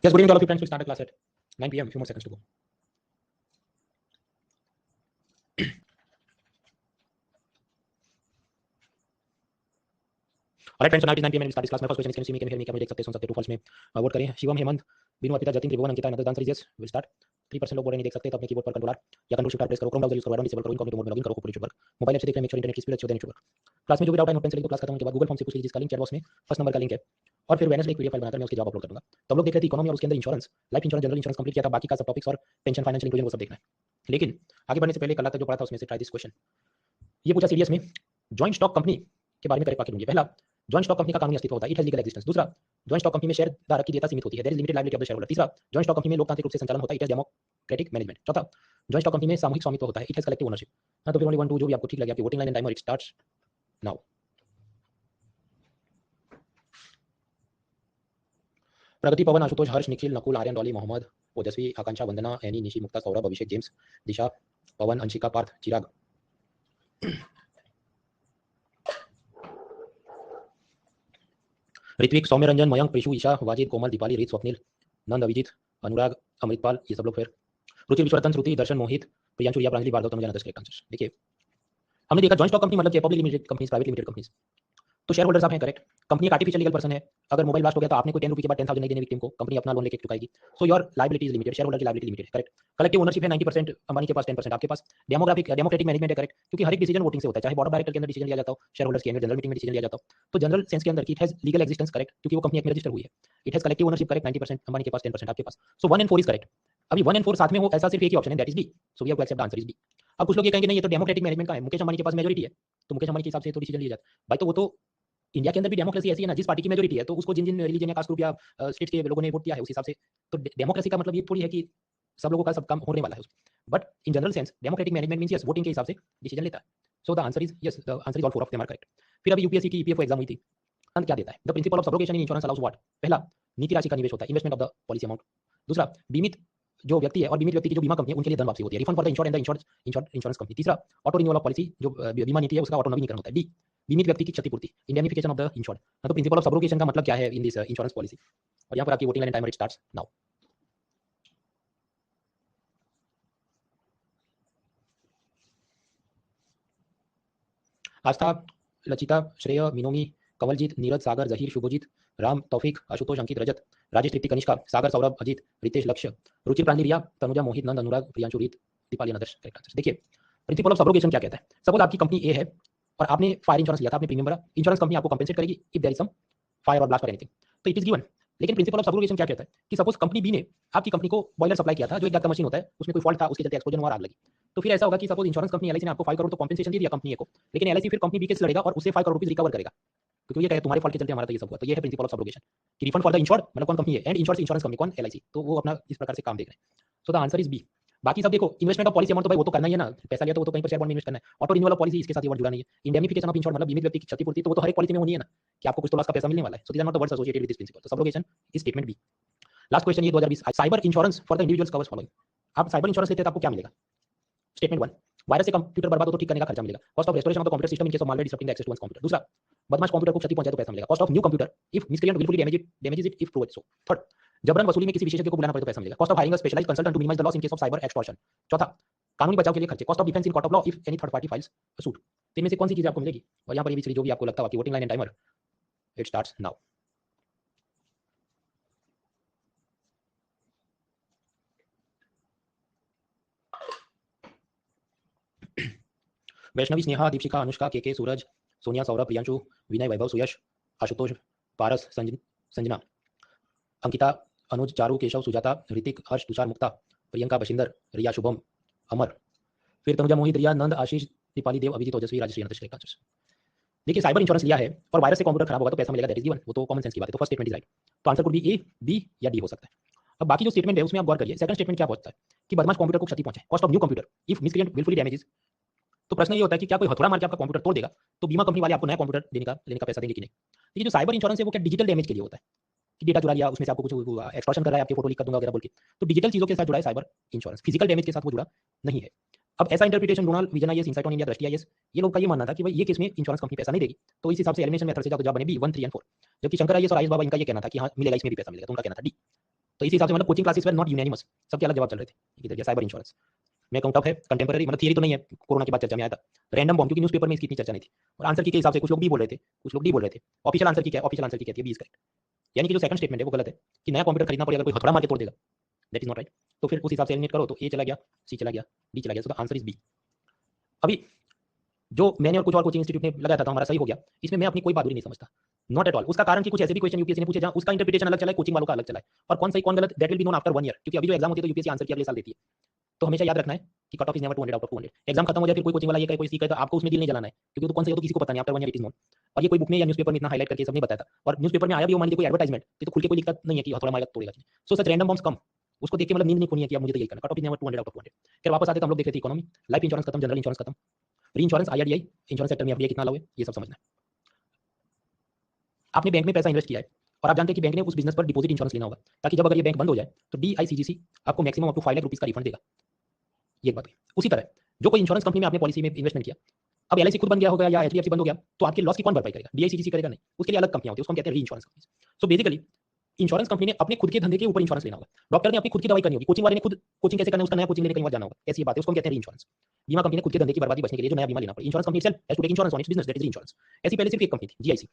Yes, good evening to all of you friends. We'll start the class at 9 p.m. A few more seconds to go. Alright friends, so now it is 9 p.m. and we'll start this class. My first question is, can you see me? Can you hear me? क्या मुझे देख सकते हैं? सुन सकते हैं? True false में vote करें. शिवम, हेमंत, बीनू, अर्पिता, जतिन, त्रिभुवन, Ankita, another answer is yes. We'll start. 3% लोग बोल रहे नहीं देख सकते, तो अपने कीबोर्ड पर कंट्रोल या कंट्रोल शिफ्ट प्रेस करो. क्रोम ब्राउजर यूज करो, डिसेबल करो, इनकॉग्निटो मोड में लॉगिन करो, पूरी वर्क. मोबाइल ऐप से देख रहे हैं, मेक श्योर इंटरनेट की स्पीड अच्छी हो, देन इट वर्क. क्लास में जो भी डाउट है नोट पेन से लिख दो. क्लास खत्म होने के बाद गूगल फॉर्म से पूछ लीजिए, जिसका लिंक चैट बॉक्स में फर्स्ट नंबर का लिंक है. और फिर वेडनेसडे एक पीडीएफ फाइल बनाकर मैं उसकी जवाब अपलोड कर दूंगा. तो हम लोग देख रहे थे इकोनॉमी और उसके अंदर insurance, life insurance, general insurance complete किया था. बाकी का सब टॉपिक्स और पेंशन, फाइनेंशियल इंक्लूजन वो सब देखना है. लेकिन आगे बढ़ने से पहले कल तक जो पढ़ा था उसमें से ट्राई दिस क्वेश्चन. ये पूछा सीरियस में, जॉइंट स्टॉक कंपनी के बारे में करेक्ट वाक्य ढूंढिए. पहला, जॉइंट स्टॉक कंपनी का कानूनी अस्तित्व होता है, इट हैज लीगल एग्जिस्टेंस. दूसरा, जॉइंट स्टॉक कंपनी में शेयर धारक की देयता सीमित होती है, there is limited liability of the share holder. तीसरा, जॉइंट स्टॉक कंपनी में लोकतांत्रिक रूप से संचालन होता है, इट हैज डेमोक्रेटिक मैनेजमेंट. चौथा, जॉइंट स्टॉक कंपनी में सामूहिक स्वामित्व होता है, इट हैज कलेक्टिव ओनरशिप. हां, तो फिर ओनली 1 2 जो भी आपको ठीक लगे, आपकी voting line and timer it starts now. Pragati, Pawan, Ashutosh, Harsh, Nikhil, Nakul, Aryan, Dolly, Mohammad, Ojaswi, Akanksha, Vandana, Annie, Nishi, Mukta, Saurabh, Abhishek, James, Disha, Pawan, Anshika, Parth, Chirag. Ritvik, Saumya Ranjan, Mayank, Prishu, Isha, Wajid, Komal, Deepali, Reet, Swapnil, नंद, अभिजीत, अनुराग, अमृतपाल, ये सब लोग. फिर रुचि, विश्वरतन, श्रुति, दर्शन, मोहित, प्रियांशु, रिया, प्रांजलि, भार्गव, तनुजा, करेक्ट आंसर. देखिए, हमने देखा जॉइंट स्टॉक कंपनी मतलब public limited companies, private limited companies. तो शेयर होल्डर्स आप हैं, करेक्ट. कंपनी एक आर्टिफिशियल लीगल पर्सन है. अगर मोबाइल ब्लास्ट हो गया तो आपने कोई 10 रुपए के बाद 10,000 नहीं देने विक्टिम को, कंपनी अपना लोन लेके चुकाएगी. So your liability is limited, share holder की liability limited, correct. Collective ownership है 90%, अंबानी के पास 10% आपके पास. डेमोक्रेटिक मैनेजमेंट है, करेक्ट, क्योंकि हर एक डिसीजन वोटिंग से होता है, चाहे बोर्ड ऑफ डायरेक्टर के अंदर डिसीजन लिया जाता हो, शेयर होल्डर्स के अंदर जनरल मीटिंग में डिसीजन लिया जाता हो. तो जनरल सेंस के अंदर it has legal existence, correct, क्योंकि वो कंपनी एक में रजिस्टर हुई है. It has collective ownership, correct, 90%, Ambani के पास 10% आपके पास. सो 1 and 4 इज करेक्ट. अभी 1 and 4 साथ में हो, ऐसा सिर्फ एक ही ऑप्शन है, that is B. So we have to accept the answer is B. अब कुछ लोग ये कहेंगे नहीं, ये तो डेमोक्रेटिक मैनेजमेंट का है, मुकेश अंबानी के पास मेजॉरिटी है, तो मुकेश अंबानी के हिसाब से तो डिसीजन लिया जाता है. भाई तो वो तो इंडिया के अंदर भी डेमोक्रेसी ऐसी है ना, जिस पार्टी की मेजॉरिटी है तो उसको जिन जिन रिलीजन या कास्ट ग्रुप या स्टेट्स के लोगों ने वोट किया है उस हिसाब से. तो डेमोक्रेसी का मतलब ये थोड़ी है कि सब लोगों का सब काम होने वाला है. But in general sense democratic management means yes, voting के हिसाब से डिसीजन लेता है. So the answer is yes, the answer is all 4 of them are correct. फिर अभी यूपीएससी की ईपीएफओ एग्जाम हुई थी. अंत क्या देता है? The principal of subrogation in insurance allows what? पहला, नीति राशि का निवेश होता है, investment of the policy amount. दूसरा, बीमित जो व्यक्ति है और बीमित व्यक्ति की जो बीमा कंपनी है उनके लिए धन वापसी होती है, refund for the insured and the insurance company. तीसरा, ऑटो रिन्यूअल ऑफ पॉलिसी, जो बीमा नीति है उसका ऑटो नवीनीकरण होता है. डी, बीमित व्यक्ति की क्षतिपूर्ति, इंडेमनिफिकेशन ऑफ द इंश्योर्ड. तो प्रिंसिपल ऑफ सब्रोगेशन का मतलब क्या है इन दिस इंश्योरेंस पॉलिसी? और यहाँ पर आपकी voting line timer starts now. Aastha, Lachita, Shrey, Minomi, Kawaljeet, Neeraj, सागर, जहीर, शुभजीत, राम, तौफिक, आशुतोष, अंकित, रजत, राजेश, तृप्ति, कनिष्का, सागर, सौरभ, अजीत, रितेश, लक्ष्य, रुचि, प्रांजलि, रिया, तनुजा, मोहित, नंद, अनुराग, प्रियांशु, रीत, दीपाली, आदर्श, करेक्ट आंसर. देखिए, प्रिंसिपल ऑफ सब्रोगेशन क्या कहता है? सपोज आपकी कंपनी ए है और आपने फायर इंश्योरेंस लिया था, आपने प्रीमियम भरा, इंश्योरेंस कंपनी आपको कंपेंसेट करेगी if there is some fire और ब्लास्ट और एनीथिंग, तो इट इज गिवन. लेकिन प्रिंसिपल ऑफ सब्रोगेशन क्या कहता है कि सपोज कंपनी बी ने आपकी कंपनी को बॉयलर सप्लाई किया था, जो एक गैस का मशीन होता है, उसमें कोई फॉल्ट था, उसके चलते एक्सप्लोजन हुआ, आग लगी. तो फिर ऐसा होगा कि सपोज इंश्योरेंस कंपनी एलआईसी ने आपको 5 करोड़ तो कॉम्पेंसेशन दे दिया कंपनी ए को, लेकिन एलआईसी फिर कंपनी बी के से लड़ेगा और उससे 5 करोड़ रुपीस रिकवर करेगा, क्योंकि ये कहे तुम्हारे फॉल्ट के चलते हमारा तो ये सब हुआ. तो ये है प्रिंसिपल ऑफ सब्रोगेशन कि रिफंड फॉर द इंश्योर्ड, मतलब कौन कंपनी है, एंड इंश्योरेंस कंपनी कौन, एलआईसी. तो वो अपना इस प्रकार से काम देख रहे हैं. So the answer is B. बाकी सब देखो, इन्वेस्टमेंट ऑफ पॉलिसी अमाउंट तो भाई वो तो करना ही है ना, पैसा लिया तो वो तो कहीं पर शेयर बॉन्ड में इन्वेस्ट करना है. ऑटो रिन्यूअल ऑफ पॉलिसी इसके साथ ये वर्ड जुड़ा नहीं है. इंडेमनिफिकेशन ऑफ इंश्योर्ड मतलब बीमित व्यक्ति की क्षतिपूर्ति, तो वो तो हर एक पॉलिसी में होनी है ना कि आपको कुछ तो लॉस का पैसा मिलने वाला है. So these are not the words associated with this principle. तो subrogation is statement B. Last question ये 2020, cyber insurance for the individuals covers following. आप साइबर इंश्योरेंस लेते हैं तो आपको क्या मिलेगा? स्टेटमेंट 1, वायरस से कंप्यूटर बर्बाद हो तो ठीक करने का खर्चा मिलेगा. Cost of restoration of the computer system in case of malware disrupting the access to one's computer. दूसरा, बदमाश कंप्यूटर को क्षति पहुंचाए तो पैसा मिलेगा. Cost of new computer if miscreant wilfully damages it if proved so. Third, जबरन वसूली में किसी विशेषज्ञ को बुलाना पड़े तो पैसा मिलेगा. Cost of hiring a specialised consultant to minimise the loss in case of cyber extortion. चौथा, कानूनी बचाव के लिए खर्चे, cost of defence in court of law if any third party files a suit. तो इनमें से कौन सी चीज आपको मिलेगी? और यहाँ पर ये भी जो भी आपको लगता है, आपकी voting line and timer it starts now. Vaishnavi, Sneha, Deepshikha, Anushka, के, सूरज, सोनिया, सौरभ, प्रियांशु, विनय, वैभव, सुयश, आशुतोष, पारस, संजना, अंकिता, अनुज, चारू, केशव, सुजाता, ऋतिक, हर्ष, तुषार, मुक्ता, प्रियंका, बशिंदर, रिया, शुभम, अमर, फिर तनुजा, मोहित, रिया, नंद, आशीष, दीपाली, देव, अभिजीत, ओजस्वी, राजश्री, अनंत, आंसर्स. देखिए, साइबर इंश्योरेंस लिया है और वायरस से कंप्यूटर खराब होगा तो पैसा मिलेगा, दैट इज गिवन. वो तो कॉमन सेंस की बात है. तो फर्स्ट स्टेटमेंट इज राइट. तो answer could be A, B या डी हो सकता है. अब बाकी जो स्टेटमेंट है उसमें आप गौर करिए. सेकंड स्टेटमेंट क्या बोलता है कि बदमाश कंप्यूटर को क्षति पहुंचे, cost of new computer if miscreant wilfully damages. तो प्रश्न ये होता है कि क्या कोई हथौड़ा मार के आपका कंप्यूटर तोड़ देगा तो बीमा कंपनी वाले आपको नया कंप्यूटर लेने का पैसा देंगे कि नहीं? देखिए, जो साइबर इंश्योरेंस है वो क्या डिजिटल डैमेज के लिए होता है कि डेटा चुरा लिया, उसमें से आपको कुछ एक्सटॉर्शन कर रहा है, आपकी फोटो लीक कर दूंगा वगैरह बोल के. तो डिजिटल चीजों के साथ जुड़ा है साइबर इंश्योरेंस, फिजिकल डैमेज के साथ वो जुड़ा नहीं है. अब ऐसा interpretation Ronald, Vision IAS, Insight on India, Drishti IAS, ये लोग का ये मानना था कि भाई ये केस में इंश्योरेंस कंपनी पैसा नहीं देगी. तो इस हिसाब से एलिमिनेशन मेथड से जवाब बने बी 1, 3 एंड 4. जबकि शंकर आईएएस और आयुष बाबा इनका ये कहना था कि हाँ मिलेगा, इसमें भी पैसा मिलेगा. तो उनका कहना था डी. तो इसी हिसाब से मतलब coaching classes were not unanimous, सबके अलग जवाब चल रहे थे कि साइबर इंश्योरेंस। मैं कहूँ टफ है, कंटेम्पररी मतलब थियरी तो नहीं है, कोरोना के बाद चर्चा में आया था, रैंडम बॉम्ब, क्योंकि न्यूज़पेपर में इसकी इतनी चर्चा नहीं थी। और आंसर की के हिसाब से कुछ लोग डी बोल रहे थे, कुछ लोग डी बोल रहे थे। ऑफिशियल आंसर की क्या है, ऑफिशियल आंसर की कहती है बी इज करेक्ट, यानी कि जो सेकंड स्टेटमेंट है वो गलत है कि नया कंप्यूटर खरीदना पड़ेगा, कोई हथौड़ा मार के तोड़ देगा, दैट इज नॉट राइट। तो फिर उस हिसाब से एलिमिनेट करो तो ए चला गया, सी चला गया, डी चला गया, so the answer is B. अभी जो मैंने और कुछ और कोचिंग इंस्टीट्यूट ने लगाया था हमारा सही हो गया, इसमें मैं अपनी कोई बहादुरी नहीं समझता, नॉट एट ऑल। उसका कारण कि कुछ ऐसे भी क्वेश्चन यूपीएससी ने पूछे जहां उसका इंटरप्रिटेशन अलग चला है, कोचिंग वालों का अलग चला है, और कौन सही कौन गलत that will be known after 1 year, क्योंकि अभी जो एग्जाम होती है तो यूपीएससी आंसर की अगले साल देती है। तो हमेशा याद रखना है कि cut off is never 200 out of 200। Exam खत्म हो जाए फिर कोई कोचिंग वाला ये कहे कोई सी कहे तो आपको उसमें दिल नहीं जलाना है, क्योंकि तो कौन सा है तो किसी को पता नहीं, after 1 year it is known. और ये कोई बुक में या न्यूज़पेपर में इतना हाईलाइट करके सब नहीं बताया था, और न्यूज़पेपर में आया भी वो मान लीजिए कोई एडवर्टाइजमेंट तो खुल के कोई लिखता नहीं है कि हथौड़ा मारेगा तोड़ेगा। सो सच रैंडम बॉम्ब्स कम, उसको देख के मतलब नींद नहीं खोनी है कि अब मुझे तो यही करना, cut off is never 200 out of 200। फिर वापस आते तो हम लोग देख रहे थे इकोनॉमी, लाइफ इंश्योरेंस खत्म, जनरल इंश्योरेंस खत्म, री इंश्योरेंस आईआरडीआई, इंश्योरेंस सेक्टर में एफडीआई कितना अलाउ है ये सब समझना है। आपने बैंक में पैसा इन्वेस्ट किया है और आप जानते हैं कि बैंक ने उस बिजनेस पर डिपॉजिट इंश्योरेंस लेना होगा, ताकि जब अगर ये बैंक बंद हो जाए तो डीआईसीजीसी आपको maximum up to 5 lakh rupees का रिफंड देगा, ये बात है। उसी तरह जो कोई इंश्योरेंस कंपनी में आपने पॉलिसी में इन्वेस्टमेंट किया, अब एलआईसी खुद बन गया होगा या एचडीएफसी बंद हो गया, तो आपके लॉस की कौन भरपाई करेगा, डीआईसीजीसी करेगा नहीं, उसके लिए अलग कंपनियां होती है, उसको हम कहते हैं री insurance company. So basically insurance company ने अपने खुद के धंधे के ऊपर इंश्योरेंस लेना होगा, डॉक्टर ने अपनी खुद की दवाई करनी होगी, कोचिंग वाले ने खुद कोचिंग कैसे करना है उसका नया कोचिंग लेने कहीं और जाना होगा, ऐसी बात है, उसको हम कहते हैं री इंश्योरेंस। बीमा कंपनी ने खुद के धंधे की बर्बादी बचने के लिए जो नया बीमा लेना पड़े, insurance company itself has to take insurance on its business, that is री इंश्योरेंस। ऐसी पहले सिर्फ एक कंपनी थी जीआईसी।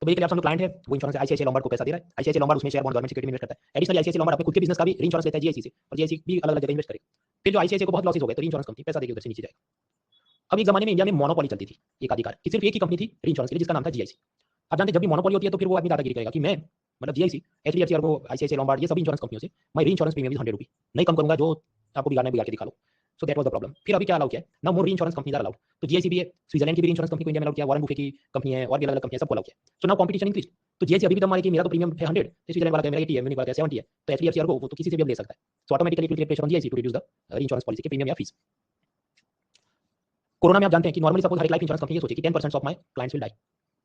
तो बेसिकली आप समझो क्लाइंट है वो इंश्योरेंस आईसीआईसीआई लॉम्बार्ड को पैसा दे रहा है, आईसीआईसीआई लॉम्बार्ड उसमें शेयर बॉन्ड गवर्नमेंट सिक्योरिटी में इन्वेस्ट करता है, एडिशनली आईसीआईसीआई लॉम्बार्ड अपने खुद के बिजनेस का भी री इंश्योरेंस लेता है जीआईसी से, और जीआईसी भी अलग अलग जगह इन्वेस्ट करेगा। फिर जो आईसीआईसीआई को बहुत लॉसेस हो गए तो री इंश्योरेंस कंपनी पैसा देगी उधर से नीचे जाएगा। अब एक जमाने में इंडिया में मोनोपोली चलती थी, एक अधिकार की सिर्फ एक ही कंपनी थी री इंश्योरेंस के लिए जिसका नाम था जीआईसी। आप जानते जब भी मोनोपोली होती है तो फिर वो आदमी दादागिरी करेगा कि मैं मतलब जीआईसी एचडीएफसी और वो आईसीआईसीआई लॉम्बार्ड ये सभी इंश्योरेंस कंपनियों से मैं री इंश्योरेंस प्रीमियम 100 रुपये नहीं कम करूंगा, जो आपको बिगाड़ना बिगाड़ के दिखा लो। So that was the problem. फिर अभी क्या अलाउ किया है ना, more re insurance company are allowed. तो जीआईसी भी है, स्विट्जरलैंड की भी इंश्योरेंस कंपनी को इंडिया में अलाउ किया, वॉरेन बुफे की कंपनी है और भी अलग अलग कंपनी है, सबको अलाउ किया। So now competition increase. तो जीआईसी अभी भी दम मारे कि मेरा तो प्रीमियम है 100, स्विट्जरलैंड वाला मेरा 80 है, मेरा 70 है, तो एचडीएफसी और वो तो किसी से भी अब ले सकता है। So automatically it will create pressure on GIC to reduce the reinsurance policy के प्रीमियम या फीस। कोरोना में आप जानते हैं कि नॉर्मली सपोज हर एक लाइफ इंश्योरेंस कंपनी ये सोचे कि 10% of my clients will die,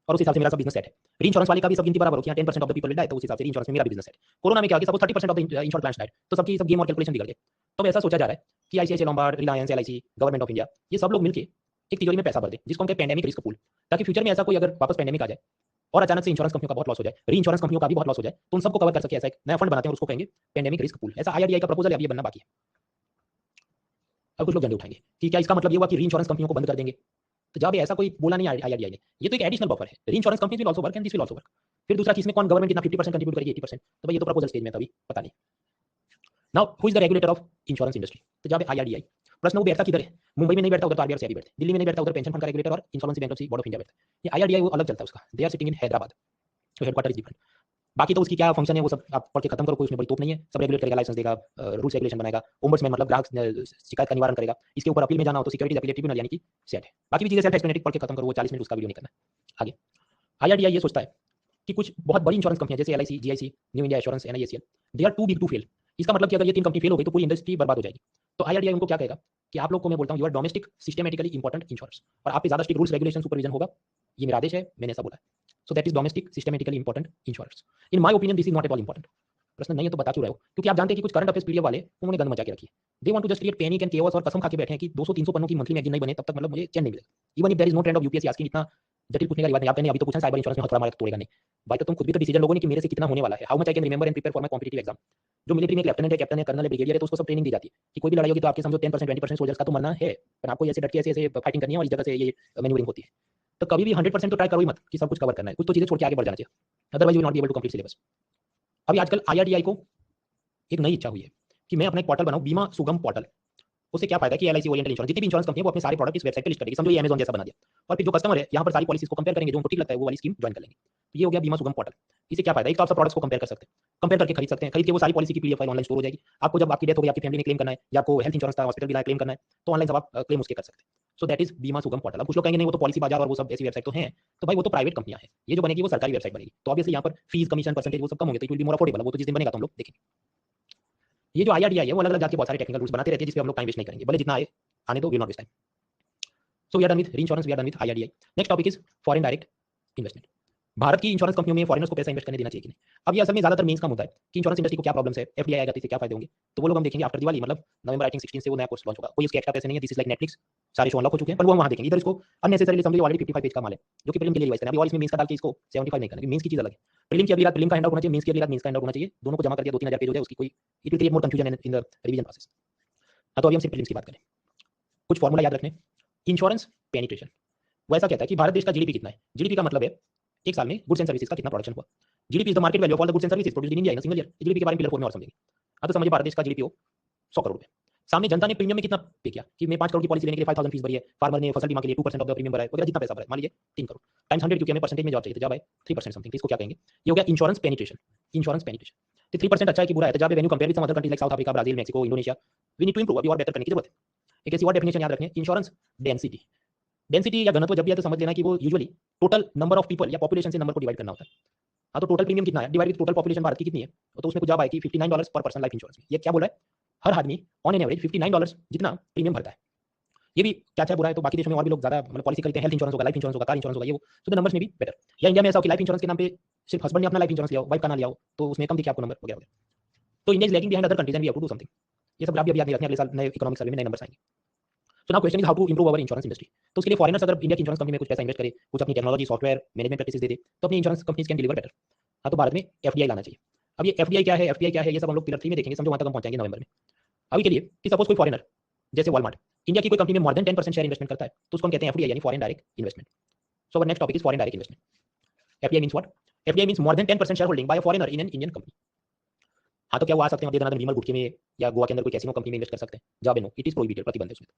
और उस हिसाब से मेरा सब बिजनेस सेट है। री इंश्योरेंस वाली का भी सब गिनती बराबर हो कि 10% of the people will die, तो उस हिसाब से री इंश्योरेंस में मेरा भी बिजनेस सेट। कोरोना में क्या हो गया, suppose 30% of the insured clients died, तो सबकी सब गेम और कैलकुलेशन बिगड़ गए। तो ऐसा सोचा जा रहा है कि ICICI Lombard, Reliance, LIC, government of India, ये सब लोग मिलकर एक तिजोरी में पैसा भर दें, जिसको हम कहते हैं पैंडेमिक रिस्क पूल, ताकि फ्यूचर में ऐसा कोई अगर वापस पैंडेमिक आ जाए और अचानक से इंश्योरेंस कंपनियों का बहुत लॉस हो जाए, री इंश्योरेंस कंपनियों का भी बहुत लॉस हो जाए, तो उन सबको कवर कर सके ऐसा एक नया फंड बनाते हैं और उसको कहेंगे पैंडेमिक रिस्क पूल। ऐसा आईआरडीआई का प्रपोजल अभी बनना बाकी है। अब कुछ लोग झंडे उठाएंगे कि क्या इसका मतलब ये हुआ कि री इंश्योरेंस कंपनियों को बंद कर देंगे, तो जब ऐसा कोई बोला नहीं आईआरडीआई ने, ये तो एक एडिशनल बफर है, री insurance company will also work and this will also work. फिर दूसरा किसमें कौन गवर्नमेंट कितना 50% कंट्रीब्यूट करेगी 80%, तो भाई ये तो प्रपोजल स्टेज में तभी पता नहीं। Now who is the regulator of insurance industry, तो जब आईआरडीआई प्रश्न वो बैठता किधर है, मुंबई में नहीं बैठता, उधर तो आरबीआई सेबी बैठते, दिल्ली में नहीं बैठता, उधर पेंशन फंड का रेगुलेटर और insurance bankruptcy board of India बैठता है। ये आईआरडीआई वो अलग चलता है उसका, they are sitting in Hyderabad, तो हेडक्वार्टर इज डिफरेंट। बाकी तो उसकी क्या फंक्शन है वो सब आप पढ़ के खत्म करो, कोई उसमें बड़ी तोप नहीं है, सब रेगुलेट करेगा, लाइसेंस देगा, रूल्स रेगुलेशन बनाएगा, ओम्बड्समैन मतलब ग्राहक शिकायत का निवारण करेगा, इसके ऊपर अपील में जाना हो तो सिक्योरिटी अपील ट्रिब्यूनल यानी कि सेट है। बाकी भी चीजें सेल्फ एक्सप्लेनेटरी पढ़ के खत्म करो, वो 40 मिनट उसका वीडियो नहीं करना। आगे आईआरडीआई ये सोचता है कि कुछ बहुत बड़ी इंश्योरेंस कंपनियां जैसे LIC, GIC, New India Assurance, NIACL, they are too big to fail. इसका मतलब कि अगर ये तीन कंपनी फेल हो गई तो पूरी इंडस्ट्री बर्बाद हो जाएगी। तो आईआरडीआई उनको क्या कहेगा कि आप लोग को मैं बोलता हूं you are domestic systematically important insurance, और आप पे ज्यादा स्ट्रिक्ट रूल्स रेगुलेशन सुपरविजन होगा, ये मेरा आदेश है, मैंने ऐसा बोला है। सो that is domestic systematically important insurance. In my opinion this is not at all important. प्रश्न नहीं है तो बता क्यों रहे हो, क्योंकि आप जानते हैं कि कुछ करंट अफेयर्स पीडीएफ वाले उन्होंने गंद मचा के रखी है। They want to just create panic and chaos, और कसम खा के बैठे हैं कि 200-300 पन्नों की मंथली मैगजीन नहीं बने तब तक मतलब मुझे चैन नहीं मिलेगा। Even if there is no trend of UPSC asking, इतना जटिल पूछने का रिवाज नहीं। आपने अभी तो पूछा साइबर इंश्योरेंस में हथौड़ा मारे तो तोड़ेगा नहीं, भाई तो तुम खुद भी तो डिसीजन लोगों ने कि मेरे से कितना होने वाला है, how much I can remember and prepare for my competitive exam. जो मिलिट्री में लेफ्टिनेंट है, कैप्टन है, कर्नल है, ब्रिगेडियर है, तो उसको सब ट्रेनिंग दी जाती है कि कोई भी लड़ाई होगी तो आपके समझो 10% 20% सोल्जर्स का तो मरना है, पर आपको ऐसे डट के ऐसे फाइटिंग करनी है और इस जगह से ये मैन्यूवरिंग होती है। तो कभी भी 100% तो ट्राई करो ही मत कि सब कुछ कवर करना है, कुछ तो चीजें छोड़ के आगे बढ़ जाना चाहिए, otherwise you will not be able to complete syllabus. अभी आजकल आईआरडीआई को एक नई इच्छा हुई है कि मैं अपना एक पोर्टल बनाऊं, बीमा सुगम पोर्टल। उससे क्या फायदा कि एलआईसी, ओरिएंटल इंश्योरेंस, जितनी भी इंश्योरेंस कंपनी है वो अपने सारे प्रोडक्ट इस वेबसाइट पे लिस्ट करेगी, समझो ये अमेज़न जैसा बना दिया, और फिर जो कस्टमर है यहाँ पर सारी पॉलिसीज को कंपेयर करेंगे, जो उनको ठीक लगता है वो वाली स्कीम ज्वाइन कर लेंगे। तो ये हो गया बीमा सुगम पोर्टल। इससे क्या फायदा, एक तो आप सब प्रोडक्ट्स को कंपेयर कर सकते हैं, कंपेयर करके खरीद सकते हैं, खरीद के वो सारी पॉलिसी की पीडीएफ फाइल ऑनलाइन स्टोर हो जाएगी। आपको जब आपकी डेथ हो गई, आपकी फैमिली ने क्लेम करना है, या आपको हेल्थ इंश्योरेंस का हॉस्पिटल बिल क्लेम करना है, तो ऑनलाइन सब आप क्लेम उसके कर सकते हैं। सो दैट इज बीमा सुगम पोर्टल। अब कुछ लोग कहेंगे नहीं वो तो पॉलिसी बाजार और वो सब ऐसी वेबसाइट तो हैं, तो भाई वो तो प्राइवेट कंपनियां हैं, ये जो बनेगी वो सरकारी वेबसाइट बनेगी, तो ऑब्वियसली यहाँ पर फीस, कमीशन, परसेंटेज वो सब कम होंगे, तो it will be more affordable. वो तो जिस दिन बनेगा तो हम लोग देखेंगे। ये जो आईआरडीआई है वो अलग अलग जाके बहुत सारे टेक्निकल रूल्स बनाते रहते हैं, जिस पे हम लोग टाइम वेस्ट नहीं करेंगे, भले जितना आए आने दो, will not waste time. So we are done with reinsurance, we are done with IRDI. Next topic is foreign direct investment. Bharat की इंश्योरेंस कंपनियों में फॉरेनर्स को पैसा इन्वेस्ट करने देना चाहिए कि नहीं। अब ये असल में ज्यादातर मेंस का मुद्दा है कि इंश्योरेंस इंडस्ट्री को क्या प्रॉब्लम्स है, एफडीआई आएगा तो इससे क्या फायदे होंगे। तो वो लोग हम देखेंगे आफ्टर दिवाली, मतलब नवंबर आई थिंक 16 से वो नया कोर्स लॉन्च होगा। कोई इसके एक्स्ट्रा पैसे नहीं है, दिस इज लाइक नेटफ्लिक्स, सारे शो अनलॉक हो चुके हैं, पर वो हम वहां देखेंगे। इधर इसको अननेसेसरीली समझो, ऑलरेडी 55 पेज का माल है जो कि प्रीलिम के लिए रिवाइज करना है। अभी और इसमें मेंस का डाल के इसको 75 नहीं करना, मेंस की चीज अलग है। प्रीलिम की अगली रात प्रीलिम का हैंडआउट होना चाहिए, मेंस की अगली रात मेंस का हैंडआउट होना चाहिए, दोनों को जमा कर दिया 2-3 हजार पेज हो जाए उसकी कोई, it will create more confusion in the revision process. हाँ, तो अभी हम सिर्फ प्रीलिम्स की बात करें। कुछ फॉर्मूला याद रखने। इंश्योरेंस पेनिट्रेशन वो ऐसा कहता है कि भारत देश का जीडीपी कितना है। जीडीपी का मतलब है एक साल में गुड्स एंड सर्विसेज का कितना प्रोडक्शन हुआ। GDP is the market value of all the goods and services produced in India in a single year. GDP के बारे में पिलर 4 में और समझेंगे। हाँ, तो समझिए भारत देश का जीडीपी हो 100 करोड़ रुपए। सामने जनता ने प्रीमियम में कितना पे किया कि मैं 5 करोड़ की पॉलिसी लेने के लिए 5000 फीस भरी है, फार्मर ने फसल बीमा के लिए 2% ऑफ द प्रीमियम भरा है वगैरह, जितना पैसा भरा है मान लीजिए 3 करोड़ टाइम्स 100, क्योंकि हमें परसेंटेज में जॉब चाहिए, तो जॉब है 3% समथिंग, इसको क्या कहेंगे, ये हो गया इंश्योरेंस पेनिट्रेशन। इंश्योरेंस पेनिट्रेशन तो 3% अच्छा है कि बुरा है, तो जब when you compare with some other countries like South Africa, Brazil, Mexico, Indonesia, we need to improve, अभी और बेहतर करने की जरूरत है। एक ऐसी और डेफिनेशन याद रखनी है, इंश्योरेंस डेंसिटी। डेंसिटी या घनत्व जब भी है तो समझ लेना कि वो usually total number of people या पॉपुलेशन से नंबर को डिवाइड करना होता है। हाँ, तो टोटल प्रीमियम कितना है divide with total population Bharat की कितनी है, तो उसमें कुछ जवाब आएगी $59 पर पर्सन लाइफ इंश्योरेंस में। ये क्या बोल रहा है, हर आदमी ऑन एन एवरेज $59 जितना प्रीमियम भरता है। ये भी क्या अच्छा बुरा है, तो बाकी देशों में और भी लोग ज्यादा मतलब पॉलिसी करते हैं, हेल्थ इंश्योरेंस होगा, लाइफ इंश्योरेंस होगा, कार इंश्योरेंस होगा, ये वो, तो नंबर्स में भी बेटर। या इंडिया में ऐसा हो कि लाइफ इंश्योरेंस के नाम पे सिर्फ हस्बैंड ने अपना लाइफ इंश्योरेंस लिया हो, वाइफ का ना लिया हो, तो उसमें कम दिखे आपको नंबर वगैरह। तो India is lagging behind other countries and we have to do something. ये सब आप भी याद नहीं रखने, अगले साल नए इकोनॉमिक सर्वे में नए नंबर्स आएंगे। So now question is how to improve our insurance industry. तो उसके लिए फॉरेनर्स अगर इंडिया की इंश्योरेंस कंपनी में कुछ पैसा इन्वेस्ट करे, कुछ अपनी टेक्नोलॉजी, सॉफ्टवेयर, मैनेजमेंट प्रैक्टिसेस दे दे, तो अपनी insurance companies can deliver better. हाँ, तो भारत में एफडीआई लाना चाहिए। अब ये एफडीआई क्या है, एफडीआई क्या है, ये सब हम लोग पिलर 3 में देखेंगे, समझो वहां तक हम पहुंचाएंगे नवंबर में। अभी के लिए कि सपोज कोई फॉरेनर जैसे वॉलमार्ट इंडिया की कोई कंपनी में मोर देन 10% शेयर इन्वेस्टमेंट करता है, तो उसको हम कहते हैं एफडीआई यानी foreign direct investment. So our next topic is foreign direct investment. FDI means what, FDI means more than 10% share holding bye a foreigner in an Indian company. हाँ, तो क्या वो आ सकते हैं मध्य विमल गुटकी में या गोवा के अंदर कोई कैसीनो कंपनी में इन्वेस्ट कर सकते हैं, जवाब है नो, इट इज प्रोहिबिटेड, प्रतिबंध है उसमें।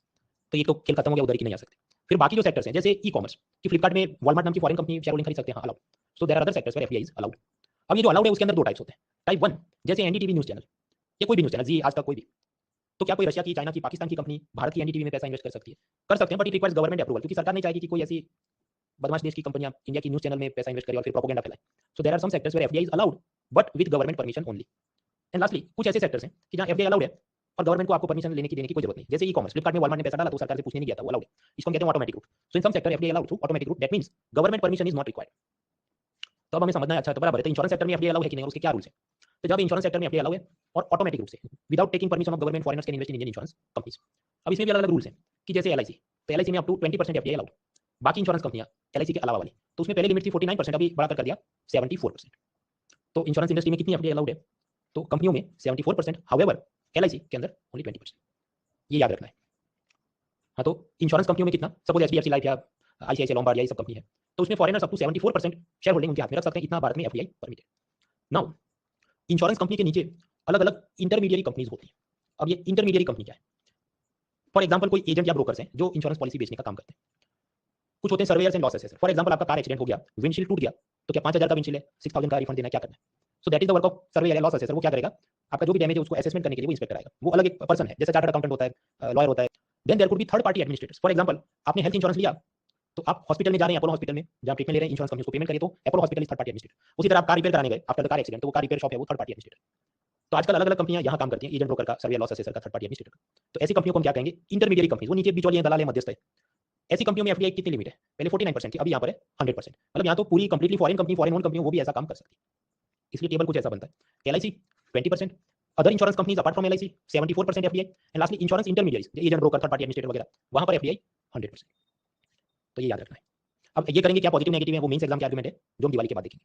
तो ये तो खेल खत्म हो गया, उधर की नहीं आ सकते। फिर बाकी जो सेक्टर्स हैं जैसे ई कॉमर्स कि फ्लिपकार्ट में वॉलमार्ट नाम की फॉरेन कंपनी शेयर होल्डिंग खरीद सकते हैं, हाँ allowed. So there are other sectors where FDI is allowed. अब ये जो अलाउड है उसके अंदर दो टाइप्स होते हैं। टाइप 1 जैसे एनडीटीवी न्यूज़ चैनल, ये कोई भी न्यूज़ चैनल, जी आज तक कोई भी, तो क्या कोई रशिया की, चाइना की, पाकिस्तान की कंपनी भारत की एनडीटीवी में पैसा इन्वेस्ट कर सकती है? कर सकते हैं, but it requires government approval, क्योंकि सरकार नहीं चाहेगी कि कोई ऐसी बदमाश देश की कंपनियां इंडिया की न्यूज़ चैनल में पैसा इन्वेस्ट करें और फिर प्रोपेगेंडा फैलाए। So there are some sectors where FDI is allowed but with government permission only. And lastly कुछ ऐसे सेक्टर्स हैं कि जहां एफडीआई अलाउड है और गवर्नमेंट को आपको परमिशन लेने की देने की कोई जरूरत नहीं। जैसे ई कॉमर्स, फ्लिपकार्ट में वॉलमार्ट ने पैसा डाला तो सरकार से पूछने नहीं गया था, वो अलाउड है, इसको हम कहते हैं automatic route. So in some sector FDI allowed through automatic route, that means government permission is not required. तो अब हमें समझना है, अच्छा तो बराबर है, तो इंश्योरेंस सेक्टर में एफडीआई अलाउड है कि नहीं और उसके क्या रूल्स हैं। तो जब इंश्योरेंस सेक्टर में एफडीआई अलाउड है और ऑटोमेटिक रूप से without taking permission of government, foreigners can invest in Indian insurance companies. अब इसमें भी अलग अलग रूल्स हैं कि जैसे एलआईसी, तो एलआईसी में अप टू 20% एफडीआई अलाउड। बाकी इंश्योरेंस कंपनियां एलआईसी के अलावा वाली, तो उसमें पहले लिमिट थी 49%, अभी बढ़ाकर कर दिया 74%। तो इंश्योरेंस इंडस्ट्री में कितनी एफडीआई अलाउड है, तो कंपनियों में 74%, हाउएवर एलआईसी के अंदर ओनली 20%। ये याद रखना है। हाँ, तो इंश्योरेंस कंपनियों में कितना, सपोज एचडीएफसी लाइफ या आईसीआईसीआई लोम्बार्ड ये सब कंपनी है, तो उसमें foreigners up to 74% shareholding उनके हाथ में रख सकते हैं, इतना भारत में FDI permitted. Now insurance company के नीचे अलग अलग इंटरमीडिएरी कंपनीज होती हैं। अब ये इंटरमीडिएरी कंपनी क्या है, फॉर एग्जांपल कोई एजेंट या ब्रोकर्स हैं जो इंश्योरेंस पॉलिसी बेचने का काम करते हैं। कुछ होते हैं surveyor's and loss assessor. For example आपका कार एक्सीडेंट हो गया, विंडशील्ड टूट गया, तो क्या 5000 का विंडशील्ड है, 6000 का रिफंड देना है, क्या करना है। सो that is the work of surveyor या लॉस असेसर। वो क्या करेगा, आपका जो भी डैमेज है उसको असेसमेंट करने के लिए वो इंस्पेक्टर आएगा, वो अलग एक पर्सन है, जैसे चार्टर्ड अकाउंटेंट होता है, लॉयर होता है। Then there could be third party administrators. For example आपने हेल्थ इंश्योरेंस लिया, तो आप हॉस्पिटल में जा रहे हैं, अपोलो हॉस्पिटल में जहां ट्रीटमेंट ले रहे हैं, इंश्योरेंस कंपनी को पेमेंट करिए, तो Apollo hospital is third party administrator. उसी तरह आप कार रिपेयर कराने गए आफ्टर द कार एक्सीडेंट, तो वो कार रिपेयर शॉप है, वो थर्ड पार्टी एडमिनिस्ट्रेटर। तो आजकल अलग अलग कंपनियां यहाँ काम करती हैं, एजेंट ब्रोकर का, सर्वेयर लॉस असेसर का, थर्ड पार्टी एडमिनिस्ट्रेटर का। तो ऐसी कंपनियों को हम क्या कहेंगे, इंटरमीडिएट कंपनी, वो नीचे बीच वाली दलाल है, मध्यस्थ है। ऐसी कंपनियों में एफडीआई कितनी लिमिट है, पहले 49% थी, अभी यहाँ पर है 100%। मतलब यहाँ तो पूरी completely foreign company, foreign own company वो भी ऐसा काम कर सकती है। इसलिए टेबल कुछ ऐसा बनता है, LIC 20%, other insurance companies apart from LIC 74% FDI, and lastly insurance intermediaries, agent broker, third party administrator वगैरह, वहां पर एफडीआई 100%। तो ये याद रखना है। अब ये करेंगे क्या, पॉजिटिव नेगेटिव है, वो मेंस एग्जाम के आर्गुमेंट है जो हम दिवाली के बाद देखेंगे।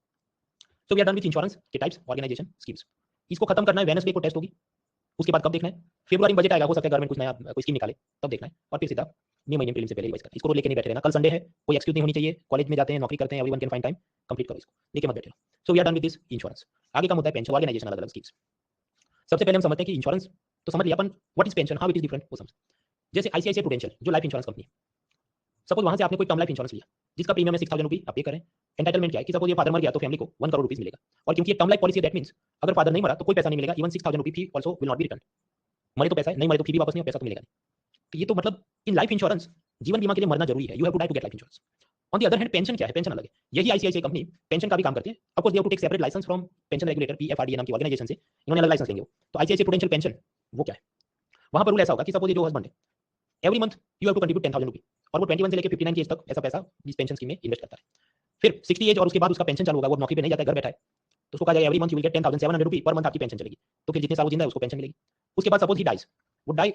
So we are done with insurance के टाइप्स, ऑर्गेनाइजेशन, स्कीम्स। इसको खत्म करना है, वेडनेसडे को टेस्ट होगी, उसके बाद कब देखना है, फरवरी में बजट आएगा, हो सकता है गवर्नमेंट कुछ नया कोई स्कीम निकाले, तब देखना है, और फिर सीधा मई महीने प्रीलिम से पहले रिवाइज करना। इसको लेके नहीं बैठे रहना, कल संडे है, कोई एक्सक्यूज नहीं होनी चाहिए, कॉलेज में जाते हैं, नौकरी करते हैं, everyone can find time, complete करो इसको, लेके मत बैठे रहो। So we are done with this insurance. आगे का मुद्दा है पेंशन, ऑर्गेनाइजेशन, अलग अलग स्कीम्स। सबसे पहले हम समझते हैं कि इंश्योरेंस तो समझ लिया अपन, what is pension, how it is different, वो समझ। जैसे आईसीआईसीआई प्रूडेंशियल जो लाइफ इंश्योरेंस कंपनी है, सपोज वहां से आपने कोई टर्म लाइफ इंश्योरेंस लिया जिसका प्रीमियम है 6000 रुपीज, आप पे करें। एंटाइटलमेंट क्या है कि सपोज ये फादर मर गया तो फैमिली को 1 करोड़ रुपीज मिलेगा, और क्योंकि ये term life policy, that means अगर फादर नहीं मरा तो कोई पैसा नहीं मिलेगा, even 6000 rupees fee also will not B return. मरे तो पैसा है, नहीं मरे तो फी भी वापस नहीं, पैसा तो मिलेगा नहीं। तो ये तो मतलब इन लाइफ इंश्योरेंस, जीवन बीमा के लिए मरना जरूरी है, you have to die to get life insurance. On the other hand pension क्या है, पेंशन अलग है। यही आईसीआईसीआई कंपनी पेंशन का भी काम करती है। Of course they have to take separate licence from pension regulator, PFRDA नाम की ऑर्गेनाइजेशन से, इन्होंने अलग लाइसेंस लेंगे। तो आईसीआईसीआई प्रूडेंशियल पेंशन वो क्या है, वहां पर रूल ऐसा होगा कि सपोज ये जो हस्बैंड है, every month you have to contribute 10000 rupees, और वो 21 से लेकर 59 की एज तक ऐसा पैसा इस पेंशन स्कीम में इन्वेस्ट करता है। फिर 60 एज और उसके बाद उसका पेंशन चालू होगा, वो नौकरी पे नहीं जाता है, घर बैठा है, तो उसको कहा जाएगा every month you will gate 10,700 rupee per month आपकी पेंशन चलेगी। तो फिर जितने साल वो जिंदा है उसको पेंशन मिलेगी। उसके बाद सपोज ही डाइज, वो डाई,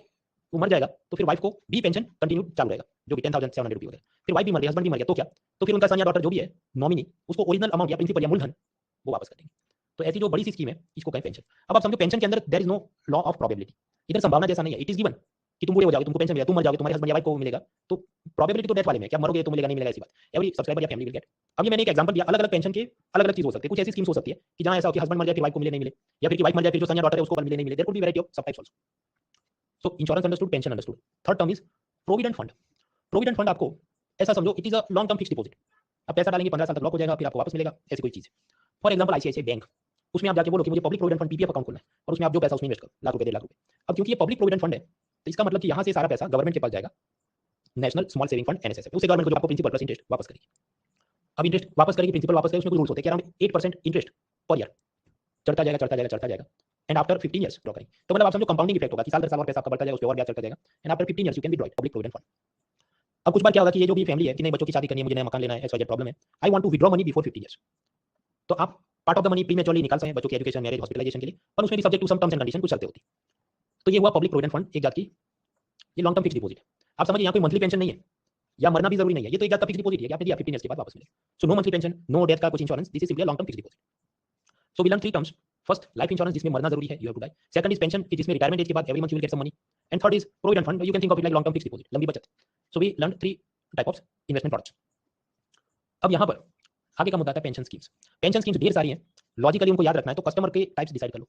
वो मर जाएगा, तो फिर वाइफ को भी पेंशन कंटिन्यू चालू रहेगा, जो कि 10,700 रुपी हो गया। फिर वाइफ भी मर गई, हस्बैंड भी मर गया, तो क्या? तो फिर उनका सन या डॉटर जो भी है नॉमिनी, उसको ओरिजिनल अमाउंट या प्रिंसिपल या मूलधन वो वापस कर देंगे। तो ऐसी जो बड़ी सी स्कीम है इसको कहें पेंशन। अब आप समझो पेंशन के अंदर there is no law of probability, इधर संभावना जैसा नहीं है, इट इज गिवन कि तुम बूढ़े हो जाओगे तुमको पेंशन मिलेगा, तुम मर जाओगे तुम्हारे हस्बैंड या वाइफ को मिलेगा, तो प्रोबेबिलिटी तो डेथ वाले में, क्या मरोगे तो मिलेगा नहीं मिलेगा ऐसी बात, एवरी सब्सक्राइबर या फैमिली विल गेट। अब ये मैंने एक एग्जांपल दिया, अलग अलग पेंशन के अलग अलग चीज हो सकती है, कुछ ऐसी स्कीम्स हो सकती है कि जहां ऐसा हो कि हस्बैंड मर जाए फिर वाइफ को मिले नहीं मिले, या फिर कि वाइफ मर जाए फिर जो सन या डॉटर है उसको मिले नहीं मिले, there could be variety of sub types also. So insurance understood, pension understood. Third term is provident fund. Provident fund आपको ऐसा समझो it is a long term fixed deposit, आप पैसा डालेंगे 15 साल तक लॉक हो जाएगा, फिर आपको वापस मिलेगा, ऐसी कोई चीज। फॉर एग्जांपल आईसीआईसीआई बैंक, उसमें आप जाके बोलो कि मुझे public provident fund PPF account खोलना है, और उसमें आप जो पैसा उसमें इन्वेस्ट करो, लाख रुपए 1.5 लाख रुपए। अब क्योंकि ये पब्लिक प्रोविडेंट फंड है, तो इसका मतलब कि यहाँ से सारा पैसा गवर्नमेंट के पास जाएगा, national small saving fund NSS, उससे गवर्नमेंट को जो आपको प्रिंसिपल प्लस इंटरेस्ट वापस करेगी। अब इंटरेस्ट वापस करेगी, प्रिंसिपल वापस करेगी, उसमें कुछ रूल्स होते हैं कि अराउंड 8% इंटरेस्ट पर ईयर चढ़ता जाएगा चढ़ता जाएगा चढ़ता जाएगा, एंड आफ्टर 15 ईयर्स ड्रॉ करेंगे। तो मतलब आप समझो कंपाउंडिंग इफेक्ट होगा कि साल दर साल और पैसा आपका बढ़ता जाएगा, उसके और ब्याज चढ़ता जाएगा, and after 15 years you can withdraw it, public provident fund. अब कुछ बार क्या होगा कि ये जो भी फैमिली है कि नहीं बच्चों की शादी करनी है, मुझे नया मकान लेना है, ऐसा प्रॉब्लम है, I want to withdraw money before 50 years, तो आप part of the money prematurely निकाल सकते हैं बच्चों की एजुकेशन, मैरिज, हॉस्पिटलाइजेशन के लिए, पर उसमें भी subject to some terms and condition, कुछ शर्तें होती। तो ये हुआ पब्लिक प्रोविडेंट फंड, एक जात की ये लॉन्ग टर्म फिक्स्ड डिपॉजिट है। आप समझिए यहाँ कोई मंथली पेंशन नहीं है या मरना भी जरूरी नहीं है, ये तो एक जात का फिक्स्ड डिपॉजिट है कि आपने दिया 15 ईयर्स के बाद वापस मिलेगा। So no monthly pension, no death का कुछ insurance, this is simply long term fixed deposit. So we learn three terms, first life insurance जिसमें मरना जरूरी है, you have to die. Second is pension कि जिसमें रिटायरमेंट एज के बाद every month you will get some money, and third is provident fund, you can think of it like long term fixed deposit, लंबी बचत। सो we learn three type of investment products. अब यहाँ पर आगे का मुद्दा आता है पेंशन स्कीम्स। पेंशन स्कीम्स ढेर सारी हैं, लॉजिकली उनको याद रखना है, तो कस्टमर के टाइप्स डिसाइड कर लो।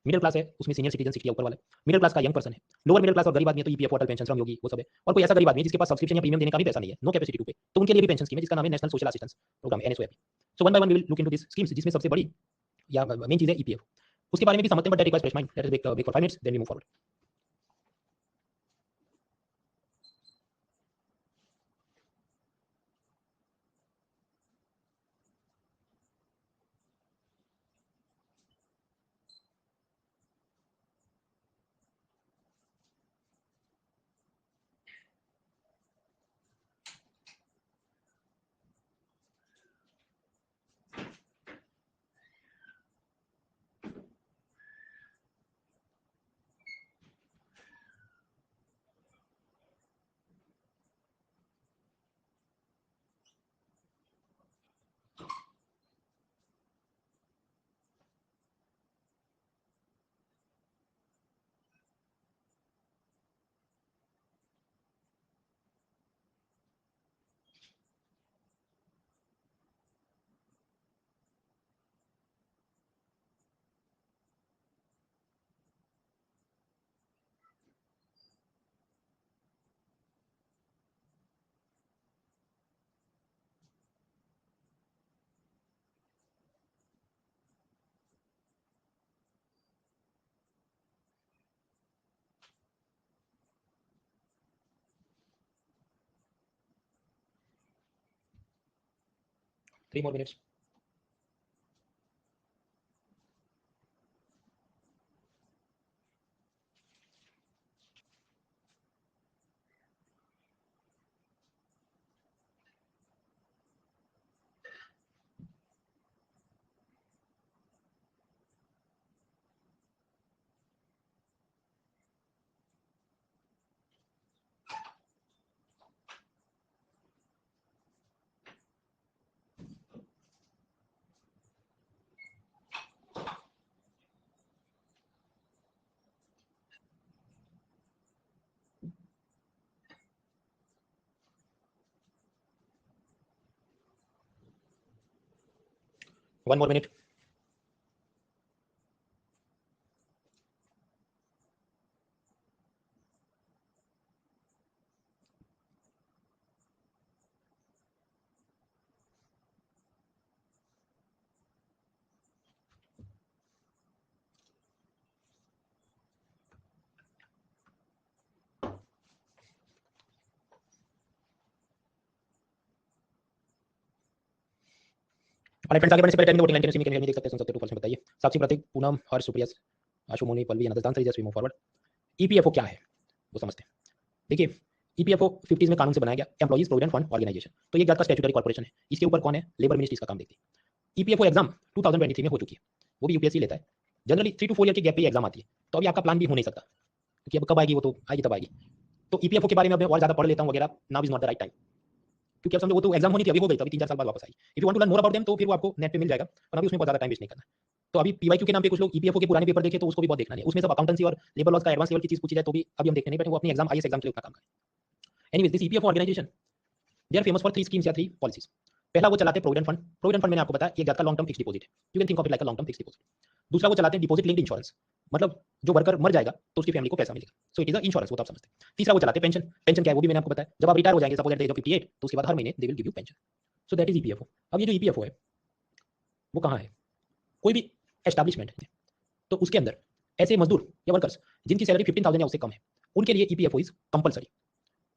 मिडिल क्लास है उसमें सीनियर सिटीजन 60 या ऊपर वाला, मिडिल क्लास का यंग पर्सन है, लोअर मिडिल क्लास और गरीब आदमी है तो ईपीएफ, अटल पेंशन, श्रम योगी वो सब है, और कोई ऐसा गरीब आदमी है जिसके पास सब्सक्रिप्शन या प्रीमियम देने का भी पैसा नहीं है, नो कैपेसिटी टू पे, तो उनके लिए भी पेंशन स्कीम है जिसका नाम है national social assistance programme, NSOAP. So one by one we will look into this schemes, जिसमें सबसे बड़ी या मेन चीज है ईपीएफ, उसके बारे में भी समझते हैं, but that requires fresh mind. Let us break for 5 minutes then we move forward. Three more minutes. One more minute. अपने फ्रेंड्स आगे बढ़ने से पहले टाइमिंग वोटिंग लाइन के नीचे में देख सकते हैं, सुन सकते हैं, 2% बताइए। साक्षी, प्रतीक, पूनम, हर्ष, सुप्रिया, आशु, मोनी, पल्लवी, अनंत, दान, सही, just we move forward. EPFO क्या है वो समझते हैं। देखिए ईपीएफओ 50s में कानून से बनाया गया एम्प्लॉइज प्रोविडेंट फंड ऑर्गेनाइजेशन। तो ये एक जात का स्टैट्यूटरी कॉर्पोरेशन है, इसके ऊपर कौन है, लेबर मिनिस्ट्री इसका काम देखती है। ईपीएफओ एग्जाम 2023 में हो चुकी है, वो भी यूपीएससी लेता है। जनरली 3 to 4 ईयर के गैप पे एग्जाम आती है, तो अभी आपका प्लान भी हो नहीं सकता क्योंकि अब कब आएगी, वो तो आएगी तब आएगी। तो ईपीएफओ के बारे में अब मैं और ज्यादा पढ़ लेता हूँ वगैरह, now is not the right time, क्योंकि अब समझो वो तो एग्जाम होनी थी, अभी हो गई, तो अभी 3-4 साल बाद वापस आई। If you want to learn more about them तो फिर वो आपको नेट पे मिल जाएगा, और अभी उसमें बहुत ज्यादा टाइम वेस्ट नहीं करना। तो अभी पीवाईक्यू के नाम पे कुछ लोग ईपीएफओ के पुराने पेपर देखे, तो उसको भी बहुत देखना नहीं, उसमें सब अकाउंटेंसी और लेबर लॉज का एडवांस लेवल की चीज पूछी जाए तो भी अभी हम देखने नहीं बैठे, वो अपनी एग्जाम आईएएस एग्जाम के लिए उतना काम करें। Anyways this EPFO organisation they are famous for 3 schemes या 3 पॉलिसीज। पहला वो चलाते हैं प्रोविडेंट फंड। प्रोविडेंट फंड मैंने आपको बताया एक जात का लॉन्ग टर्म फिक्स्ड डिपॉजिट है, you can think of it like a long term fixed deposit. दूसरा वो चलाते हैं डिपॉजिट लिंक्ड इंश्योरेंस, मतलब जो वर्कर मर जाएगा तो उसकी फैमिली को पैसा मिलेगा, सो इट इज अ इंश्योरेंस, वो तो आप समझते हैं। तीसरा वो चलाते हैं पेंशन। पेंशन क्या है वो भी मैंने आपको बताया, जब आप रिटायर हो जाएंगे suppose at the age of 58, तो उसके बाद हर महीने they will give you pension, so that is EPFO. अब ये जो ईपीएफओ है वो कहाँ है, कोई भी एस्टैब्लिशमेंट है तो उसके अंदर ऐसे मजदूर या वर्कर्स जिनकी सैलरी 15,000 या उससे कम है, उनके लिए ईपीएफओ इज कंपलसरी।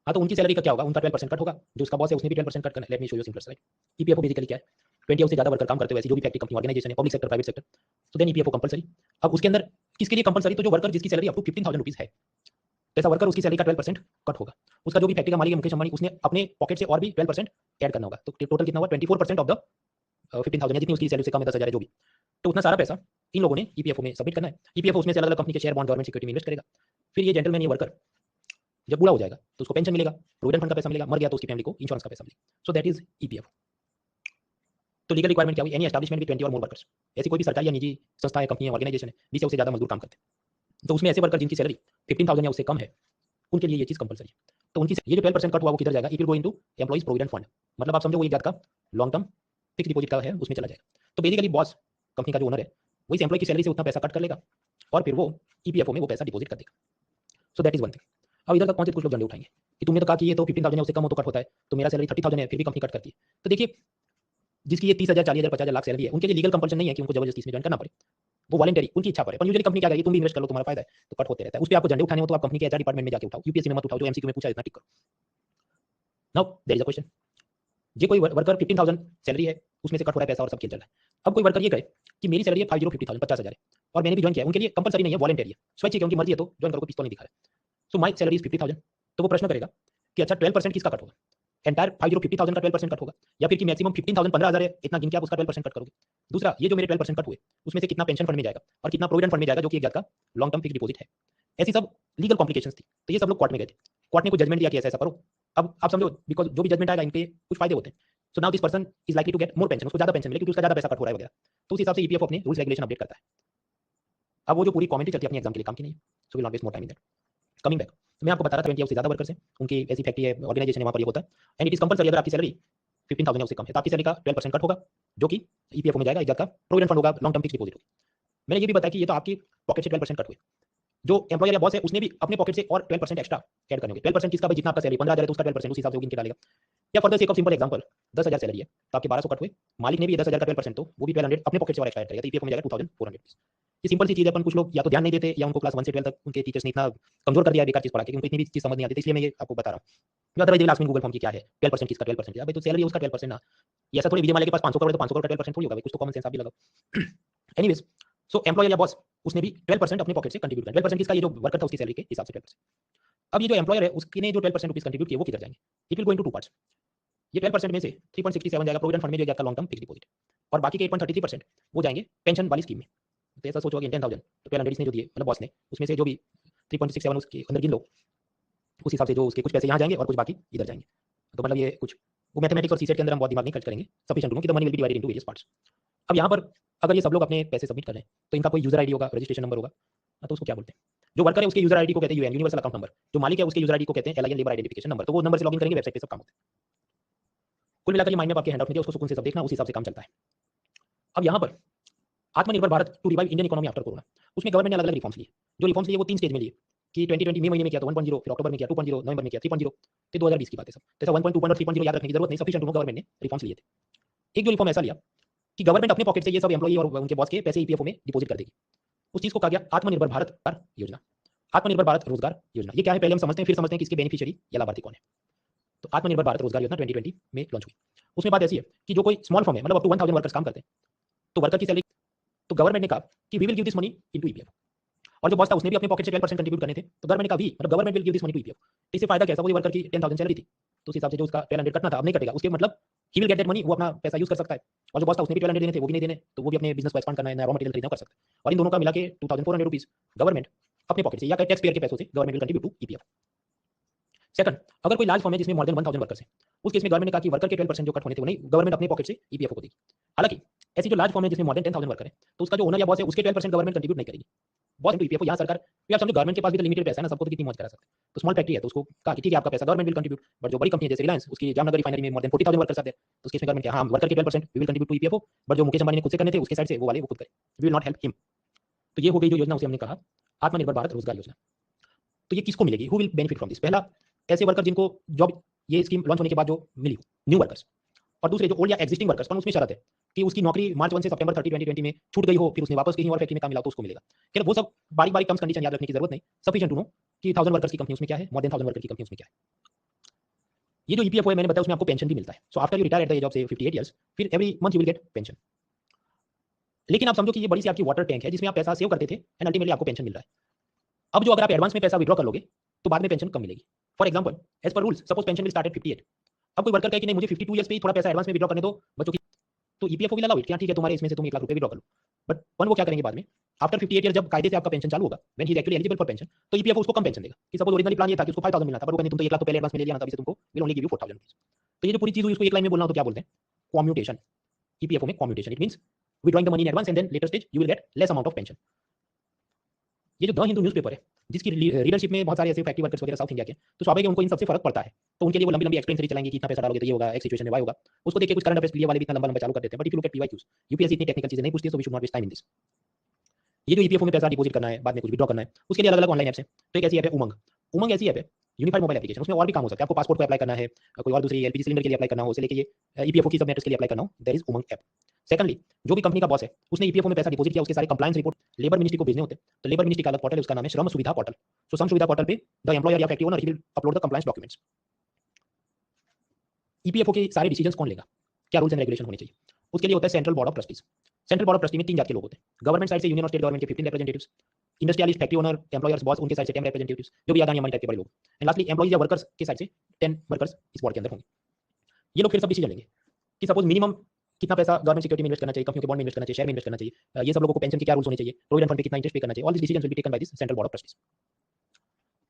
हाँ, तो उनकी सैलरी का क्या होगा, उनका 12% कट होगा, जो उसका बॉस है उसने भी 12% कट करना है। Let me show you simple slide. EPFO basically क्या है, 20 या उससे ज्यादा वर्कर काम करते हुए ऐसी जो भी फैक्ट्री कंपनी ऑर्गेनाइजेशन है, पब्लिक सेक्टर प्राइवेट सेक्टर, तो देन ईपीएफओ कंपलसरी। अब उसके अंदर किसके लिए कंपलसरी, तो जो वर्कर जिसकी सैलरी अप टू 15,000 रुपीज है, जैसा वर्कर उसकी सैलरी का 12% कट होगा। उसका जो भी फैक्ट्री का मालिक है मुकेश अंबानी, उसने अपने पॉकेट से और भी 12% ऐड करना होगा, तो टोटल कितना हुआ 24% ऑफ द 15,000, जितनी उसकी सैलरी से कम है 10,000 है जो भी, तो उतना सारा पैसा इन लोगों ने ईपीएफओ में सबमिट करना है। ईपीएफओ उसमें से अलग अलग कंपनी के शेयर बॉन्ड गवर्नमेंट सिक्योरिटी में इन्वेस्ट करेगा। फिर ये जेंटलमैन ये वर्कर जब बूढ़ा हो जाएगा तो उसको पेंशन मिलेगा, प्रोविडेंट फंड का पैसा मिलेगा, मर गया तो उसकी फैमिली को इंश्योरेंस का पैसा मिलेगा, सो दैट इज ईपीएफओ। तो लीगल रिक्वायरमेंट क्या हुई, एनी एस्टैब्लिशमेंट विद 20 और मोर वर्कर्स, ऐसी कोई भी सरकारी या निजी संस्था है, कंपनी है, ऑर्गेनाइजेशन है जिससे उससे ज्यादा मजदूर काम करते हैं, तो उसमें ऐसे वर्कर जिनकी सैलरी 15,000 या उससे कम है, उनके लिए ये चीज कंपलसरी है। तो उनकी ये जो 12% कट हुआ वो किधर जाएगा, it will go into employees provident fund, मतलब आप समझो वो एक जात का लॉन्ग टर्म फिक्स डिपॉजिट का है, उसमें चला जाएगा। तो बेसिकली बॉस कंपनी का जो ओनर है वही एम्प्लॉय की सैलरी से उतना पैसा कट कर लेगा और फिर वो ईपीएफओ में वो पैसा डिपॉजिट कर देगा, सो दैट इज वन थिंग। अब इधर तक पहुंचे कुछ लोग झंडे उठाएंगे कि तुमने तो कहा कि ये तो 15,000 है उससे कम हो तो कट होता है, तो मेरा सैलरी 30,000 है फिर भी कंपनी कट करती है। तो देखिए जिसकी ये 30,000 40,000 50,000 लाख सैलरी है उनके लिए लीगल कंपल्शन नहीं है कि उनको जबरदस्ती इसमें ज्वाइन करना पड़े, वो वॉलंटरी उनकी इच्छा पर है। पर यूजुअली कंपनी क्या करेगी, तुम भी इन्वेस्ट कर लो तुम्हारा फायदा है, तो कट होते रहता है। उस पे आपको झंडे उठाने हो तो आप कंपनी के एचआर डिपार्टमेंट में जाके उठाओ, यूपीएससी में मत उठाओ, जो एमसीक्यू में पूछा इतना टिक करो। Now there is a question, ये कोई वर्कर 15,000 सैलरी है उसमें से कट हो रहा है पैसा और सब खेल चल रहा है। अब कोई वर्कर ये कहे कि मेरी सैलरी है 50,000 50,000 है और मैंने भी ज्वाइन किया है, उनके लिए कंपलसरी नहीं है, वॉलंटरी है, स्वैच्छिक है, उनकी मर्जी है तो ज्वाइन करो, कोई पिस्तौल नहीं दिखा रहा है। सो माई सैलरी इज 50,000, तो वो प्रश्न करेगा कि अच्छा 12% किसका कट होगा, एंटायर 50,000 का 12% कट होगा या फिर कि मैक्सिमम 15,000 15,000 है इतना गिन के आप उसका 12% कट करोगे। दूसरा ये जो मेरे 12% कट हुए उसमें से कितना पेंशन फंड में जाएगा और कितना प्रोविडेंट फंड में जाएगा जो कि एक जात का लॉन्ग टर्म फिक्स डिपॉजिट है। ऐसी सब लीगल कॉम्प्लिकेशंस थी, तो ये सब लोग कोर्ट में गए थे, कोर्ट ने कुछ जजमेंट दिया कि ऐसा ऐसा करो। अब आप समझो बिकॉज जो भी जजमेंट आएगा इनके कुछ फायदे होते हैं, so now this person is likely to get more pension, उसको ज्यादा पेंशन मिले क्योंकि उसका ज्यादा पैसा कट हो रहा है वगैरह, तो उस हिसाब से ईपीएफओ अपने रूल्स रेगुलेशन अपडेट करता है। अब वो जो पूरी कमेंट्री चलती है अपने एग्जाम के लिए काम की नहीं है, so will not waste more time in that. Coming back, तो मैं आपको बता रहा था 20 या उससे ज्यादा वर्कर्स हैं, उनकी ऐसी फैक्ट्री है, ऑर्गेनाइजेशन है, वहां पर ये होता है एंड इट इज कंपलसरी। अगर आपकी सैलरी 15,000 या उससे कम है तो आपकी सैलरी का 12% कट होगा जो कि ईपीएफओ में जाएगा, एक जात का प्रोविडेंट फंड होगा, लॉन्ग टर्म फिक्स डिपॉजिट होगी। मैंने ये भी बताया कि ये तो आपकी पॉकेट से 12% कट हुए, जो एम्प्लॉयर या बॉस है उसने भी अपने पॉकेट से और 12% एक्स्ट्रा ऐड करने होंगे। 12% किसका, भाई जितना आपका सैलरी 15,000 है तो उसका 12% उस हिसाब से वो गिन के डालेगा। या for the sake of simple example 10,000 salary है तो आपके 1,200 कट हुए, मालिक ने भी 10,000 का 12% तो वो भी 1200 अपने पॉकेट से और एक्स्ट्रा ऐड करेगा, तो ईपीएफओ में जाएगा 2,400। ये सिंपल सी चीज है, अपन कुछ लोग या तो ध्यान नहीं देते या उनको क्लास 1 से 12 तक उनके टीचर्स ने इतना कमजोर कर दिया है बेकार चीज पढ़ा के कि उनको इतनी भी चीज समझ नहीं आती, इसलिए मैं ये आपको बता रहा हूं। अदरवाइज लास्ट में गूगल फॉर्म की क्या है 12% किसका 12% है, भाई तो सैलरी है उसका 12% ना, ये ऐसा थोड़ी विजय माल्या के पास 500 करोड़ तो 500 करोड़ का 12% थोड़ी होगा भाई, कुछ तो कॉमन सेंस आप भी लगाओ। एनीवेज, सो एम्प्लॉयर या बॉस उसने भी 12% अपने पॉकेट से कंट्रीब्यूट किया, 12% किसका, ये जो वर्कर था उसकी सैलरी के हिसाब से 12%। अब ये जो एम्प्लॉयर है उसने जो 12% रुपीज कंट्रीब्यूट किए वो किधर जाएंगे, it will go into two parts. ये 12% में से 3.67 जाएगा प्रोविडेंट फंड में जो जाएगा लॉन्ग टर्म फिक्स डिपॉजिट, और बाकी के 8.33% वो जाएंगे पेंशन वाली स्कीम में। तो ऐसा सोचो कि 10,000 तो 1200 इसने जो दिए मतलब बॉस ने, उसमें से जो भी 3.67 उसके अंदर गिन लो, उस हिसाब से जो उसके कुछ पैसे यहाँ जाएंगे और कुछ बाकी इधर जाएंगे। तो मतलब ये कुछ वो मैथमेटिक्स और सीसेट के अंदर हम बहुत दिमाग नहीं खर्च करेंगे, सफिशिएंट टू नो कि the money will B divided into various parts. अब यहाँ पर अगर ये सब लोग अपने पैसे सबमिट कर रहे हैं तो इनका कोई यूजर आईडी होगा, रजिस्ट्रेशन नंबर होगा, तो उसको क्या बोलते हैं, जो वर्कर है उसके यूजर आईडी को कहते हैं यूएन, यूनिवर्सल अकाउंट नंबर, जो मालिक है उसके यूजर आईडी को कहते हैं एलआईएन, लेबर आइडेंटिफिकेशन नंबर। तो वो नंबर से लॉगिन करेंगे, वेबसाइट पे सब काम होता है। कुल मिलाकर ये माइंड मैप आपके हैंडआउट में दिया, उसको सुकून से सब देखना, उस हिसाब से काम चलता है। अब यहाँ पर Atmanirbhar Bharat to revive Indian economy after corona, उसमें गवर्नमेंट ने अलग अलग रिफॉर्म्स लिए। जो रिफॉर्म्स लिए वो 3 स्टेज में लिए कि 2020 मई महीने में किया तो 1.0, फिर अक्टूबर में किया 2.0, नवंबर में किया 3.0, फिर 2020 की बात है सब। तो 1.2 और 3.0 याद रखने की जरूरत नहीं, सफिशिएंट टू नो गवर्नमेंट ने रिफॉर्म्स लिए थे। एक जो रिफॉर्म ऐसा लिया कि गवर्नमेंट अपने पॉकेट से ये सब एम्प्लॉई और उनके बॉस के पैसे ईपीएफओ में डिपॉजिट कर देगी। उस चीज को कहा गया आत्मनिर्भर भारत योजना, आत्मनिर्भर भारत रोजगार योजना। ये क्या है पहले हम समझते हैं, फिर समझते हैं कि इसके बेनिफिशियरी या लाभार्थी कौन है। तो आत्मनिर्भर भारत रोजगार योजना 2020 में लॉन्च हुई। उसमें बात ऐसी है कि जो कोई स्मॉल फर्म है, मतलब अप टू 1,000 वर्कर्स काम करते हैं, तो वर्कर की सैलरी, तो गवर्नमेंट ने कहा कि we will give this money into EPFO. और जो बॉस था उसने भी अपने पॉकेट से 12% कंट्रीब्यूट करने थे, तो गवर्नमेंट का भी मतलब government will give this money to EPF. तो इससे फायदा क्या है, सपोज वर्कर की 10,000 सैलरी थी, तो उस हिसाब से जो उसका 1200 कटना था अब नहीं कटेगा, उसके मतलब he will get that money, वो अपना पैसा यूज कर सकता है। और जो बॉस था उसने भी 1200 देने थे, वो भी नहीं देने, तो वो भी अपने बिजनेस को एक्सपांड करना है, नया रॉ मटेरियल खरीदना कर सकता है। और इन दोनों का मिला के 2400 रुपीज गवर्नमेंट अपने पॉकेट से या टैक्स पेयर के पैसों से government will contribute to EPF. Second, अगर कोई लार्ज फर्म है जिसमें मोर देन 1000 वर्कर्स हैं, उस केस में गवर्नमेंट ने कहा कि वर्कर के 12% जो कट होने थे वो नहीं, गवर्नमेंट अपने पॉकेट से ईपीएफओ को देगी। हालांकि ऐसी जो लार्ज फर्म है जिसमें मोर देन 10,000 वर्कर है, तो उसका जो ओनर या बॉस है उसके 12% गवर्नमेंट कंट्रीब्यूट नहीं करेगी। बॉस इनटू ईपीएफओ, यहाँ सरकार, तो आप समझो गवर्नमेंट के पास भी तो लिमिटेड पैसा है ना, सबको तो कितनी मौज करा सकते हैं। तो स्मॉल फैक्ट्री है तो उसको कहा कि ठीक है आपका पैसा गवर्नमेंट विल कंट्रीब्यूट, बट जो बड़ी कंपनी है जैसे रिलायंस, उसकी जामनगर रिफाइनरी में मोर देन 40,000 वर्कर्स आते हैं, तो उसके गवर्नमेंट क्या, हाँ वर्कर के 12% we will contribute to EPFO, but जो मुकेश अंबानी ने खुद से करने थे उसके साइड से वो वाले वो खुद करे, we will not help him. तो ये हो गई जो योजना, उसे हमने कहा आत्मनिर्भर भारत रोजगार योजना। तो ये किसको मिलेगी, who will benefit from this? पहला, ऐसे वर्कर जिनको जॉब ये स्कीम लॉन्च होने के बाद जो मिली, न्यू वर्कर्स। और दूसरे जो ओल्ड या एग्जिस्टिंग वर्कर्स, पर उसमें शर्त है कि उसकी नौकरी मार्च 1 से सितंबर 30 2020 में छूट गई हो, फिर उसने वापस कहीं और फैक्ट्री में काम मिला तो उसको मिलेगा। खैर वो सब बारीक बारीक टर्म्स कंडीशन याद रखने की जरूरत नहीं, सफिशिएंट टू नो कि 1000 वर्कर्स की कंपनी उसमें क्या है, मोर देन 1000 वर्कर की कंपनी उसमें क्या है। ये जो ईपीएफओ है मैंने बताया उसमें आपको पेंशन भी मिलता है। So after you retire at the age of से 58 ईयर्स, फिर every month you will get pension. लेकिन आप समझो कि ये बड़ी सी आपकी वाटर टैंक है जिसमें आप पैसा सेव करते थे एंड अल्टीमेटली आपको पेंशन मिल रहा है। अब जो अगर आप एडवांस में पैसा विड्रॉ कर लोगे तो बाद में पेंशन कम मिलेगी। For example, as per rules suppose pension will start at 58। अब कोई वर्कर कहे कि नहीं मुझे 52 ईयर्स पे ही थोड़ा पैसा एडवांस में विड्रॉ करने दो बच्चों की, तो ईपीएफओ विल अलाउ इट, ठीक है तुम्हारे इसमें से तुम 1 लाख रुपए विड्रॉ कर लो। बट वन वो क्या करेंगे बाद में, आफ्टर 58 ईयर जब कायदे से आपका पेंशन चालू होगा, when he is actually eligible for pension, तो ईपीएफओ उसको कम पेंशन देगा। कि सपोज ओरिजिनली प्लान ये था कि उसको 5000 मिलना था, बट वो कहते तुम तो 1 लाख तो पहले एडवांस में ले लिया ना, तभी से तुमको will only give you 4000 rupees. तो ये जो पूरी चीज हुई इसको एक लाइन में बोलना हो तो क्या बोलते हैं, कम्यूटेशन। ईपीएफओ में commutation, it means withdrawing the money in advance and then later stage you will get less amount of pension. ये जो द हिंदू न्यूज़पेपर है जिसकी रीडरशिप में बहुत सारे ऐसे फैक्ट्री वर्कर्स वगैरह साउथ इंडिया के, तो स्वाभाविक है उनको इन सबसे फर्क पड़ता है, तो उनके लिए वो लंबी लंबी एक्सप्लेन चलाएंगे कि इतना पैसा डालोगे तो ये होगा, एक सिचुएशन में वाई होगा, उसको देख के कुछ करंट अफेयर्स के लिए वाले भी इतना लंबा लंबा चालू कर देते हैं। But if you look at PYQs, UPSC इतनी टेक्निकल चीजें नहीं पूछती है, so we should not waste time in this. ये जो ईपीएफओ में पैसा डिपॉजिट करना है, बाद में कुछ विड्रॉ करना है, उसके लिए अलग अलग ऑनलाइन ऐप्स हैं। तो एक ऐसी ऐप है उमंग। उमंग ऐसी ऐप है यूनिफाइड मोबाइल एप्लीकेशन, उसमें और भी काम हो सकता है। आपको पासपोर्ट को अप्लाई करना है, कोई और दूसरी एलपीजी सिलेंडर के लिए अप्लाई करना हो, उसे लेके ये ईपीएफओ की सब मैटर्स के लिए अप्लाई करना हो, there is Umang app. Secondly, जो भी कंपनी का बॉस है उसने ईपीएफओ में पैसा डिपॉजिट किया, उसके सारे कंप्लायंस रिपोर्ट लेबर मिनिस्ट्री को भेजने होते हैं। तो लेबर मिनिस्ट्री का अलग पोर्टल है, उसका नाम है श्रम सुविधा पोर्टल। सो श्रम सुविधा पोर्टल पे द एम्प्लॉयर या factory owner he will upload the compliance documents. EPFO के सारे डिसीजंस कौन लेगा, क्या रूल्स एंड रेगुलेशन होने चाहिए, उसके लिए होता है central board of trustees. Central board of trustee में 3 जात के लोग होते हैं। गवर्नमेंट साइड से यूनियन और स्टेट गवर्नमेंट के 15 representatives, industrialist, factory owner, employers, boss, उनके साइड से 10 रिप्रेजेंटेटिव्स, जो भी अदानी अंबानी टाइप के बड़े लोग। एंड लास्टली एम्प्लॉइज या वर्कर्स के साइड से 10 वर्कर्स इस बोर्ड के अंदर होंगे। ये लोग फिर सब डिसीजन लेंगे कि सपोज मिनिमम कितना पैसा गवर्नमेंट सिक्योरिटी में इन्वेस्ट करना चाहिए, कंपनी के बॉन्ड में इन्वेस्ट करना चाहिए, शेयर में इन्वेस्ट करना चाहिए, ये सब लोगों को पेंशन के क्या रूल्स होने चाहिए, प्रोविडेंट फंड पे कितना इंटरेस्ट पे करना चाहिए, all this decisions will be taken by this central board of trustees.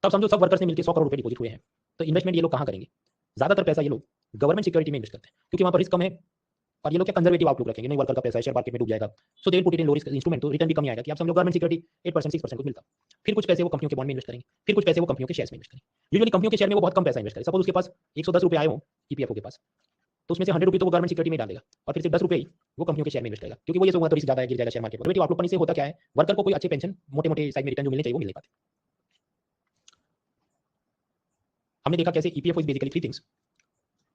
तब समझो सब वर्कर्स ने मिलकर 100 करोड़ रुपए डिपॉजिट हुए हैं, तो इन्वेस्टमेंट ये लोग कहाँ करेंगे, ज्यादातर पैसा ये लोग गवर्नमेंट सिक्योरिटी में इन्वेस्ट करते हैं क्योंकि वहां पर रिस्क कम है, और ये लोग क्या कंजर्वेटिव आउटलुक रखेंगे, नहीं वर्कर का पैसा है शेयर मार्केट में डूब जाएगा, so they will put it in low risk instrument, तो रिटर्न भी कम आएगा कि आप समझो गवर्नमेंट सिक्योरिटी 8% 6% कुछ मिलता। फिर कुछ पैसे वो कंपनियों के बॉन्ड में इन्वेस्ट करेंगे, फिर कुछ पैसे वो कंपनियों के शेयर्स में इन्वेस्ट करेंगे। यूजुअली कंपनियों के शेयर में वो बहुत कम पैसा इन्वेस्ट करें, सपोज उसके पास 110 रुपए आए हो ईपीएफओ के पास, तो उसमें से 100 रुपए तो वो गवर्नमेंट सिक्योरिटी में डालेगा और फिर से 10 रुपए ही वो कंपनियों के शेयर में इन्वेस्ट करेगा, क्योंकि वो ये सोचेगा तो रिस्क ज्यादा है, गिर जाएगा शेयर मार्केट। पॉजिटिव आउटलुक से होता क्या है, वर्कर को कोई अच्छे पेंशन मोटे मोटे साइज में रिटर्न जो मिलने चाहिए वो मिल नहीं पाते। हमने देखा कैसे ईपीएफओ इज बेसिकली 3 थिंग्स,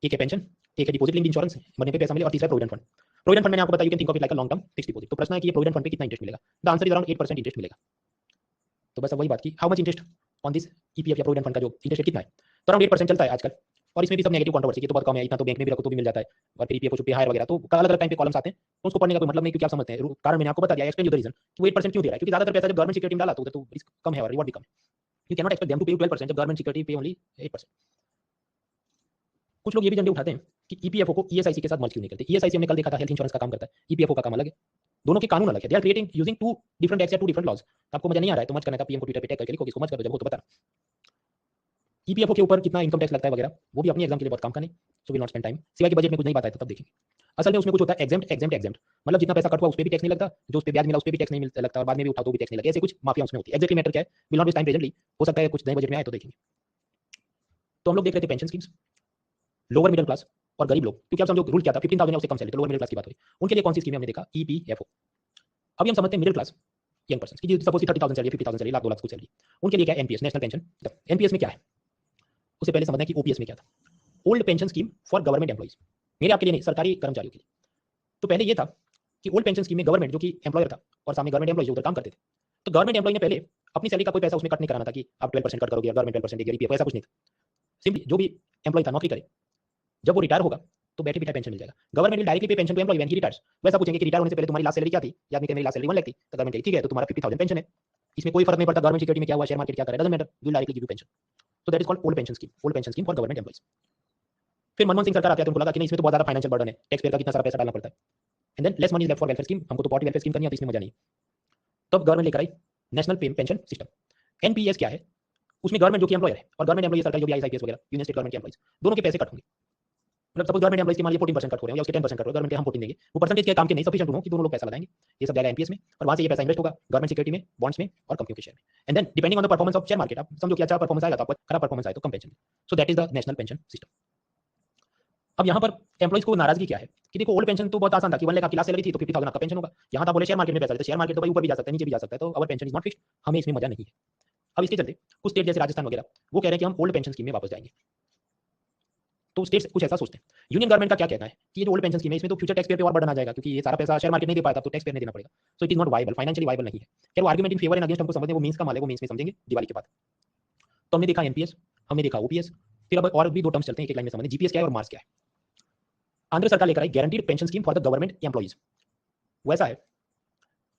एक है पेंशन, एक है डिपॉजिट लिंक्ड इंश्योरेंस मरने पे पैसा मिले, और तीसरा प्रोविडेंट फंड। प्रोविडेंट फंड मैंने आपको बताया, you can think of it like a long term fixed deposit. तो प्रश्न है कि ये प्रोविडेंट फंड पे कितना इंटरेस्ट मिलेगा, the answer is around 8% interest मिलेगा। तो बस अब वही बात की how much interest on this EPF या प्रोविडेंट फंड का जो इंटरेस्ट कितना है, तो अराउंड 8% चलता है आजकल। और इसमें भी सब नेगेटिव कंट्रोवर्सी, ये तो बहुत कम है, इतना तो बैंक में भी रखो तो भी मिल जाता है, और फिर ईपीएफ को चुप्पी हायर वगैरह, तो अलग अलग टाइम पे कॉलम्स आते हैं, तो उसको पढ़ने का कोई मतलब नहीं, क्योंकि आप समझते हैं कारण मैंने आपको बता दिया, एक्सप्लेन यू द रीजन कि वो 8% क्यों दे रहा है, क्योंकि ज्यादातर पैसा जब गवर्नमेंट सिक्योरिटी में डाला तो रिस्क कम है और रिवॉर्ड भी कम है। You can not expect them to pay 12% जब गवर्नमेंट सिक्योरिटी पे ओनली 8%। कुछ लोग ये भी झंडे उठाते हैं कि ईपीएफओ को ईएसआईसी के साथ मर्ज क्यों नहीं करते। ईएसआईसी हमने कल देखा था हेल्थ इंश्योरेंस का काम करता है, ईपीएफओ का काम अलग है, दोनों के कानून अलग है, they are creating using 2 different acts या 2 डिफरेंट लॉज। आपको मजा नहीं आ रहा है तो मर्ज करना था, पीएम को ट्विटर पे टैग करके लिखो इसको मर्ज कर दो, जब हो तो बताना। ईपीएफओ के ऊपर कितना इनकम टैक्स लगता है वगैरह, वो भी अपनी एग्जाम के लिए बहुत काम का नहीं, सो विल नॉट स्पेंड टाइम, सिवाय कि बजट में कुछ नहीं बात है तो तब देखेंगे। असल में उसमें कुछ होता है एग्जेम्प्ट एग्जेम्प्ट एग्जेम्प्ट, मतलब जितना पैसा कट हुआ उस पर भी टैक्स नहीं लगता, जो उस पर ब्याज मिला उस पर भी टैक्स नहीं मिलता लगता, और बाद में भी उठाओ तो भी टैक्स नहीं लगता, ऐसे कुछ माफिया उसमें होती है। एग्जैक्टली मैटर क्या है will not waste time presently, हो सकता है कुछ नए बजट में आए तो देखेंगे। तो हम लोग देख रहे थे pension schemes, lower middle class और गरीब लोग, क्योंकि आप समझो रूल क्या था, 15,000 उससे कम सैलरी, तो लोअर मिडिल क्लास की बात हुई, उनके लिए कौन सी स्कीम हमने देखा, ईपीएफओ। अभी हम समझते हैं मिडिल क्लास यंग पर्सन की, suppose 30,000 salary, 50,000 salary, lakh 2 lakh की सैलरी, उनके लिए क्या है एनपीएस, नेशनल पेंशन। एनपीएस में क्या है उससे पहले समझते हैं कि ओपीएस में क्या था, old pension scheme for government employees, मेरे आपके लिए नहीं, सरकारी कर्मचारियों के लिए। तो पहले ये था कि ओल्ड पेंशन स्कीम में गवर्नमेंट जो कि एम्प्लॉयर था और सामने गवर्नमेंट एम्प्लॉय जो उधर काम करते थे, तो गवर्नमेंट एम्प्लॉय ने पहले अपनी सैलरी का कोई पैसा उसमें कट नहीं कराना था कि आप 12% कट करोगे, गवर्नमेंट 12% देगी, ऐसा कुछ नहीं था। सिंपली जो भी एम्प्लॉय था नौकरी करे, जब वो रिटायर होगा तो बैठे बिठाए पेंशन मिल जाएगा। Government will directly pay pension to employee when he retires. वैसा पूछेंगे कि रिटायर होने से पहले तुम्हारी लास्ट सैलरी क्या थी, या आदमी कहे मेरी लास्ट सैलरी 1 लाख थी, तो गवर्नमेंट कहेगी ठीक है तो तुम्हारा 50,000 पेंशन है, इसमें कोई फर्क नहीं पड़ता गवर्नमेंट सिक्योरिटी में क्या हुआ, शेयर मार्केट क्या कर रहा है, doesn't matter, will directly give you pension. So that is called old pension scheme, old pension scheme for government employees. फिर मनमोहन सिंह सरकार आती है तो उनको लगा कि नहीं इसमें तो बहुत ज्यादा फाइनेंशियल बर्डन है, टैक्स पेयर का कितना सारा पैसा डालना पड़ता है, and than less money is left for welfare scheme, हमको तो पॉवर्टी वेलफेयर स्कीम करनी है तो इसमें मजा नहीं। तब गवर्नमेंट लेकर आई नेशनल पेंशन सिस्टम, एनपीएस क्या है, उसमें गवर्नमेंट जो कि एम्प्लॉयर है और गवर्नमेंट एम्प्लॉय सरकारी जो भी आईएएस वगैरह यूनियन स्टेट गवर्नमेंट के एम्प्लॉइज दोनों के पैसे कट होंगे। मतलब सपोज गवर्नमेंट एम्प्लॉइज के मान लीजिए 14% कट हो रहे हैं या उसके 10% कट हो रहे हैं, गवर्नमेंट के हम 14 देंगे, वो परसेंटेज के काम के नहीं सफिशिएंट हो कि दोनों लोग पैसा लगाएंगे, ये सब जाएगा एनपीएस में और वहां से ये पैसा इन्वेस्ट होगा गवर्नमेंट सिक्योरिटी में, बॉन्ड्स में और कंपनियों के शेयर में, and then depending on the performance of share market, आप समझो कि अच्छा परफॉर्मेंस आएगा तो आपको, खराब परफॉर्मेंस आए तो कम pension. So that is the national pension system. अब यहाँ पर एम्प्लॉइज को नाराजगी क्या है कि देखो ओल्ड पेंशन तो बहुत आसान था कि 1 लाख आपकी लास्ट सैलरी थी तो 50,000 आपका पेंशन होगा, यहाँ तो बोले शेयर मार्केट में पैसा, तो शेयर मार्केट तो भाई ऊपर भी जा सकता है नीचे भी जा सकता है, तो अवर पेंशन इज नॉट फिक्स्ड, हमें इसमें मजा नहीं है। अब इसके चलते कुछ स्टेट जैसे राजस्थान वगैरह वो कह रहे हैं कि हम ओल्ड पेंशन स्कीम में वापस जाएंगे, तो स्टेट्स कुछ ऐसा सोचते हैं। यूनियन गवर्नमेंट का क्या कहना है कि ये जो ओल्ड पेंशन स्कीम है इसमें तो फ्यूचर टैक्स पेयर पे और बर्डन आ जाएगा क्योंकि ये सारा पैसा शेयर मार्केट नहीं दे पाया तो टैक्स पेयर नहीं देना पड़ेगा, सो it is not viable, financially viable नहीं है। क्या वो argument in favour and against हमको समझने, वो मींस का माल है, वो मींस में समझेंगे दिवाली के बाद। तो हमने देखा एनपीएस, हमने देखा ओपीएस, फिर अब और भी दो टर्म्स चलते हैं एक लाइन में समझने, जीपीएस क्या है और मार्स क्या है। आंध्र सरकार लेकर आई guaranteed pension scheme for the government employees. वो ऐसा है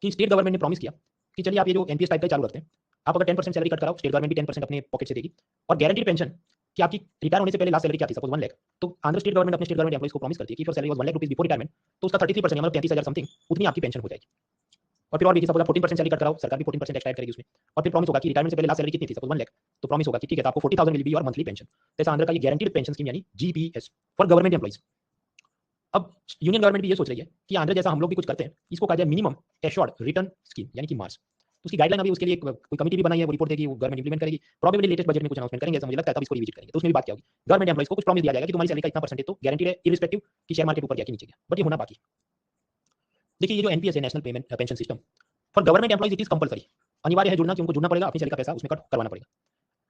कि स्टेट गवर्नमेंट ने प्रॉमिस किया कि चलिए आप ये जो एनपीएस टाइप का चालू रखते हैं, आप अगर 10% सैलरी कट कराओ, स्टेट गवर्नमेंट भी 10% अपने पॉकेट से देगी, और गारंटीड पेंशन कि आपकी रिटायर होने से पहले लास्ट सैलरी क्या थी, सपोज 1 लाख, तो आंध्र स्टेट गवर्नमेंट अपने स्टेट गवर्नमेंट एम्प्लॉइज को प्रॉमिस करती है कि for salary was 1 lakh rupees before retirement, तो उसका 33% मतलब 33,000 समथिंग उतनी आपकी पेंशन हो जाएगी। और फिर और भी सपोज आप 14% सैलरी कट कराओ, सरकार भी 14% एक्स्ट्रा ऐड करेगी उसमें, और फिर प्रॉमिस होगा कि रिटायरमेंट से पहले लास्ट सैलरी कितनी थी, सपोज 1 लाख, तो प्रॉमिस होगा कि ठीक है तो आपको 40,000 will be your monthly pension. जैसा आंध्र का ये गारंटीड पेंशन स्कीम यानी जीपीएस फॉर गवर्नमेंट एम्प्लॉइज। अब यूनियन गवर्नमेंट भी ये सोच रही है कि आंध्र जैसा हम लोग भी कुछ करते हैं, इसको कहा जाए मिनिमम एश्योर्ड रिटर्न स्कीम यानी कि मार्स। तो उसकी गाइडलाइन अभी उसके लिए कोई कमिटी भी बनाई है, वो रिपोर्ट देगी, वो गवर्नमेंट इंप्लीमेंट करेगी, प्रोबेबली लेटेस्ट बजट में कुछ अनाउंसमेंट करेंगे ऐसा मुझे लगता है, तब इसको रिविजिट करेंगे, तो उसमें भी बात क्या होगी, गवर्नमेंट एम्प्लॉइज को कुछ प्रॉमिस दिया जाएगा कि तुम्हारी सैलरी का इतना परसेंटेज तो गारंटीड है इरिस्पेक्टिव कि शेयर मार्केट ऊपर गया कि नीचे गया, बट ये होना बाकी। देखिए ये जो एनपीएस है national payment pension system for government employees it is compulsory, अनिवार्य है जुड़ना कि उनको जुड़ना पड़ेगा, अपनी सैलरी का पैसा उसमें कट करवाना पड़ेगा,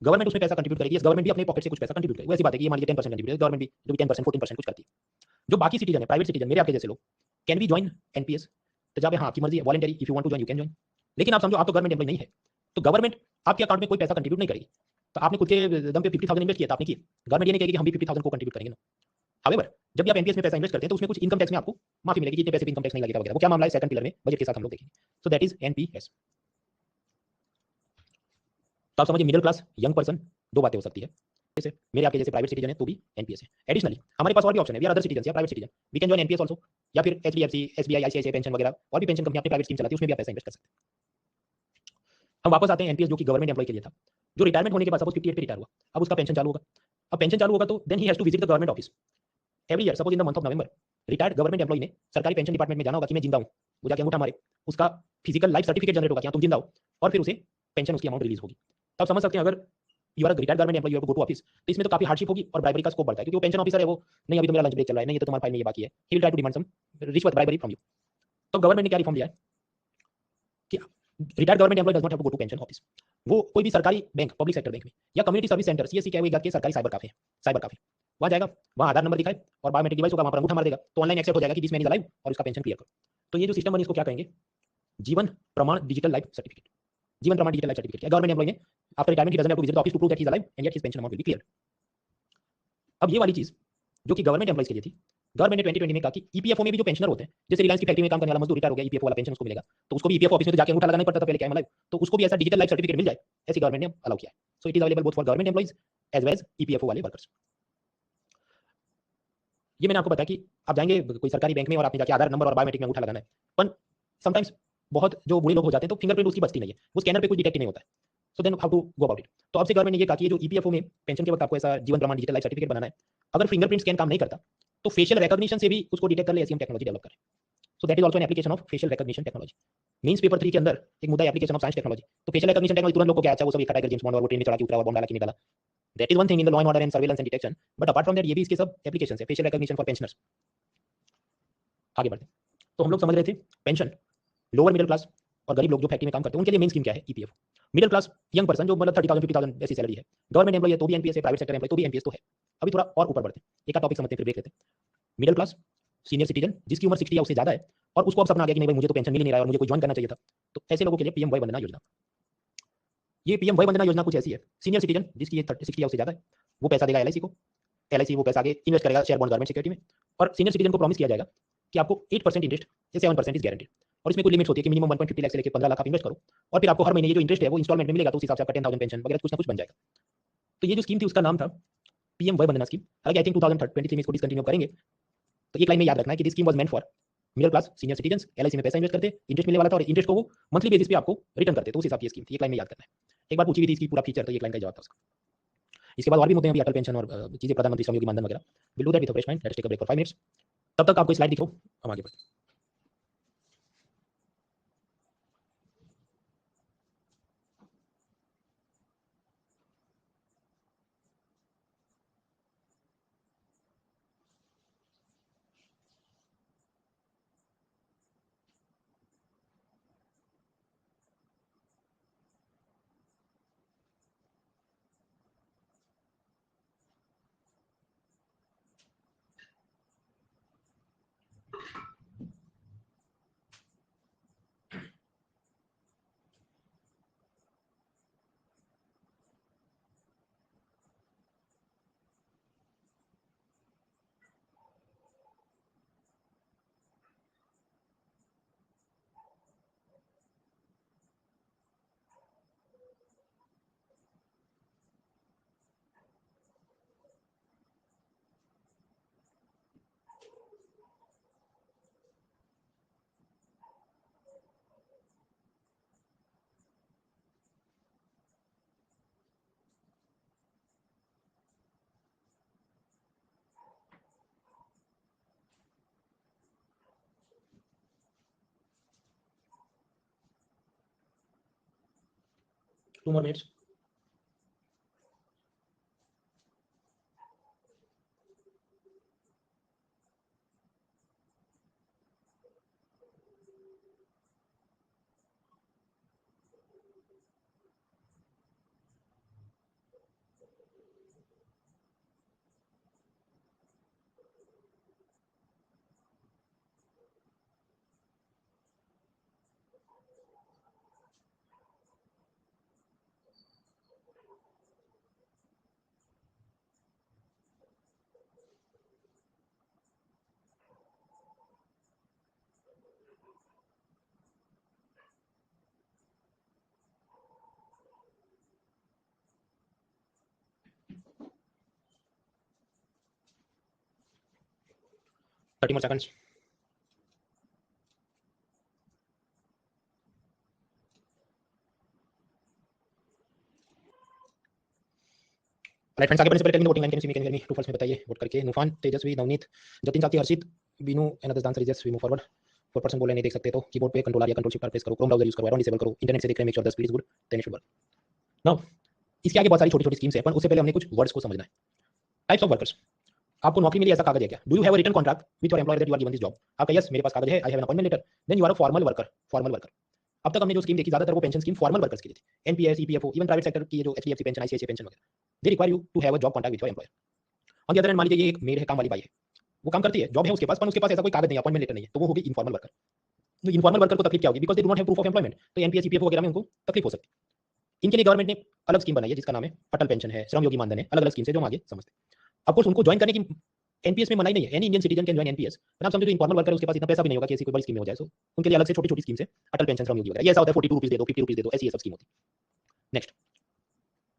गवर्नमेंट उसमें पैसा कंट्रीब्यूट करेगी, गवर्नमेंट भी अपने पॉकेट से कुछ पैसा कंट्रीब्यूट करेगी, वैसी बात है कि ये मान लीजिए 10% कंट्रीब्यूट, गवर्नमेंट भी जो 10% 14% कुछ करती है। जो बाकी सिटीजन है, प्राइवेट सिटीजन मेरे आपके जैसे लोग, कैन वी ज्वाइन एनपीएस, तो जब हाँ आपकी मर्जी है, voluntary, if you want to join you can join, लेकिन आप समझो आप तो गवर्नमेंट एम्प्लॉय नहीं है, तो गवर्नमेंट आपके अकाउंट में कोई पैसा कंट्रीब्यूट नहीं करेगी, तो आपने खुद के दम पे 50,000 इन्वेस्ट किया था आपने किया, गवर्नमेंट ये नहीं कहेगी कि हम भी 50,000 को कंट्रीब्यूट करेंगे ना। हाउएवर जब भी आप एनपीएस में पैसा इन्वेस्ट करते हैं तो उसमें कुछ इनकम टैक्स में आपको माफी मिलेगी, इतने पैसे पे इनकम टैक्स नहीं लगेगा वगैरह, वो क्या मामला है सेकंड पिलर में बजट के साथ हम लोग देखेंगे। सो दैट इज एनपीएस। तो आप समझिए मिडिल क्लास यंग पर्सन दो बातें हो सकती है, जैसे मेरे आपके जैसे प्राइवेट सिटीजन है तो भी एनपीएस है। एडिशनली हमारे पास और भी ऑप्शन है, वी आर अदर सिटीजन या private citizen, we can join NPS also, या फिर एचडीएफसी एसबीआई आईसीआईसीआई पेंशन वगैरह और भी पेंशन कंपनी अपनी प्राइवेट स्कीम चलाती है, उसमें भी आप पैसा इन्वेस्ट कर सकते हैं। हम वापस आते हैं एनपीएस जो कि गवर्नमेंट एम्प्लॉय के लिए था, जो रिटायरमेंट होने के बाद सपोज 58 पे रिटायर हुआ, अब उसका पेंशन चालू होगा, अब पेंशन चालू होगा तो then he has to visit the government office every year, suppose in the month of November retired government employee ने सरकारी पेंशन डिपार्टमेंट में जाना होगा कि मैं जिंदा हूं, वो जाके अंगूठा मारे, उसका फिजिकल लाइफ सर्टिफिकेट जनरेट होगा कि तुम जिंदा हो, और फिर उसे पेंशन उसकी अमाउंट रिलीज होगी। तब समझ सकते हैं अगर you are retired government employee, you have to go to office, तो इसमें तो काफी हार्डशिप होगी और ब्राइबरी का स्कोप बढ़ता है, क्योंकि वो पेंशन ऑफिसर है, वो नहीं अभी तो मेरा लंच ब्रेक चल रहा है, नहीं ये तो तुम्हारा फाइल में ये बाकी है, he will try to demand some रिश्वत ब्राइबरी फ्रॉम यू। तो गवर्नमेंट ने क्या रिफॉर्म लिया है कि retired government employee does not have to go to pension office, वो कोई भी सरकारी बैंक, पब्लिक सेक्टर बैंक में या कम्युनिटी सर्विस सेंटर सीएससी क्या के सरकारी साइबर कैफे, वहां जाएगा, वहां आधार नंबर दिखाए और बायोमेट्रिक डिवाइस होगा, वहां पर अंगूठा मार देगा तो ऑनलाइन एक्सेप्ट हो जाएगा कि दिस मैन इज अलाइव और उसका पेंशन क्लियर करो। तो ये जो सिस्टम बनी इसको क्या कहेंगे, जीवन Pramaan digital life certificate. Jeevan Pramaan digital life certificate क्या गवर्नमेंट एम्प्लॉय ने after retirement he doesn't have to visit the office to prove that he is alive and yet his pension amount will be clear. अब ये वाली चीज जो कि government employees के लिए थी, गवर्नमेंट ने 2020 में कहा कि ईपीएफओ में भी जो पेंशनर होते हैं, जैसे रिलायंस की फैक्ट्री में काम करने वाला मजदूर रिटायर हो गया, ईपीएफओ वाला पेंशन उसको मिलेगा, तो उसको भी ईपीएफओ ऑफिस में तो जाके अंगूठा लगाना पड़ता था पहले क्या है, तो उसको भी ऐसा डिजिटल लाइफ सर्टिफिकेट मिल जाए, ऐसी गवर्नमेंट ने अलाउ किया है। So it is available both for government employees as well as EPFO वाले वर्कर्स। ये मैंने आपको बताया कि आप जाएंगे कोई सरकारी बैंक में और आपने जाके आधार नंबर और बायोमेट्रिक में अंगूठा लगाना है, पर समटाइम्स बहुत जो बूढ़े लोग हो जाते हैं तो फिंगरप्रिंट उसकी बचती नहीं है, वो स्कैनर पे कुछ डिटेक्ट नहीं होता है, so then how to go about it. तो अब से गवर्नमेंट ने ये कहा कि जो ईपीएफओ में पेंशन के वक्त आपको ऐसा जीवन प्रमाण डिजिटल लाइफ सर्टिफिकेट बनाना है, अगर फिंगरप्रिंट स्कैन काम नहीं करता तो फेशियल रिकॉग्निशन से भी उसको डिटेक्ट कर ले, ऐसी हम टेक्नोलॉजी डेवलप करें। सो that is also an application of facial recognition technology. Means paper 3 के अंदर एक मुद्दा एप्लीकेशन ऑफ साइंस टेक्नोलॉजी, तो फेशियल रिकॉग्निशन टेक्नोलॉजी तुरंत लोग को क्या अच्छा वो सब इकट्ठा कर जेम्स बॉन्ड और वो ट्रेन में चढ़ा के उतरा और बम डाला कि नहीं डाला, that is one thing in the law and order and surveillance and detection, but apart from that ये भी इसके सब एप्लीकेशंस है, फेशियल रिकॉग्निशन फॉर पेंशनर्स। आगे बढ़ते हैं। तो हम लोग समझ रहे थे पेंशन लोअर मिडिल क्लास और गरीब लोग जो फैक्ट्री में काम करते हैं उनके लिए मेन स्कीम क्या है, EPF. Middle class young person जो मतलब 30,000 50,000 ऐसी सैलरी है, गवर्नमेंट एम्प्लॉय है तो भी एनपीएस है, प्राइवेट सेक्टर एम्प्लॉय तो भी एनपीएस तो है। अभी थोड़ा और ऊपर बढ़ते हैं, एक टॉपिक समझते हैं फिर देख लेते हैं। मिडिल क्लास सीनियर सिटीजन जिसकी उम्र 60 या उससे ज्यादा है और उसको अब सपना आ गया कि नहीं भाई मुझे तो पेंशन मिल नहीं रहा है और मुझे कोई ज्वाइन करना चाहिए था, तो ऐसे लोगों के लिए पीएम वय वंदना योजना। ये पीएम वय वंदना योजना कुछ ऐसी है, सीनियर सिटीजन जिसकी एज 60 या उससे ज्यादा है वो पैसा देगा एलआईसी को, एलआईसी वो पैसा आगे इन्वेस्ट करेगा शेयर बॉन्ड गवर्नमेंट सिक्योरिटी में, और सीनियर सिटीजन को प्रॉमिस किया जाएगा कि आपको 8% इंटरेस्ट या 7% इज गारंटीड। और इसमें कोई लिमिट्स होती है कि मिनिमम 1.50 लाख से लेकर 15 लाख आप इन्वेस्ट करो और फिर आपको हर महीने ये जो इंटरेस्ट है वो इंस्टॉलमेंट में मिलेगा, तो उस हिसाब से आपका 10,000 पेंशन वगैरह कुछ ना कुछ बन जाएगा। तो ये जो स्कीम थी उसका नाम था पीएम वय वंदना स्कीम। हालांकि आई थिंक 2023 में इसको डिसकंटिन्यू करेंगे। तो एक लाइन में याद रखना है कि this scheme was meant for middle class senior citizen. LIC में पैसा इन्वेस्ट करते, इंटरेस्ट मिलने वाला था और इंटरेस्ट को वो मंथली बेसिस पे आपको रिटर्न करते, तो उस हिसाब की स्कीम थी। एक लाइन में याद करना है। एक बार पूछी हुई थी इसकी पूरा फीचर, तो एक लाइन का जवाब था उसका। इसके बाद और भी मुद्दे हैं अभी, अटल पेंशन और चीजें, प्रधानमंत्री श्रम योगी मानधन वगैरह। Will do that with fresh mind. Let's take a break for 5 minutes. तब तक आपको स्लाइड दिखो, हम आगे बढ़ते हैं। Two more minutes. Thirty more seconds. Right friends, आगे बढ़ने से पहले tell me voting line, can you see me, can you hear me? True false में बताइए वोट करके। नूफान, तेजस्वी, नवनीत, जतिन साथी, Harshit, Binu and others answer is yes, we move forward. 4% बोले नहीं देख सकते तो कीबोर्ड पे कंट्रोल या कंट्रोल शिफ्ट प्रेस करो, क्रोम ब्राउजर यूज करो, एरॉन डिसेबल करो, इंटरनेट से देख रहे हैं, make sure the speed is good, then it should work. Now इसके आगे बहुत सारी छोटी छोटी स्कीम्स है, पर उससे पहले हमने कुछ वर्ड्स को समझना है। Types of workers. आपको नौकरी मिली, ऐसा कागज है क्या? Do you have a written contract with your employer that you are given this job? आपका यस, मेरे पास कागज है, I have an appointment letter, then you are a formal worker. Formal worker. अब तक हमने जो स्कीम देखी ज्यादातर वो पेंशन स्कीम फॉर्मल वर्कर्स के लिए थी। NPS, EPFO, even private sector की जो एचडीएफसी पेंशन, आईसीआईसीआई पेंशन वगैरह, they require you to have a job contract with your employer. On the other hand, मान लीजिए ये एक मेड है, काम वाली बाई है, वो काम करती है, जॉब है उसके पास, पर उसके पास ऐसा कोई कागज नहीं, अपॉइंटमेंट लेटर नहीं है, तो वो होगी इनफॉर्मल वर्कर। तो इनफॉर्मल वर्कर को तकलीफ क्या होगी? Because they do not have proof of employment, तो एनपीएस, ईपीएफओ वगैरह में उनको तकलीफ हो सकती है। इनके लिए गवर्नमेंट ने अलग स्कीम बनाई है जिसका नाम है अटल पेंशन है, श्रम योगी मानधन है, अलग अलग स्कीम है जो हम आगे समझते हैं। ऑफकोर्स उनको ज्वाइन करने की एनपीएस में मनाई नहीं है, any Indian citizen can join NPS, पर आप समझो जो इनफॉर्मल वर्कर है उसके पास इतना पैसा भी नहीं होगा कि ऐसी कोई बड़ी स्कीम में हो जाए, सो उनके लिए अलग से छोटी छोटी स्कीम्स है, अटल पेंशन, श्रम योगी वगैरह। ये ऐसा होता है 42 रुपीज दे दो, 50 रुपीज दे दो, ऐसी ये सब स्कीम होती है। नेक्स्ट,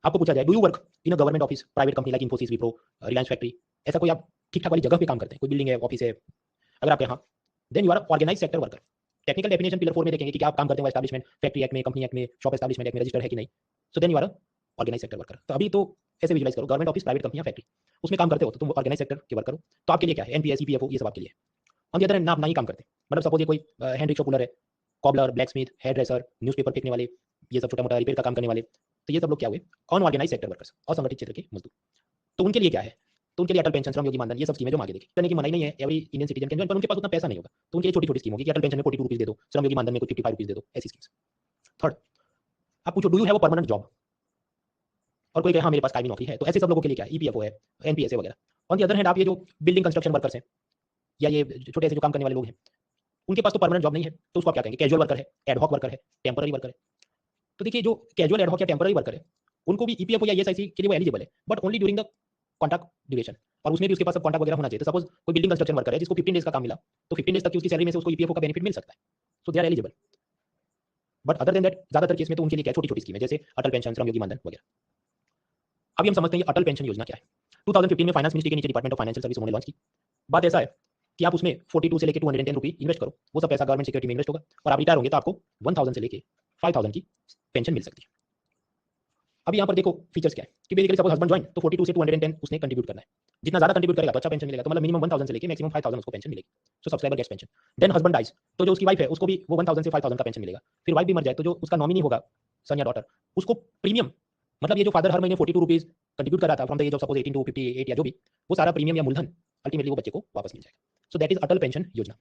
आपको पूछा जाए do you work in a government office, private company like Infosys, Wipro, Reliance factory, ऐसा कोई आप ठीक ठाक वाली जगह पे काम करते हैं, कोई बिल्डिंग है, ऑफिस है, अगर आप यहाँ, then you are organise sector worker. Technical definition pillar 4 में देखेंगे कि क्या आप काम करते हैं एस्टैब्लिशमेंट, फैक्ट्री एक्ट में, कंपनी एक्ट में, शॉप एस्टैब्लिशमेंट एक्ट में रजिस्टर है कि नहीं, so then you are organise sector worker. तो अभी तो ऐसे विजुलाइज करो, government office, private company, factory, उसमें काम करते हो तो तुम ऑर्गेनाइज सेक्टर के वर्कर हो। तो आपके लिए क्या है? एनपीएस, ईपीएफओ, ये सब आपके लिए। ऑन द अदर हैंड, ना अपना ही काम करते, मतलब सपोज ये कोई हैंड रिक्शा पुलर है, cobbler, blacksmith, hairdresser, newspaper फेंकने वाले, ये सब छोटा मोटा रिपेयर का काम करने वाले, तो ये सब लोग क्या हुए? अनऑर्गेनाइज सेक्टर वर्कर्स, असंगठित क्षेत्र के मजदूर। तो उनके लिए क्या है? तो उनके लिए अटल पेंशन, श्रम योगी मानधन, ये सब स्कीमें जो हम आगे देखें, करने की मनाही नहीं है, every Indian citizen can join, पर उनके पास उतना पैसा नहीं होगा, तो उनके लिए छोटी छोटी स्कीम होगी कि अटल पेंशन में 42 रुपीज दे दो, श्रम योगी मानधन में कुछ 55 रुपीज दे दो, ऐसी स्कीम्स। थर्ड, आप पूछो do you have a permanent job, और कोई कहे हाँ मेरे पास कायमी नौकरी है, तो ऐसे सब लोगों के लिए क्या है? ईपीएफओ है, एनपीएस है वगैरह। ऑन द अदर हैंड, आप ये जो बिल्डिंग कंस्ट्रक्शन वर्कर्स हैं या ये छोटे ऐसे जो काम करने वाले लोग हैं, उनके पास तो परमानेंट जॉब नहीं है, तो उसको आप क्या कहेंगे? कैजुअल वर्कर है, एडहॉक वर्कर है, टेम्पररी वर्कर है। तो देखिए जो कैजुअल, एडहॉक या टेम्पररी वर्कर है, उनको भी ईपीएफओ या ईएसआईसी के लिए वो एलिजिबल है, but only during the contract duration, और उसमें भी उसके पास सब कॉन्ट्रैक्ट वगैरह होना चाहिए। तो सपोज कोई बिल्डिंग कंस्ट्रक्शन वर्कर है जिसको 15 डेज का काम मिला, तो 15 डेज तक की उसकी सैलरी में से उसको ईपीएफओ का बेनिफिट मिल सकता है। So they are eligible. But other than that ज्यादातर केस में तो उनके लिए क्या छोटी छोटी स्कीम है, जैसे अटल पेंशन, श्रमयोगी मानधन वगैरह। अभी हम समझते हैं अटल पेंशन योजना क्या है। 2015 में फाइनेंस मिनिस्ट्री के नीचे डिपार्टमेंट ऑफ फाइनेंशियल सर्विस उन्होंने लॉन्च की। बात ऐसा है कि आप उसमें 42 से लेकर 210 रुपये इन्वेस्ट करो, वो सब पैसा गवर्नमेंट सिक्योरिटी में इन्वेस्ट होगा, और आप रिटायर होंगे तो आपको 1000 से लेकर 5000 की पेंशन मिल सकती है। अब यहाँ पर देखो फीचर्स क्या है कि बेसिकली सपोज हस्बैंड ज्वाइन तो 42 से 210 उसने कंट्रीब्यूट करना है। जितना ज्यादा कंट्रीब्यूट करेगा तो अच्छा पेंशन मिलेगा, तो मतलब मिनिमम 1000 से लेकर मैक्सिमम 5000 उसको पेंशन मिलेगी। So subscriber gets pension. Then husband dies तो जो उसकी वाइफ है उसको भी वो 1000 से 5000 का पेंशन मिलेगा। फिर वाइफ भी मर जाए तो जो उसका नॉमिनी होगा, सन या डॉटर, उसको प्रीमियम, मतलब ये जो फादर हर महीने 42 रुपीज कंट्रीब्यूट कर रहा था from the age of suppose 18 to 58 या जो भी, वो सारा प्रीमियम या मूलधन अल्टीमेटली वो बच्चे को वापस मिल जाएगा। सो दैट इज अटल पेंशन योजना।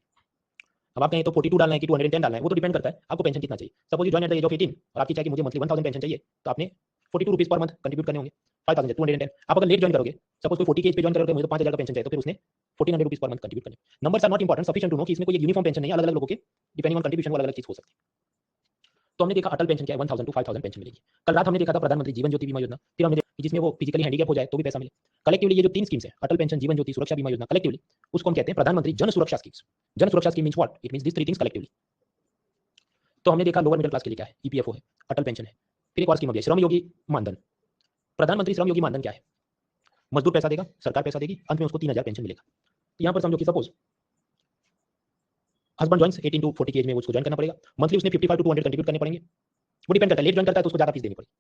अब आप कहें तो 42 डालना है कि 210 डालना है, वो तो डिपेंड करता है आपको पेंशन कितना चाहिए। Suppose you join at the age of 18 और आपकी चाहिए कि मुझे मंथली 1000 पेंशन चाहिए, तो आपने 42 रुपीज पर मंथ कंट्रीब्यूट करने होंगे, 5000 210। आप अगर लेट ज्वाइन करोगे, सपोज कोई 40 के एज पे ज्वाइन करोगे, मुझे तो 5000 का पेंशन चाहिए, तो फिर उसने 1400 रुपीज पर मंथ कंट्रीब्यूट करने। Numbers are not important, sufficient to know कि इसमें कोई यूनिफॉर्म पेंशन नहीं है, अलग-अलग लोगों के डिपेंडिंग ऑन कंट्रीब्यूशन वो अलग-अलग चीज हो सकती है। तो हमने देखा अटल पेंशन क्या है, 1000 टू 5000 पेंशन मिलेगी। कल रात हमने देखा था प्रधानमंत्री जीवन ज्योति बीमा योजना, फिर हमने देखा जिसमें वो फिजिकली हैंडीकैप हो जाए तो भी पैसा मिले। कलेक्टिवली ये जो तीन स्कीम्स है, अटल पेंशन, जीवन ज्योति, सुरक्षा बीमा योजना, कलेक्टिवली उसको हम कहते हैं प्रधानमंत्री जन सुरक्षा स्कीम्स। जन सुरक्षा scheme means what? It means this three things collectively. तो हमने देखा लोअर मिडिल क्लास के लिए क्या है, ईपीएफओ है, अटल पेंशन है, फिर एक और स्कीम हो गई श्रमयोगी मानधन। प्रधानमंत्री श्रमयोगी मानधन क्या है? मजदूर पैसा देगा, सरकार पैसा देगी, अंत में उसको 3000 पेंशन मिलेगा। तो यहाँ पर समझो कि सपोज हस्बैंड ज्वाइंस 18 टू 40 की एज में उसको ज्वाइन करना पड़ेगा, मंथली उसने 55 टू 200 कंट्रीब्यूट करने पड़ेंगे। वो डिपेंड करता है, लेट ज्वाइन करता है तो उसको ज्यादा फीस देनी पड़ेगी।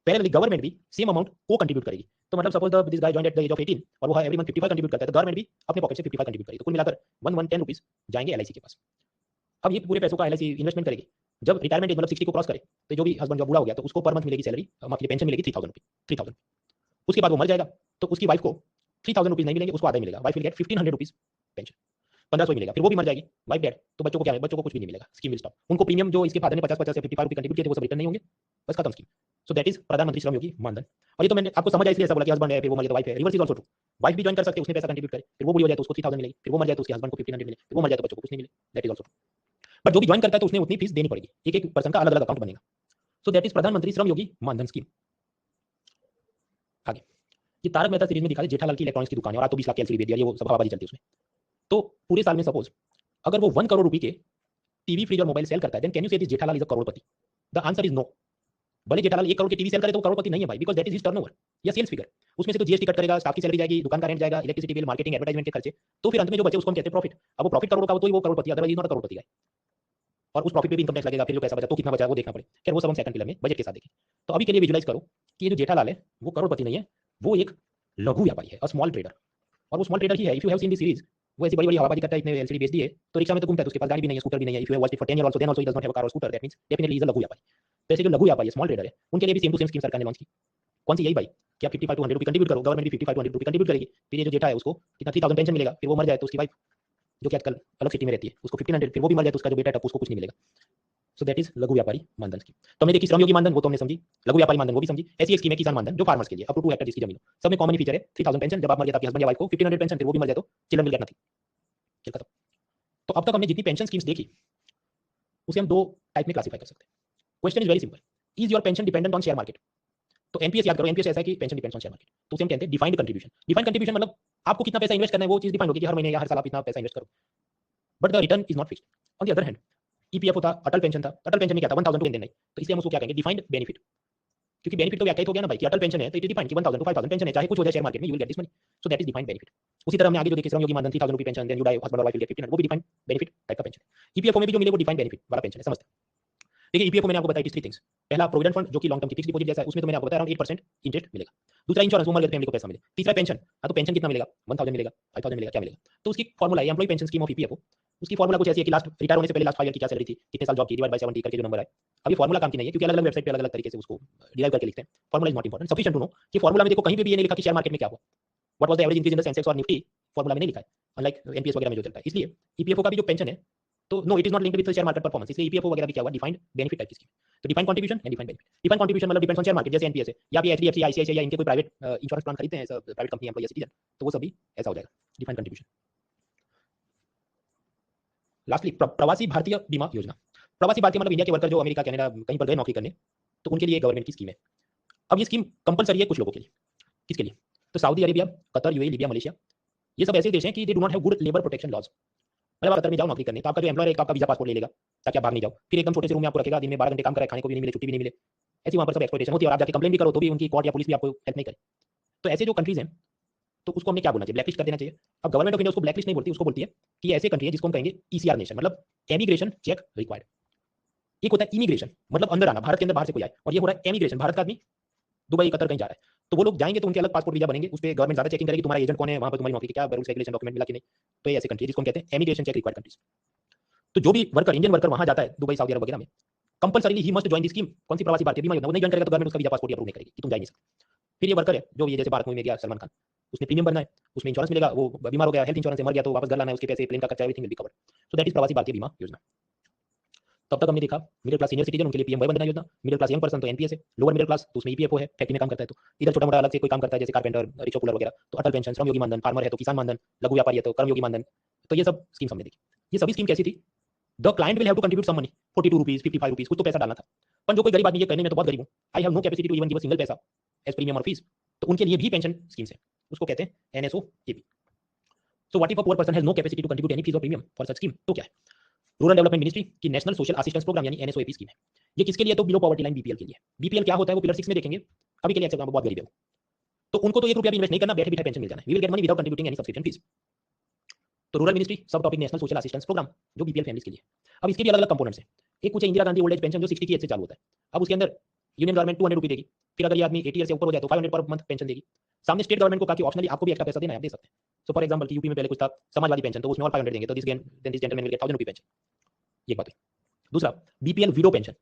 पहले गवर्नमेंट भी सेम अमाउंट को कंट्रीब्यूट करेगी। तो मतलब suppose this guy joined at the age of 18 और वो एवरी मंथ 55 कंट्रीब्यूट करता है, तो गवर्नमेंट भी अपने पॉकेट से 55 कंट्रीब्यूट करेगी। तो कुल मिलाकर 110 रुपीज जाएंगे एलआईसी के पास। अब ये पूरे पैसों का एलआईसी इन्वेस्टमेंट करेगी। जब रिटायरमेंट एज मतलब 60 को क्रॉस करे, तो जो भी हस्बैंड जब बूढ़ा हो गया तो उसको पर मंथ मिलेगी सैलरी, माफ पेंशन मिलेगी 3000 रुपीज, 3000। उसके बाद वो मर जाएगा तो उसकी वाइफ को 3000 रुपीज नहीं मिलेंगे, उसको आधा ही मिलेगा। Wife will get 1500 rupees pension, 1500 मिलेगा। फिर वो भी मर जाएगी वाइफ डेड, तो बच्चों को क्या है? बच्चों को कुछ भी नहीं मिलेगा, स्कीम विल स्टॉप। उनको प्रीमियम जो इसके फादर ने 50 या 55 रुपए कंट्रीब्यूट किए थे वो सब रिटर्न नहीं होंगे, बस खत्म स्कीम। सो दैट इज प्रधानमंत्री श्रमयोगी मानधन। और ये तो मैंने आपको समझ आया इसलिए ऐसा बोला कि हस्बैंड है, फिर वो मर जाए तो वाइफ है। Reverse is also true, wife भी ज्वाइन कर सकते हैं, उसने पैसा कंट्रीब्यूट करे, फिर वो बुरी हो जाए तो उसको 3000 मिलेगी, फिर वो मर जाए तो उसके हस्बैंड को 1500 मिले, फिर वो मर जाए तो बच्चों को कुछ नहीं मिले। That is also true. But जो भी ज्वाइन करता है तो उसने उतनी फीस देनी पड़ेगी, एक एक पर्सन का अलग अलग अकाउंट बनेगा। सो दैट इज प्रधानमंत्री श्रमयोगी मानधन स्कीम। आगे ये तारक मेहता सीरीज में दिखा है, जेठालाल की इलेक्ट्रॉनिक्स की दुकान है और आज तो 20 लाख की एलसीडी बेच दिया, ये वो सब हवाबाजी चलती है उसमें। तो पूरे साल में सपोज अगर वो 1 करोड़ रुपए के टीवी, फ्रिज और मोबाइल सेल करता है, then can you say this Jethalal is a करोड़पति? The answer is no. भले जेठालाल 1 करोड़ के टीवी सेल करे तो करोड़पति नहीं है भाई, because that is his turnover या सेल्स फिगर। उसमें से तो जीएसटी कट करेगा, स्टाफ की सैलरी जाएगी, दुकान का रेंट जाएगा, इलेक्ट्रिसिटी बिल, मार्केटिंग, एडवर्टाइजमेंट के खर्चे, तो फिर अंत में जो बचे उसको हम कहते हैं प्रॉफिट। अब वो प्रॉफिट करोड़ का हो तो ही वो करोड़पति, अदरवाइज नॉट अ करोड़पति है। और उस प्रॉफिट पे भी इनकम टैक्स लगेगा, फिर जो पैसा बचा तो कितना बचा वो देखना पड़े। खैर वो सब हम सेकंड पिलर में बजट के साथ देखें। तो अभी के लिए विजुलाइज करो कि ये जो जेठालाल है वो करोड़पति नहीं है, वो एक लघु व्यापारी है, अ स्मॉल ट्रेडर। और वो स्मॉल ट्रेडर ही है। If you have seen this series, वो ऐसी बड़ी-बड़ी हवाबाजी करता है, इतने एलसीडी बेच दी है, तो रिक्शा में तो घूमता है, तो उसके पास गाड़ी भी नहीं है, स्कूटर भी नहीं है। If you have watched it for 10 year also, then also he does not have a car और scooter, that means definitely is a लघु व्यापारी। तो ऐसे जो लघु व्यापारी है, स्मॉल ट्रेडर है, उनके लिए भी सेम टू सेम स्कीम सरकार ने लॉन्च की। कौन सी? यही भाई कि आप 55 टू 100 रुपए कंट्रीब्यूट करो, गवर्नमेंट भी 55 टू 100 रुपए कंट्रीब्यूट करेगी। फिर ये जो जेठा है उसको कितना 3000 पेंशन मिलेगा, फिर वो मर जाए तो उसकी वाइफ जो कि आजकल अलग सिटी में रहती है उसको 1500, फिर वो भी मर जाए तो उसका जो बेटा है उसको कुछ नहीं मिलेगा। सो दैट इज लघु व्यापारी मानधन स्कीम। तो हमने देखी श्रमयोगी मानधन, वो तो हमने समझी, लघु व्यापारी मानधन वो भी समझी। ऐसी एक स्कीम है किसान मानधन जो फार्मर्स के लिए, अप टू 2 हेक्टेयर जिसकी जमीन हो। सब में कॉमन फीचर है 3000 पेंशन, जब आप मर गए तो आपके हस्बैंड या वाइफ को 1500 पेंशन, फिर वो भी मर जाए तो चिल्ड्रन विल गेट नथिंग। ठीक है, तो अब तक हमने जितनी पेंशन स्कीम्स देखी उसे हम दो टाइप में क्लासिफाई कर सकते हैं। Question is very simple, is your pension dependent on share market? तो एनपीएस याद करो, एनपीएस ऐसा है कि pension depends on share market, तो उसे हम कहते हैं डिफाइंड कंट्रीब्यूशन। डिफाइंड कंट्रीब्यूशन मतलब आपको कितना पैसा इन्वेस्ट करना है वो चीज डिफाइंड होगी कि हर महीने या हर साल आप इतना पैसा इन्वेस्ट करो, but the return is not fixed. On the other hand EPFO था, अटल पेंशन था, अटल पेंशन में क्या था 1000 टू 10 नहीं, तो इसलिए हम उसको क्या कहेंगे? Defined benefit. क्योंकि बेनिफिट तो व्याख्यायित हो गया ना भाई कि अटल पेंशन है तो इट इज डिफाइंड कि 1000 टू 5000 पेंशन है, चाहे कुछ हो जाए शेयर मार्केट में, you will get this money. So that is defined benefit. उसी तरह हमने आगे जो देखे श्रमयोगी मानधन 3000 रुपए pension, then you die, husband और वाइफ विल गेट 1500, वो भी डिफाइंड बेनिफिट टाइप का पेंशन। ईपीएफओ में भी जो मिले वो डिफाइंड बेनिफिट वाला पेंशन है, समझते हैं? देखिए ईपीएफओ मैंने आपको बताया थ्री थिंग्स। पहला प्रोविडेंट फंड जो कि लॉन्ग टर्म की फिक्स्ड डिपॉजिट जैसा है, उसमें तो मैंने आपको बताया अराउंड 8% इंटरेस्ट मिलेगा। दूसरा इंश्योरेंस, वो मर गए तो फैमिली को पैसा मिले। तीसरा पेंशन, हाँ तो पेंशन कितना मिलेगा? 1000 मिलेगा, 5000 मिलेगा, क्या मिलेगा? तो उसकी फॉर्मूला है employ pension scheme of EPFO. उसकी फॉर्मूला कुछ ऐसी है कि लास्ट रिटायर होने से पहले लास्ट 5 ईयर की क्या सैलरी थी, कितने साल जॉब की, डिवाइड बाय 70 करके जो नंबर है। अब ये फॉर्मूला काम की नहीं है क्योंकि अलग-अलग वेबसाइट पे अलग-अलग तरीके से उसको डिराइव करके लिखते हैं। Formula is not important, sufficient to know कि फॉर्मूला में देखो कहीं पे भी ये नहीं लिखा कि शेयर मार्केट में क्या हुआ, what was the average increase in the Sensex और निफ्टी, फॉर्मूला में नहीं लिखा है, अनलाइक एनपीएस वगैरह में जो चलता है। इसलिए ईपीएफओ का भी जो पेंशन है तो no it is not linked with share market performance, इसलिए ईपीएफओ वगैरह भी क्या हुआ? डिफाइंड बेनिफिट टाइप की स्कीम। तो defined contribution and defined benefit. Defined contribution मतलब डिपेंड्स ऑन शेयर मार्केट, जैसे एनपीएस है या भी एचडीएफसी, आईसीआईसीआई या इनके कोई प्राइवेट इंश्योरेंस प्लान खरीदते हैं, प्राइवेट कंपनी एम्प्लॉय या सिटीजन, तो वो सभी ऐसा हो जाएगा डिफाइंड कंट्रीब्यूशन। लास्टली प्रवासी भारतीय बीमा योजना। प्रवासी भारतीय मतलब इंडिया के वर्कर जो अमेरिका, कनाडा कहीं पर गए नौकरी करने, तो उनके लिए गवर्नमेंट की स्कीम है। अब ये स्कीम कंपलसरी है कुछ लोगों के लिए। किसके लिए? तो Saudi Arabia, Qatar, UAE, Libya, Malaysia, ये सब ऐसे देश हैं कि they do not have good labour protection laws. मतलब आप कतर में जाओ नौकरी करने, तो आपका जो एम्प्लॉयर है आपका वीजा पासपोर्ट ले लेगा ताकि आप भाग नहीं जाओ, फिर एकदम छोटे से रूम में आपको रखेगा, दिन में 12 घंटे काम कराए, खाने को भी नहीं मिले, छुट्टी भी नहीं मिले। ऐसी वहाँ पर सब एक्सप्लॉइटेशन होती है और आप जाके कंप्लेन भी करो तो भी उनकी कोर्ट या पुलिस भी आपको हेल्प नहीं करे। तो ऐसे जो कंट्रीज हैं, तो उसको हमने क्या बोलना चाहिए, ब्लैकलिस्ट कर देना चाहिए। अब गवर्नमेंट ऑफ इंडिया उसको ब्लैकलिस्ट नहीं बोलती, उसको बोलती है कि ये ऐसे कंट्री है जिसको हम कहेंगे ईसीआर नेशन, मतलब एमिग्रेशन चेक रिक्वायर्ड। एक होता है इमिग्रेशन, मतलब अंदर आना, भारत के अंदर बाहर से कोई आए, और ये हो रहा है एमिग्रेशन, भारत का आदमी दुबई कतर कहीं जा रहा है, तो वो लोग जाएंगे तो उनके अलग पासपोर्ट वीजा बनेंगे, उस पर गवर्नमेंट ज्यादा चेकिंग करेगी तुम्हारा एजेंट कौन है, वहां पर तुम्हारी नौकरी क्या रूल्स रेगुलेशन डॉक्यूमेंट मिला कि नहीं। तो ये ऐसे कंट्री जिसको हम कहते हैं एमिग्रेशन चेक रिक्वायर्ड कंट्रीज। तो जो भी वर्कर, इंडियन वर्कर वहां जाता है दुबई सऊदी अरब वगैरह में, compulsorily he must join the scheme. कौन सी प्रवासी भारतीय बीमा योजना, वो नहीं ज्वाइन करेगा तो गवर्नमेंट उसका वीजा पासपोर्ट अप्रूव नहीं करेगी कि तुम जा नहीं सकते। फिर ये वर्कर है जो ये जैसे भारत मूवी में गया सलमान खान, उसने प्रीमियम भरना है, उसमें इंश्योरेंस मिलेगा, वो बीमार हो गया, हेल्थ इंश्योरेंस से मर गया तो वापस घर लाना है, उसके पैसे, प्लेन का खर्चा, everything will be covered. So that is प्रवासी भारतीय बीमा योजना। तब तक हमने देखा मिडिल क्लास सीनियर सिटीजन उनके लिए पीएम वय Vandana Yojana, middle class young person तो एनपीएस है, लोअर मिडिल क्लास तो उसमें ईपीएफओ है, फैक्ट्री में काम करता है तो इधर छोटा मोटा अलग से कोई काम करता है जैसे कारपेंटर, रिक्शा पुलर वगैरह तो अटल पेंशन, श्रम योगी मानधन, फार्मर है तो किसान मानधन, लघु व्यापारी है तो कर्म योगी मानधन। तो ये सब स्कीम हमने देखी। ये सभी स्कीम कैसी थी, the client will have to contribute some money, 42 rupees 55 rupees कुछ तो पैसा डालना था। पर जो कोई गरीब आदमी ये कहने में तो बहुत गरीब हूँ, I have no capacity to even give a single पैसा एज प्रीमियम और फीस, तो उनके लिए भी पेंशन स्कीम्स है, उसको कहते हैं NSOAP. So what if a poor person has no capacity to contribute any fees और प्रीमियम फॉर सच स्कीम, तो क्या है, रूरल डेवलपमेंट मिनिस्ट्री की नेशनल सोशल असिस्टेंस प्रोग्राम यानी एनएसओएपी स्कीम है। ये किसके लिए, तो बिलो पॉवर्टी लाइन बीपीएल के लिए। बीपीएल क्या होता है वो पिलर 6 में देखेंगे, अभी के लिए एक्सेप्ट बहुत गरीब है तो उनको तो 1 रुपया भी इन्वेस्ट नहीं करना, बैठे बिठाए पेंशन मिल जाना है, we will get money without contributing any subscription fees. तो रूरल मिनिस्ट्री सब topic national social assistance programme जो बीपीएल फैमिलीज के लिए। अब इसके भी अलग अलग कंपोनेंट्स हैं। एक कुछ Indira Gandhi old age pension जो 60 की एज से चालू होता है, अब उसके अंदर यूनियन गवर्नमेंट 200 रुपये देगी, फिर अगर ये आदमी 80 ईयर से ऊपर हो जाए तो 500 पर मंथ पेंशन देगी। सामने स्टेट गवर्नमेंट को कहा कि ऑप्शनली आपको भी एक्स्ट्रा पैसा देना है, आप दे सकते हैं। सो फॉर एग्जांपल यूपी में पहले कुछ था समाजवादी पेंशन, तो उसमें और 500 देंगे, तो दिस जेंटलमैन विल गेट 1000 रुपये पेंशन। ये बात है। दूसरा बीपीएल विडो पेंशन,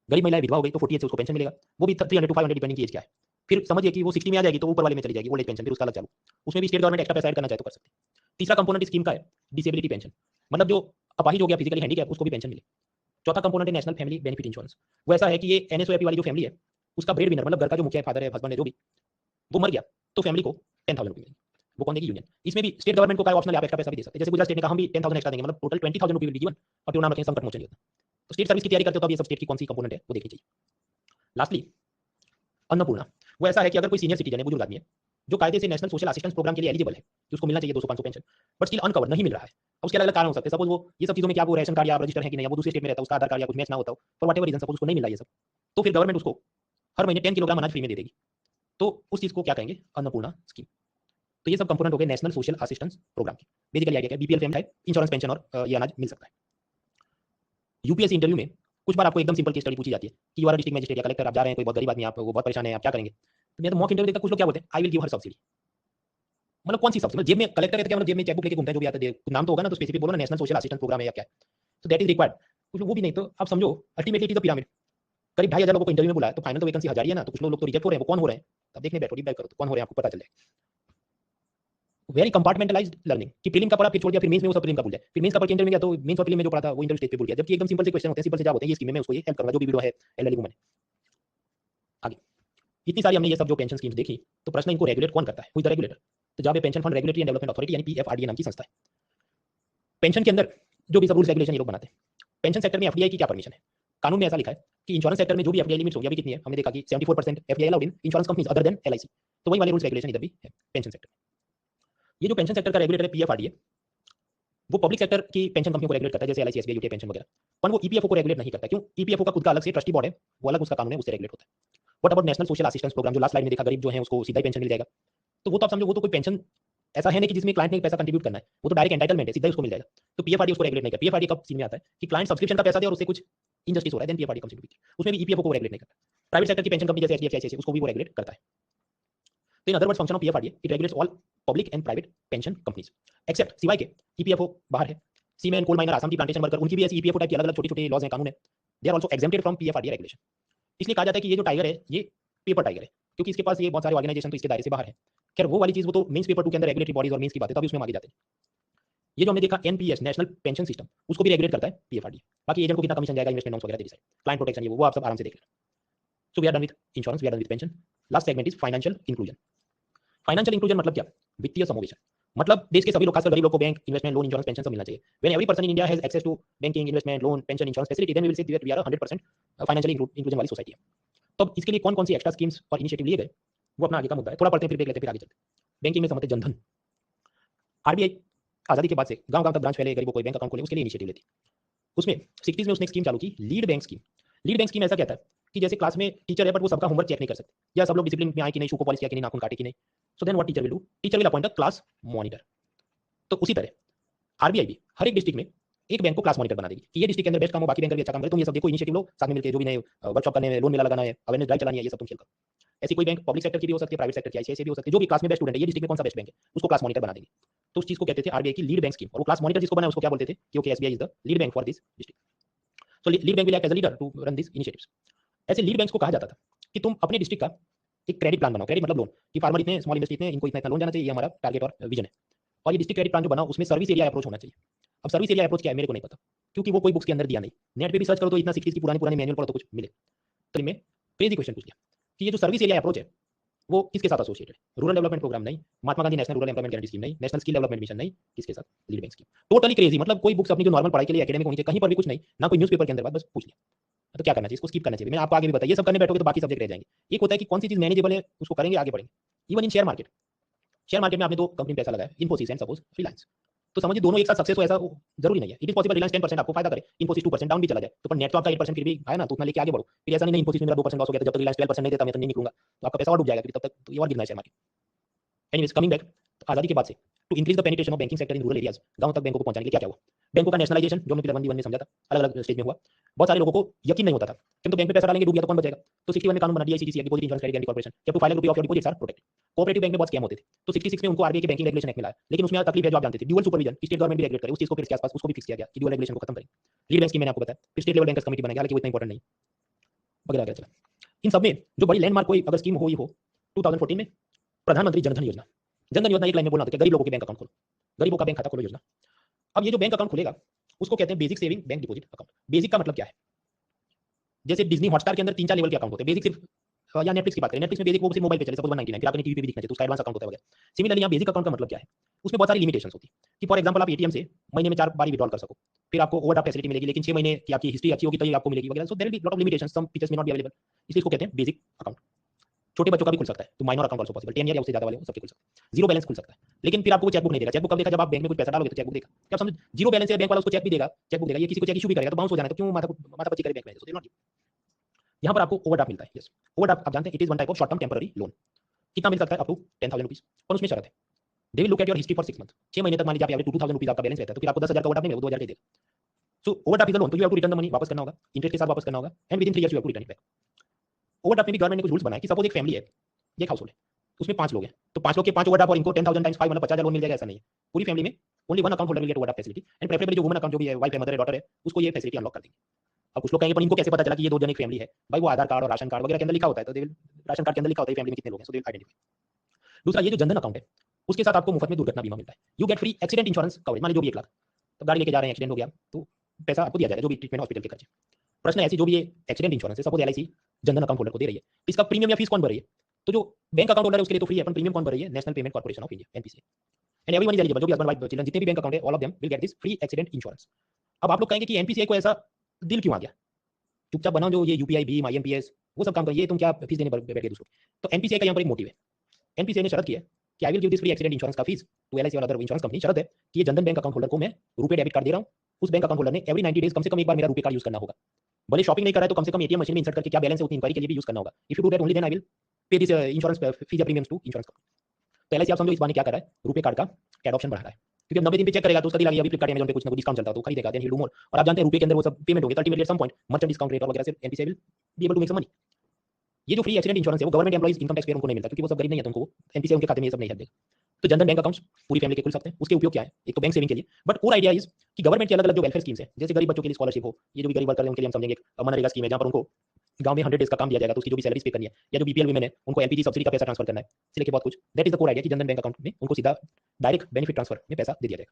गरीब महिला विधवा हो गई तो 48 से उसको पेंशन मिलेगा, वो भी 300 टू 500 डिपेंडिंग की एज क्या है। फिर समझिए कि वो 60 में आ जाएगी तो ऊपर वाले में चली जाएगी ओल्ड एज पेंशन, फिर उसका अलग चालू, उसमें भी स्टेट गवर्नमेंट एक्स्ट्रा पैसा ऐड करना चाहे तो कर सकती है। तीसरा कंपोनेंट स्कीम का है डिसेबिलिटी पेंशन, मतलब जो अपाहिज हो गया, फिजिकली हैंडीकैप, उसको भी पेंशन मिले। चौथा कंपोनेंट है नेशनल फैमिली बेनिफिट इंश्योरेंस, वो ऐसा है कि ये एनएसओएपी वाली जो फैमिली है उसका ब्रेड विनर, मतलब घर का जो मुखिया है, फादर है, हस्बैंड है, जो भी वो मर गया तो फैमिली को 10,000 रुपये मिलेंगे। वो कौन देगी, यूनियन। इसमें भी स्टेट गवर्नमेंट को का ऑप्शनल आप एक्स्ट्रा पैसा भी दे सकते हैं, जैसे गुजरात स्टेट ने कहा हम भी 10,000 एक्स्ट्रा देंगे, मतलब टोटल 20,000 रुपये विल गिवन, और क्यों नाम रखें संकट मोचन योजना। तो स्टेट सर्विस की तैयारी करते हो तो अब ये सब स्टेट की कौन सी कंपोनेंट है वो देखनी चाहिए। लास्टली अन्नपूर्णा, वो ऐसा है कि अगर कोई सीनियर सिटीजन है, बुजुर्ग आदमी है, जो कायदे से नेशनल सोशल असिस्टेंस प्रोग्राम के लिए एलिजिबल है, तो उसको मिलना चाहिए 200-500 पेंशन, बट स्टिल अनकवर नहीं मिल रहा है। अब उसके अलग कारण हो सकते हैं, सपोज वो ये सब चीजों में क्या वो रेशन कार्ड या रजिस्टर है कि नहीं, वो दूसरे स्टेट में रहता है, उसका आधार कार्ड या कुछ मैच ना होता हो, फॉर व्हाटएवर रीजन सपोज उसको नहीं मिल रहा है ये सब, तो फिर गवर्नमेंट उसको हर महीने 10 किलोग्राम अनाज फ्री में दे देगी, तो उस चीज को क्या कहेंगे, अन्नपूर्णा स्कीम। तो ये सब कंपोनेंट हो गए नेशनल सोशल असिस्टेंस प्रोग्राम की। बेसिकली आइडिया क्या है, BPL family type insurance pension और ये अनाज मिल सकता है। यूपीएससी इंटरव्यू में कुछ बार आपको एकदम सिंपल केस स्टडी पूछी जाती है कि यू आर डिस्ट्रिक्ट मजिस्ट्रेट या कलेक्टर, आप जा रहे हैं, कोई बहुत गरीब आदमी, आप वो बहुत परेशान है, आप क्या करेंगे। तो मैं तो मॉक इंटरव्यू देखा, कुछ लोग क्या बोलते हैं, I will give her subsidy, मतलब कौन सी सब्सिडी, मतलब जेब में कलेक्टर है तो क्या, मतलब जेब में चेकबुक लेके घूमता है, जो भी आता है नाम तो होगा ना, तो स्पेसिफिक बोलो ना नेशनल सोशल असिस्टेंस प्रोग्राम है या क्या है, तो दैट इज रिक्वायर्ड। कुछ लोग वो भी नहीं, तो आप समझो ultimately it is a pyramid. करीब 2,500 लोगों को इंटरव्यू में बुलाया तो फाइनल तो वैकेंसी 1000 ही है ना, तो कुछ लोग तो रिजेक्ट हो रहे हैं, वो कौन हो रहे हैं, तब देखने बैठो, डीप डाइव करो तो कौन हो रहे हैं आपको पता चल जाएगा। वेरी कंपार्टमेंटलाइज्ड लर्निंग कि प्रीलिम का पढ़ा फिर छोड़ दिया, फिर मेंस में वो सब प्रीलिम का भूल जाए, फिर मेंस का पढ़ के इंटरव्यू में गया तो मेंस और प्रीलिम में जो पढ़ा था वो इंटरव्यू स्टेज पे भूल गया, जबकि एकदम सिंपल से क्वेश्चन होते हैं, सिंपल से जवाब होते हैं, ये स्कीम में मैं उसको ये हेल्प करूंगा, जो भी वीडियो है एलएलई वुमन। आगे इतनी सारी हमने ये सब जो पेंशन स्कीम्स देखी, तो प्रश्न इनको रेगुलेट कौन करता है, हु इज द रेगुलेटर, तो जवाब है pension fund regulatory and development authority यानी पीएफआरडीए नाम की संस्था है। पेंशन के अंदर जो भी सब रूल्स रेगुलेशन ये लोग बनाते हैं। पेंशन सेक्टर में एफडीआई की क्या परमिशन है, कानून में ऐसा लिखा है कि इंश्योरेंस सेक्टर में जो भी एफडीआई लिमिट्स होगी, अभी कितनी है हमने देखा कि 74% FDI allowed in insurance companies other than LIC, तो वही वाले रूल्स रेगुलेशन इधर भी है पेंशन सेक्टर में। ये जो पेंशन सेक्टर का रेगुलेटर है पीएफआरडीए, वो पब्लिक सेक्टर की पेंशन कंपनी को रेगुलेट करता है, जैसे एलआईसी, एसबीआई, यूटीआई पेंशन वगैरह, पर वो ईपीएफओ को रेगुलेट नहीं करता। क्यों, ईपीएफओ का खुद का अलग से ट्रस्टी बोर्ड है, वो अलग उसका कानून है, उससे रेगुलेट होता है। What about national social assistance programme, जो लास्ट स्लाइड में देखा, गरीब जो है उसको सीधा ही पेंशन मिल जाएगा, तो वो तो आप समझो वो तो कोई पेंशन ऐसा है नहीं कि जिसमें क्लाइंट ने पैसा कंट्रीब्यूट करना है, वो तो डायरेक्ट एंटाइटलमेंट है, सीधा ही उसको मिल जाएगा। तो पीएफआरडी उसको रेगुलेट नहीं करता। पीएफआरडी कब सीन में आता है कि क्लाइंट सब्सक्रिप्शन का पैसा दे और उससे कुछ इनजस्टिस हो रहा है, then PFRD comes into picture, उसमें भी ईपीएफओ को रेगुलेट नहीं करता। प्राइवेट सेक्टर की पेंशन कंपनी जैसे एचडीएफसी, आईसीआईसीआई, उसको भी वो रेगुलेट करता है। तो in other words function of PFRD, it regulates all public and private pension companies except, सिवाय के ईपीएफओ बाहर है, सीमेंट, कोल माइनर, आसाम की प्लांटेशन वर्कर, उनकी भी ऐसी ईपीएफओ टाइप की अलग-अलग छोटे-छोटे लॉज हैं, कानून है, they are also exempted from PFRD regulation. इसलिए कहा जाता है कि ये जो टाइगर है ये पेपर टाइगर है, क्योंकि इसके पास ये बहुत सारे ऑर्गेनाइजेशन तो इसके दायरे से बाहर है। खैर वो वाली चीज वो तो मींस पेपर 2 के अंदर रेगुलेटरी बॉडीज और मींस की बात है, तभी उसमें हम आगे जाते हैं। ये जो हमने देखा एनपीएस नेशनल पेंशन सिस्टम, उसको भी रेगुलेट करता है पीएफआरडी। बाकी एजेंट को कितना कमीशन जाएगा, इन्वेस्टमेंट नॉर्म्स वगैरह डिसाइड, क्लाइंट प्रोटेक्शन ये वो आप सब आराम से देख लेना। So we are done with insurance, we are done with pension. Last segment is financial inclusion. Financial inclusion मतलब क्या, वित्तीय समावेशन, मतलब देश के सभी लोग, खासकर गरीब लोग को bank, investment, loan, insurance, pension सब मिलना चाहिए। When every person in India has access to banking, investment, loan, pension, insurance facility, then we will say that we are 100% financially inclusion वाली सोसाइटी है। तो इसके लिए कौन कौन सी एक्स्ट्रा स्कीम्स और इनिशिएटिव लिए गए वो अपना आगे का मुद्दा है, थोड़ा पढ़ते हैं फिर देख लेते हैं, फिर आगे चलते हैं। बैंकिंग में समझते जनधन, आरबीआई आज़ादी के बाद से गांव गांव तक ब्रांच फैले, गरीबों को बैंक अकाउंट खोले, उसके लिए इनिशिएटिव लेती। उसमें 60s में उसने एक स्कीम चालू की, lead bank scheme. Lead bank scheme ऐसा कहता है कि जैसे क्लास में टीचर है बट वो सबका होमवर्क चेक नहीं कर सकते, या सब लोग डिसिप्लिन में आए कि नहीं, शू को पॉलिश किया कि नहीं, नाखून काटे कि नहीं, so then what teacher will do, teacher will appoint a class monitor. तो उसी तरह आरबीआई भी हर एक डिस्ट्रिक्ट में एक बैंक को क्लास मॉनिटर बना देगी कि ये डिस्ट्रिक्ट के अंदर बेस्ट काम हो, बाकी बैंक भी अच्छा काम करे, तुम ये सब देखो, इनिशिएटिव लो, साथ में मिलकर जो भी नए वर्कशॉप करने में, लोन मेला लगाना है, अवेयरनेस ड्राइव चलानी है, ये सब तुम खेल करो। ऐसी कोई बैंक पब्लिक सेक्टर की भी हो सकती है, प्राइवेट सेक्टर की आईसीआईसीआई भी हो सकती है, जो भी क्लास में बेस्ट स्टूडेंट है, ये डिस्ट्रिक्ट में कौन सा बेस्ट बैंक है, उसको क्लास मॉनिटर बना देंगे। तो उस चीज को कहते थे आरबीआई की लीड बैंक स्कीम, और वो क्लास मॉनिटर जिसको बना उसको क्या बोलते थे कि okay SBI is the lead bank for this district. So lead bank will act as a leader to run this initiatives. ऐसे लीड बैंक्स को कहा जाता था कि तुम अपने डिस्ट्रिक्ट का एक क्रेडिट प्लान बनाओ, क्रेडिट मतलब लोन, कि फार्मर इतने, स्मॉल इंडस्ट्री इतने, इनको इतना इतना लोन जाना चाहिए, ये हमारा टारगेट और विजन है। और ये डिस्ट्रिक्ट क्रेडिट प्लान जो बनाओ उसमें सर्विस एरिया अप्रोच होना चाहिए। अब सर्विस एरिया अप्रोच क्या है मेरे को नहीं पता, क्योंकि वो कोई बुक्स के अंदर दिया नहीं, नेट पे भी सर्च करो तो इतना 60s की पुरानी पुरानी मैनुअल पढ़ो तो कुछ मिले। तो इनमें क्रेजी क्वेश्चन पूछ लिया कि ये जो सर्विस एरिया अप्रोच है वो किसके साथ एसोसिएटेड है, रूरल डेवलपमेंट प्रोग्राम नहीं, Mahatma Gandhi national rural employment guarantee scheme नहीं, नेशनल स्किल डेवलपमेंट मिशन नहीं, किसके साथ, lead bank scheme. Totally crazy, मतलब कोई बुक्स अपनी जो नॉर्मल पढ़ाई के लिए एकेडमिक होनी चाहिए कहीं पर भी कुछ नहीं, ना कोई न्यूज़पेपर के अंदर बात, बस पूछ लिया। तो क्या करना चाहिए, इसको स्किप करना चाहिए। मैंने आपको आगे भी बताया, ये सब करने बैठोगे तो बाकी सब्जेक्ट रह जाएंगे। एक होता है कि कौन सी चीज मैनेजेबल है उसको करेंगे, आगे बढ़ेंगे। Even in share market, share market में आपने दो कंपनी पैसा लगाया, इन्फोसिस एंड सपोज रिलायंस, तो समझिए दोनों एक साथ सक्सेस हो ऐसा जरूरी नहीं है। इट इज पॉसिबल रिलायंस 10% आपको फायदा करे, इन्फोसिस 2% डाउन भी चला जाए, तो पर नेट तो आपका 8% फिर भी आया ना, तो उतना लेके आगे बढ़ो। फिर ऐसा नहीं इन्फोसिस में मेरा 2% लॉस हो गया, तो जब तक रिलायंस 12% नहीं देता मैं तो नहीं निकलूंगा, तो आपका पैसा और डूब जाएगा, फिर तब तक तो ये और गिरना है share market. Anyways coming back, आजादी के बाद से to increase the penetration of banking sector in rural areas, गांव तक बैंकों को पहुंचाने के लिए क्या क्या हुआ। बैंकों का नेशनलाइजेशन, जो हमने 1 में समझा था, अलग अलग स्टेज में हुआ। बहुत सारे लोगों को यकीन नहीं होता था कि हम तो बैंक में पैसा डालेंगे, डूब गया तो कौन बचेगा। तो 61 में कानून बना दिया CCC, deposit insurance credit corporation, कि अप टू 5 लाख रुपए of your deposits are protected. Cooperative bank में बहुत स्कैम होते थे, तो 66 में उनको आरबीआई के बैंकिंग रेगुलेशन एक्ट मिला, लेकिन उसमें तकलीफ है जो आप जानते थे, ड्यूअल सुपरविजन, स्टेट गवर्नमेंट भी रेगुलेट करे, उस चीज को फिर इसके आसपास उसको भी फिक्स किया गया कि ड्यूअल रेगुलेशन को खत्म करें। लीड बैंक स्कीम मैंने आपको बताया, फिर स्टेट लेवल बैंकर्स कमेटी बनाई, हालांकि वो इतना इंपॉर्टेंट नहीं, वगैरह वगैरह चला। इन सब में जो बड़ी लैंडमार्क कोई अगर स्कीम हो, ये हो 2014 में प्रधानमंत्री जनधन योजना। जनधन योजना एक लाइन में बोलना होता है, गरीब लोगों के बैंक अकाउंट खोलो, गरीबों का बैंक खाता खोलो योजना। अब ये जो बैंक अकाउंट खुलेगा उसको कहते हैं basic saving bank deposit account. Basic का मतलब क्या है, जैसे डिज्नी हॉटस्टार के अंदर 3-4 लेवल के अकाउंट होते हैं, बेसिक सिर्फ या नेटफ्लिक्स की बात करें, नेटफ्लिक्स में बेसिक वो सिर्फ मोबाइल पे चले, सपोज 199, फिर आपने टीवी पे भी दिखना चाहिए तो उसका एडवांस अकाउंट होता है वगैरह। सिमिलरली यहाँ बेसिक अकाउंट का मतलब क्या है, उसमें बहुत सारी लिमिटेशंस होती है कि फॉर एग्जांपल आप एटीएम से महीने में 4 बार विड्रॉल कर सको, फिर आपको ओवरड्राफ्ट फैसिलिटी मिलेगी, लेकिन 6 महीने की आपकी हिस्ट्री अच्छी होगी तो ये आपको मिलेगी वगैरह। So there will be lot of limitations, some features may not be available, इसलिए इसको कहते हैं बेसिक अकाउंट। छोटे बच्चों का भी खुल सकता है, तो minor account also possible, 10 year या उससे ज्यादा वाले सबके खुल सकते हैं। जीरो बैलेंस खुल सकता है, लेकिन फिर आपको वो चेकबुक नहीं देगा। चेकबुक कब देगा, जब आप बैंक में कुछ पैसा डालोगे तो चेकबुक देगा। क्या आप समझ, जीरो बैलेंस है बैंक वाला, उसको चेक भी देगा, चेकबुक देगा, ये किसी को चेक इशू भी करेगा तो बाउंस हो जाना है, तो क्यों माथा पच्ची करे बैंक में, सो दे नॉट। यहाँ पर आपको ओवरड्राफ्ट मिलता है, यस ओवरड्राफ्ट आप जानते हैं, it is one type of short term temporary loan. कितना मिल सकता है, अप टू 10,000 रुपीज, और उसमें शर्त है they will look at your history for 6 month, 6 महीने तक मान लीजिए आप एवरेज 2,000 रुपीज आपका बैलेंस रहता है, तो फिर आपको 10,000 का ओवरड्राफ्ट नहीं मिलेगा, 2,000 का ही देगा। So overdraft is a loan, तो you have to return the money, वापस करना होगा, इंटरेस्ट के साथ वापस करना होगा, and within 3 years you have to return it back. Overdraft में भी गवर्नमेंट ने कुछ रूल्स बनाए कि सपोज एक फैमिली है, ये एक हाउस होल्ड है, तो उसमें 5 लोग हैं, तो 5 लोग के 5 ओवरड्राफ्ट, और इनको 10,000 टाइम्स 5 मतलब 50,000 लोन मिल जाएगा, ऐसा नहीं है। पूरी फैमिली में only one account holder will get overdraft facility, and preferably जो वुमन अकाउंट जो भी है, वाइफ है, मदर है, डॉटर है, उसको ये फैसिलिटी अनलॉक कर देंगे। अब कुछ लोग कहेंगे पर इनको कैसे पता चला कि ये 2 जन एक फैमिली है, भाई वो आधार कार्ड और राशन कार्ड वगैरह के अंदर लिखा होता है, तो दे विल, राशन कार्ड के अंदर लिखा होता है फैमिली में कितने लोग हैं, सो दे विल आइडेंटिफाई। दूसरा, ये जो जनधन अकाउंट है उसके साथ आपको मुफ्त में दुर्घटना बीमा मिलता है, you get free accident insurance coverage. मान लीजिए जो भी 1 लाख, तो गाड़ी लेके जा रहे हैं, एक्सीडेंट हो गया तो पैसा आपको दिया जाएगा, जो भी ट्रीटमेंट हॉस्पिटल के खर्चे। प्रश्न है ऐसी, जो भी ये एक्सीडेंट इंश्योरेंस है, suppose LIC Jan Dhan account holder को दे रही है, इसका प्रीमियम या फीस कौन भर रही है, तो जो बैंक अकाउंट होल्डर है उसके लिए तो फ्री है, पर प्रीमियम कौन भर रही है, national payment corporation of India, NPCA. And everyone is eligible, जो भी हस्बैंड वाइफ चिल्ड्रन जितने भी बैंक अकाउंट है, all of them will get this free accident insurance. अब आप लोग कहेंगे कि एनपीसीआई को ऐसा दिल क्यों आ गया, चुपचाप बनाओ जो ये यूपीआई भीम आईएमपीएस वो सब काम कर, ये तुम क्या फीस देने बैठ गए दूसरों। तो एनपीसीआई का यहाँ पर एक मोटिव है, एनपीसीआई ने शर्त की है कि I will give this free accident insurance का फीस टू एलआईसी और अदर इंश्योरेंस कंपनी। शर्त है कि ये जनधन बैंक अकाउंट होल्डर को मैं रुपए डेबिट कार्ड दे रहा हूँ, उस बैंक अकाउंट होल्डर ने एवरी 90 डेज कम से कम एक बार मेरा रुपए कार्ड यूज करना होगा, भले शॉपिंग नहीं कर रहा है तो कम से कम एटीएम मशीन में इंसर्ट करके क्या बैलेंस है उतनी इंक्वायरी के लिए भी यूज करना होगा। If you do that only then I will pay this insurance fees या प्रीमियम्स टू इंश्योरेंस कंपनी। तो एलआईसी आप समझो इस बार क्या कर रहा है, रुपए कार्ड का एडॉप्शन बढ़ा रहा है, क्योंकि 90 दिन पे चेक करेगा तो उसका दिल आ गया, अभी फ्लिपकार्ट अमेज़न पे कुछ ना कुछ डिस्काउंट चलता है तो खरीदेगा, then he will do more. और आप जानते हैं रुपए के अंदर वो सब पेमेंट होगी, तो ultimately at some point merchant discount rate और वगैरह से NPCI will be able to make some money. ये जो फ्री एक्सीडेंट इंश्योरेंस है वो government employees income tax payer उनको नहीं मिलता, क्योंकि वो सब गरीब नहीं है, तो उनको एनपीसीआई उनके खाते में ये सब नहीं है। तो जनधन बैंक अकाउंट्स पूरी फैमिली के खुल सकते हैं। उसके उपयोग क्या है, एक तो बैंक सेविंग के लिए, बट कोर आइडिया इज कि गवर्नमेंट की अलग अलग जो वेलफेयर स्कीम्स है, जैसे गरीब बच्चों के लिए स्कॉलरशिप हो, ये जो भी गरीब वर्कर है उनके लिए हम समझेंगे मनरेगा स्कीम है, जहां पर उनको गांव में 100 डेज का काम दिया जाएगा तो उसकी जो भी सैलरी पे करनी है, या जो बीपीएल वुमेन है उनको एलपीजी सब्सिडी का पैसा ट्रांसफर करना है, इसलिए के बहुत कुछ। That is the core idea कि जनधन बैंक अकाउंट में उनको सीधा डायरेक्ट बेनिफिट ट्रांसफर में पैसा दे दिया जाएगा।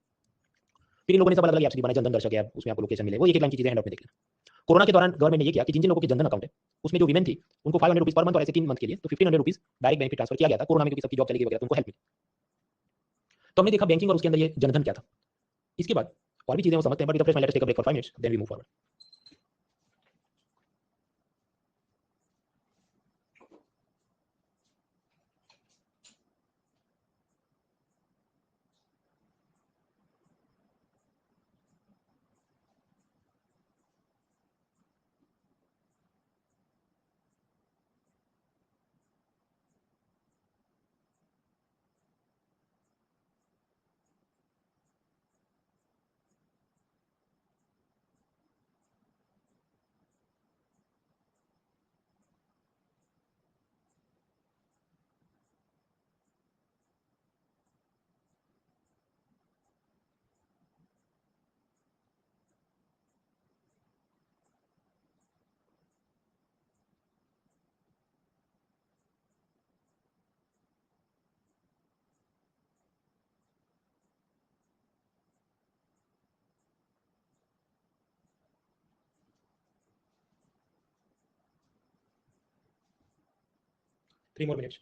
फिर इन लोगों ने सब अलग अलग ऐप्स भी बनाए, जनधन दर्शक ऐप, उसमें आपको लोकेशन मिले, वो एक एक लाइन की चीजें हैंड आउट में देख लेना। कोरोना के दौरान गवर्नमेंट ने ये किया कि जिन जिन लोगों के जनधन अकाउंट है उसमें जो वीमेन थी उनको 500 रुपीज पर मंथ, और ऐसे 3 मंथ के लिए तो 1500 रुपीज डायरेक्ट बेनिफिट ट्रांसफर किया गया था कोरोना में, क्योंकि सबकी जॉब चली गई वगैरह, तो उनको हेल्प मिली। तो हमने देखा बैंकिंग और उसके अंदर ये जनधन क्या था। इसके बाद और भी चीजें वो समझते हैं, but with the fresh mind let's take a break for 5 minutes then we move forward. 3 more minutes.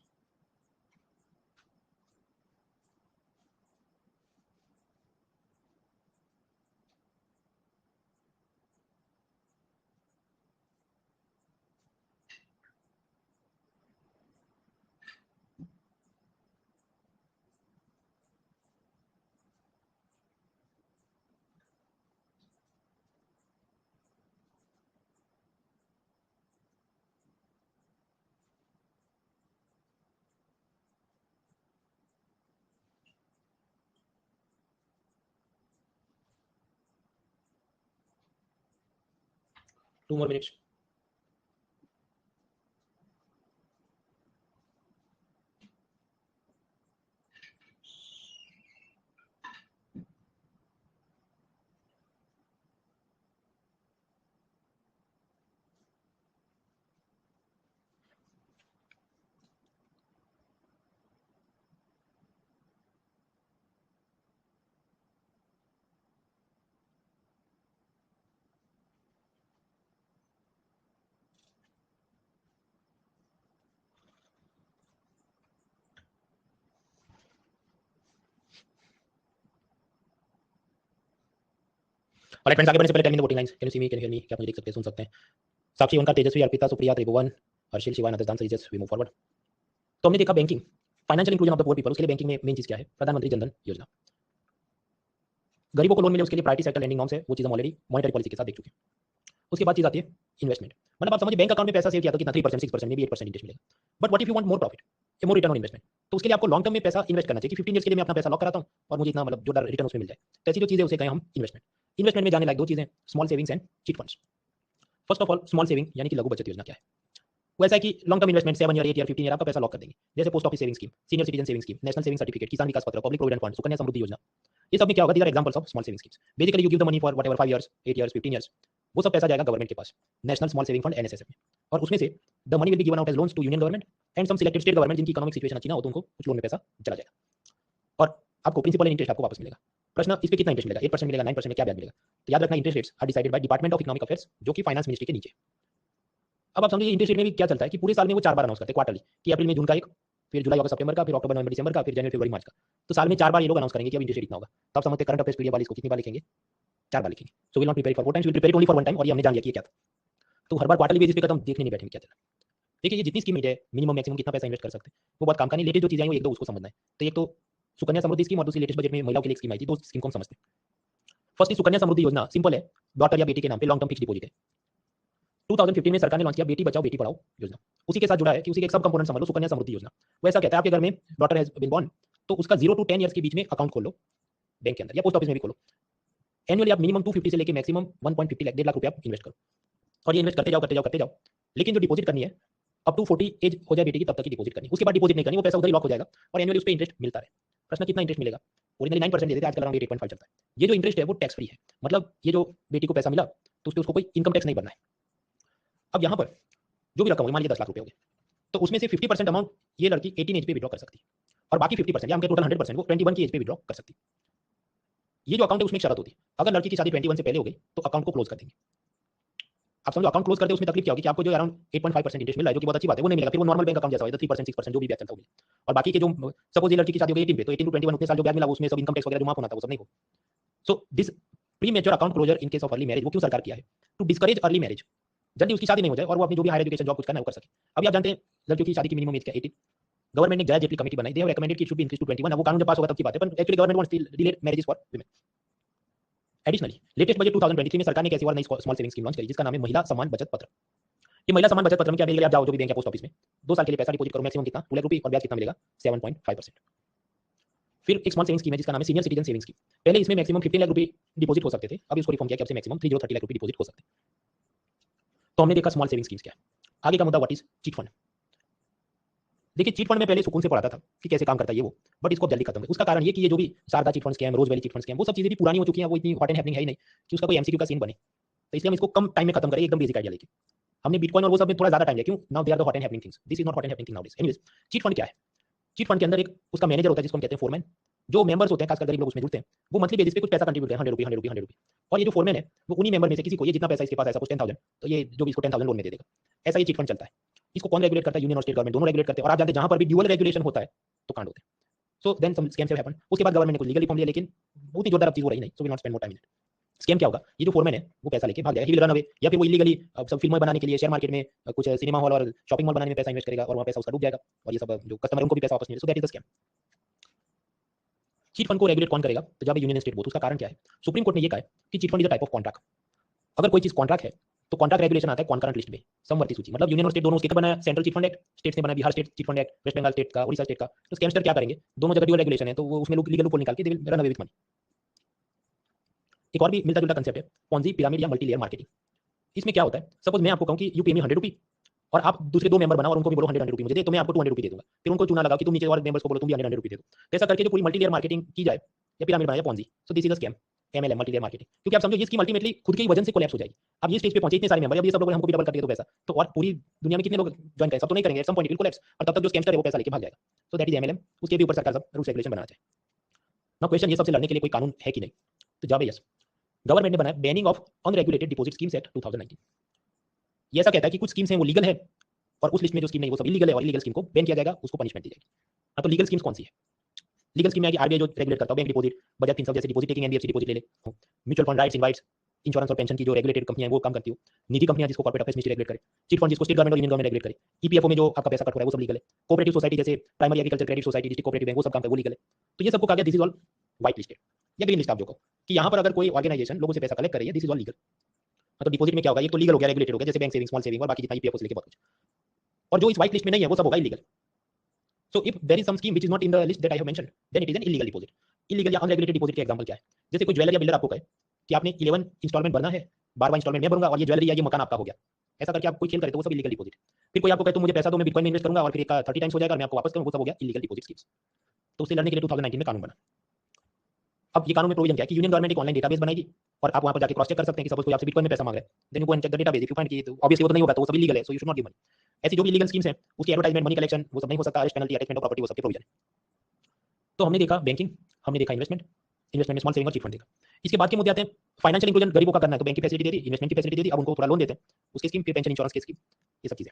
Two more minutes. Alright friends, आगे बढ़ने से पहले tell me the voting lines. Can you see me, can you hear me? क्या आप मुझे देख सकते हैं, सुन सकते हैं? साक्षी, ओंकार, तेजस्वी, अर्पिता, सुप्रिया, त्रिभुवन, हर्षिल, शिवान, अदर्स, सरीजस, वी मूव फॉरवर्ड। तो हमने देखा banking, financial inclusion of the poor people. उसके लिए बैंकिंग में मेन चीज क्या है? प्रधानमंत्री जनधन योजना। गरीबों को लोन मिले उसके लिए प्रायोरिटी सेक्टर लैंडिंग नॉर्म्स है, वो चीज हम ऑलरेडी मॉनेटरी पॉलिसी के साथ देख चुके हैं। उसके बाद चीज आती है इन्वेस्टमेंट। मतलब आप समझिए बैंक अकाउंट में पैसा सेव किया तो कितना 3%, 6%, मे बी 8% इंटरेस्ट मिलेगा। But what if you want more profit, more return on investment? तो उसके लिए आपको लॉन्ग टर्म में पैसा इन्वेस्ट करना चाहिए कि 15 ईयर्स के लिए मैं अपना पैसा लॉक कराता हूं और मुझे इतना मतलब जो रिटर्न उसमें मिल जाए। तो ऐसी जो चीजें उसे कहें हम इन्वेस्टमेंट। इन्वेस्टमेंट में जाने लायक दो चीजें, small savings and chit funds. First of all, small saving यानी कि लघु बचत योजना क्या है? वो ऐसा है कि long term investment 7 year, 8 year, 15 year आपका पैसा लॉक कर देंगे। जैसे post office saving scheme, senior citizen saving scheme, national saving certificate, Kisan Vikas Patra, public provident fund, Sukanya Samriddhi Yojana. ये सब में क्या होगा? These are examples of small saving schemes. Basically you give the money for whatever 5 years, 8 years, 15 years, वो सब पैसा जाएगा government के पास, national small saving fund NSS में। और उसमें से the money will be given out as loans to union government and some selected state government जिनकी इकोनॉमिक सिचुएशन अच्छी ना हो तो उनको कुछ लोन में पैसा चला जाएगा और आपको प्रिंसिपल इंटरेस्ट आपको वापस मिलेगा। प्रश्न, इस पे कितना इंटरेस्ट मिलेगा? 8% मिलेगा, 9% में क्या ब्याज मिलेगा? तो याद रखना, interest rates are decided by department of economic affairs, जो कि फाइनेंस मिनिस्ट्री के नीचे। अब आप समझिए इंटरेस्ट रेट में भी क्या चलता है कि पूरे साल में वो 4 बार अनाउंस करते हैं क्वार्टरली, कि अप्रैल में जून का एक, फिर जुलाई अगस्त सितंबर का, फिर अक्टूबर नवंबर दिसंबर का, फिर जनवरी फरवरी मार्च का। तो साल में 4 बार ये लोग अनाउंस करेंगे कि अब इंटरेस्ट रेट इतना होगा। तो आप समझते हैं करंट अफेयर्स पीरियड वाले इसको कितनी बार लिखेंगे? 4 बार लिखेंगे। सो will not prepare for 4 times, will prepare only for 1 time. और ये हमने जान लिया कि ये क्या था। तो हर बार क्वार्टरली बेसिस पे खत्म देखने नहीं बैठेंगे क्या चल रहा है। देखिए ये जितनी स्कीम है, मिनिमम मैक्सिमम कितना पैसा इन्वेस्ट कर सकते हैं, वो बहुत काम का नहीं। लेटेस्ट जो चीजें आई वो एक दो उसको समझना है। तो एक तो सुकन्या समृद्धि स्कीम और दूसरी लेटेस्ट बजट में महिलाओं के लिए स्कीम आई थी, दो स्कीम को हम समझते हैं। फर्स्ट इज सुकन्या समृद्धि योजना। सिंपल है, डॉटर या बेटी के नाम पे लॉन्ग टर्म फिक्स डिपॉजिट है। 2015 में सरकार ने लॉन्च किया बेटी बचाओ बेटी पढ़ाओ योजना। उसी के साथ जुड़ा है कि उसी के एक सब कंपोनेंट समझ लो, सुकन्या समृद्धि योजना। वो ऐसा कहता है आपके घर में डॉटर हैज बीन बोर्न तो उसका 0 to 10 ईयर्स के बीच में अकाउंट खोल लो बैंक के अंदर या पोस्ट ऑफिस में भी खोलो। एनुअली आप मिनिमम 250 से लेके मैक्सिमम 1.50 लाख, 1.5 लाख रुपया आप इन्वेस्ट करो और ये इन्वेस्ट करते जाओ करते जाओ करते जाओ। लेकिन जो डिपॉजिट करनी है अप टू 40 एज हो जाए बेटी की तब तक ही डिपॉजिट करनी है। उसके बाद डिपॉजिट नहीं करनी, वो पैसा उधर ही लॉक हो जाएगा और एनुअली उस पे इंटरेस्ट मिलता है। प्रश्न, कितना इंटरेस्ट मिलेगा? ओरिजिनली 9% देते थे, आजकल अराउंड 8.5 चलता है। ये जो इंटरेस्ट है वो टैक्स फ्री है, मतलब ये जो बेटी को पैसा मिला तो उस पे उसको कोई इनकम टैक्स नहीं भरना है। अब यहाँ पर जो भी रकम होगी, मान लीजिए 10 लाख रुपए हो गए, तो उसमें से 50% अमाउंट ये लड़की 18 एज पे विड्रॉ कर सकती है और बाकी 50% या हम टोटल 100% वो 21 की एज पे विड्रॉ कर सकती है। ये जो अकाउंट है उसमें एक शर्त होती है, अगर लड़की की शादी 21 से पहले हो गई तो अकाउंट को क्लोज कर देंगे। आप समझो अकाउंट क्लोज करते उसमें तकलीफ क्या होगी कि आपको जो अराउंड 8.5% इंटरेस्ट मिल रहा है, जो कि बहुत अच्छी बात है, वो नहीं मिलेगा। फिर वो नॉर्मल बैंक अकाउंट जैसा होगा, 3%, 6% जो भी ब्याज चलता होगा। और बाकी के जो सपोज ये लड़की की शादी हो गई 18 पे, तो 18 to 21 उतने साल जो ब्याज मिला वो उसमें सब इनकम टैक्स वगैरह जो माफ होना था वो सब नहीं हो। So this premature account closure in case of early marriage, वो क्यों सरकार किया है? To discourage early marriage. जल्दी उसकी शादी नहीं हो जाए और वो अपनी जो भी हायर एजुकेशन जॉब कुछ करना है वो कर सके। अभी आप जानते हैं लड़कियों की शादी की मिनिमम एज क्या? 18। गवर्नमेंट ने जया जेटली कमेटी बनाई, दे हैव रेकमेंडेड कि it should be increase to 21। वो कानून जब पास होगा तब की बात है, पर actually government wants to delay marriages for women. Additionally latest budget 2023 में सरकार ने एक ऐसी और नई स्मॉल सेविंग स्कीम लॉन्च करी जिसका नाम है महिला सम्मान बचत पत्र। ये महिला सम्मान बचत पत्र में क्या मिलेगा? आप जाओ जो भी बैंक या पोस्ट ऑफिस में 2 साल के लिए पैसा डिपॉजिट करो, मैक्सिमम कितना? 2 लाख रुपए, और ब्याज कितना मिलेगा? 7.5%। फिर एक स्मॉल सेविंग स्कीम है जिसका नाम है सीनियर सिटीजन सेविंग स्कीम। पहले इसमें मैक्सिमम 15 लाख रुपए डिपॉजिट हो सकते थे, अब इसको रिफॉर्म किया कि अब से मैक्सिमम 30 लाख रुपए डिपॉजिट हो सकते हैं। तो हमने देखा स्मॉल सेविंग स्कीम्स क्या है। आगे का मुद्दा व्हाट इज चिट फंड। देखिए चिट फंड में पहले सुकून से पढ़ाता था कि कैसे काम करता है ये वो, बट इसको जल्दी खत्म है। उसका कारण ये कि ये जो भी शारदा चिट फंड स्कैम, रोज वैली चिट फंड स्कैम, वो सब चीजें भी पुरानी हो चुकी हैं, वो इतनी हॉट एंड हैपनिंग है ही नहीं कि उसका कोई एमसीक्यू का सीन बने। तो इसलिए हम इसको कम टाइम में खत्म करें, एकदम बेसिक आइडिया लेके। हमने बिटकॉइन और वो सब में थोड़ा ज्यादा टाइम लिया, क्यों? Now they are the hot and happening things, this is not hot and happening thing nowadays. Anyways, chit fund क्या है? चिट फंड के अंदर एक उसका मैनेजर होता है जिसको हम कहते हैं फोरमैन। जो मेंबर्स होते हैं खासकर गरीब लोग उसमें जुड़ते हैं, वो मंथली बेसिस पे कुछ पैसा कंट्रीब्यूट करें, 100 रुपये 100 रुपये 100 रुपये। और ये जो फोरमैन है वो उन्हीं मेंबर में से किसी को, ये जितना पैसा इसके पास है, सपोज 10,000, तो ये जो भी इसको 10,000 लोन में दे देगा। ऐसा ये चिट फंड चलता है। इसको कौन रेगुलेट करता है? यूनियन और स्टेट गवर्नमेंट दोनों रेगुलेट करते हैं। और आप जानते हैं जहां पर भी ड्यूअल रेगुलेशन होता है तो कांड होते हैं। So then some scams have happened. उसके बाद गवर्नमेंट ने कुछ लीगल रिफॉर्म लिया, लेकिन बहुत ही जोरदार अब चीज हो रही नहीं। So we not spend more time in it. Scam क्या होगा? ये जो फोरमैन है वो पैसा लेके भाग जाएगा, ही विल रन अवे, या फिर वो इलीगली सब फिल्में बनाने के लिए शेयर मार्केट में कुछ सिनेमा हॉल और शॉपिंग मॉल बनाने में पैसा इन्वेस्ट करेगा और वहां पैसा उसका डूब जाएगा और ये सब जो कस्टमर है उनको भी पैसा वापस नहीं। सो that is the scam. Chit fund को रेगुलेट कौन करेगा? तो जब यूनियन स्टेट बोथ। उसका कारण क्या है? सुप्रीम कोर्ट ने ये कहा है कि chit fund is a type of contract. अगर कोई चीज कॉन्ट्रैक्ट है तो कॉन्ट्रैक्ट रेगुलेशन आता है कॉन्करेंट लिस्ट में, समवर्ती सूची। मतलब यूनियन और स्टेट दोनों उसके बनाया, central chit fund act states ने बनाया, Bihar state chit fund act, West Bengal state का, उड़ीसा स्टेट का। तो स्कैमस्टर क्या करेंगे? दोनों जगह ड्यूअल रेगुलेशन है तो वो उसमें लोग लीगल लूपहोल निकाल के they will run away with money. एक और भी मिलता जुलता कंसेप्ट है पॉन्जी पिरामिड या मल्टी लेयर मार्केटिंग। इसमें क्या होता है? सपोज मैं आपको कहूं कि यू पे मी 100 रुपी और आप दूसरे दो मेंबर बनाओ और उनको भी बोलो 100 रुपी मुझे दे, तो मैं आपको 200 रुपी दे दूंगा। फिर उनको चूना लगाओ कि तुम नीचे और मेंबर्स को बोलो तुम भी 100 रुपी दे दो। तो ऐसा करके जो पूरी मल्टी लेयर मार्केटिंग की जाए या पिरामिड बनाया Ponzi, so this is a scam, MLM, multi layer marketing. क्योंकि आप समझो ये स्कीम अल्टीमेटली खुद के ही वजन से कोलैप्स हो जाएगी। अब ये स्टेज पे पहुंचे इतने सारे मेंबर, अब ये सब लोग हमको भी डबल कर दिए तो पैसा, तो और पूरी दुनिया में कितने लोग ज्वाइन करें? सब तो नहीं करेंगे, some point it will collapse, और तब तक जो स्कैमस्टर है वो पैसा लेके भाग जाएगा। सो दैट इज एमएलएम। उसके भी ऊपर सरकार सब रूल्स रेगुलेशन बनाना चाहिए। नाउ क्वेश्चन, ये सबसे लड़ने के लिए कोई कानून है कि नहीं? तो जवाब है यस। गवर्नमेंट ने बनाया banning of unregulated deposit schemes act 2019। ये ऐसा कहता है कि कुछ स्कीम्स हैं वो लीगल है और उस लिस्ट में जो स्कीम नहीं वो सब इलीगल है, और इलीगल स्कीम को बैन किया जाएगा, उसको पनिशमेंट दी जाएगी। हाँ, तो लीगल स्कीम्स कौन सी है? लीगल स्कीम है कि आरबीआई जो रेगुलेट करता है बैंक डिपॉजिट, बजाज फिनसर्व जैसे डिपॉजिट टेकिंग, एनबीएफसी डिपॉजिट ले ले, mutual fund, rights, invites, insurance और पेंशन की जो रेगुलेटेड कंपनियां हैं वो काम करती हो, निजी कंपनियां जिसको कॉर्पोरेट अफेयर्स मिनिस्ट्री रेगुलेट करे, चिट फंड जिसको स्टेट गवर्नमेंट और यूनियन गवर्नमेंट रेगुलेट करे, ईपीएफओ में जो आपका पैसा कट हो रहा है वो सब लीगल है, कोऑपरेटिव सोसाइटी जैसे primary agriculture credit society, district cooperative bank, वो सब काम है वो लीगल है। तो ये सबको कहा गया this is all white listed या ग्रीन लिस्ट, आप जो कहो कि यहाँ पर अगर कोई ऑर्गेनाइजेशन लोगों से पैसा कलेक्ट कर रही है, दिस इज ऑल लीगल। तो डिपॉजिट में क्या होगा? ये तो लीगल हो गया, रेगुलेटेड हो गया, जैसे बैंक सेविंग, स्मॉल सेविंग और बाकी जितना ईपीएफओ से लेके बहुत कुछ। और जो इस व्हाइट लिस्ट में नहीं है वो सब होगा illegal. So if there is some scheme which is not in the list that I have mentioned, then it is an illegal deposit. Illegal या unregulated deposit के एग्जांपल क्या है? जैसे कोई ज्वेलर या बिल्डर आपको कहे कि आपने 11 इंस्टॉलमेंट भरना है, 12वां इंस्टॉलमेंट मैं भरूंगा और ये ज्वेलरी या ये मकान आपका हो गया। ऐसा करके आप कोई खेल करे तो वो सब इलीगल डिपॉजिट। फिर कोई आपको कहे तुम मुझे पैसा दो, मैं बिटकॉइन में इन्वेस्ट करूंगा और फिर एक 30 टाइम्स हो जाएगा और मैं आपको वापस करूंगा, वो सब हो गया इलीगल डिपॉजिट स्कीम्स। तो उससे लड़ने के लिए 2019 में कानून बना। अब ये कानून में प्रोविजन क्या है कि यूनियन गवर्नमेंट एक ऑनलाइन डेटाबेस बनाएगी और आप वहां पर जाके क्रॉस चेक कर सकते हैं कि सपोज कोई आपसे बिटकॉइन में पैसा मांग रहा है, then you go and check the database, if you find कि तो ऑब्वियसली वो तो नहीं होगा, तो वो सब इलीगल है, so you should not give money. ऐसी जो भी इलीगल स्कीम्स हैं उसकी एडवर्टाइजमेंट, मनी कलेक्शन, वो सब नहीं हो सकता, arrest, penalty, attachment of property, वो सब के प्रोविजन। तो हमने देखा बैंकिंग, हमने देखा इन्वेस्टमेंट, इन्वेस्टमेंट में स्मॉल सेविंग और चिट फंड देखा। इसके बाद के मुद्दे आते हैं फाइनेंशियल इंक्लूजन, गरीबों का करना है तो बैंक की फैसिलिटी दे दी, इन्वेस्टमेंट की फैसिलिटी दे दी, अब उनको थोड़ा लोन देते हैं, उसकी स्कीम, फिर पेंशन इंश्योरेंस की स्कीम, ये सब चीजें।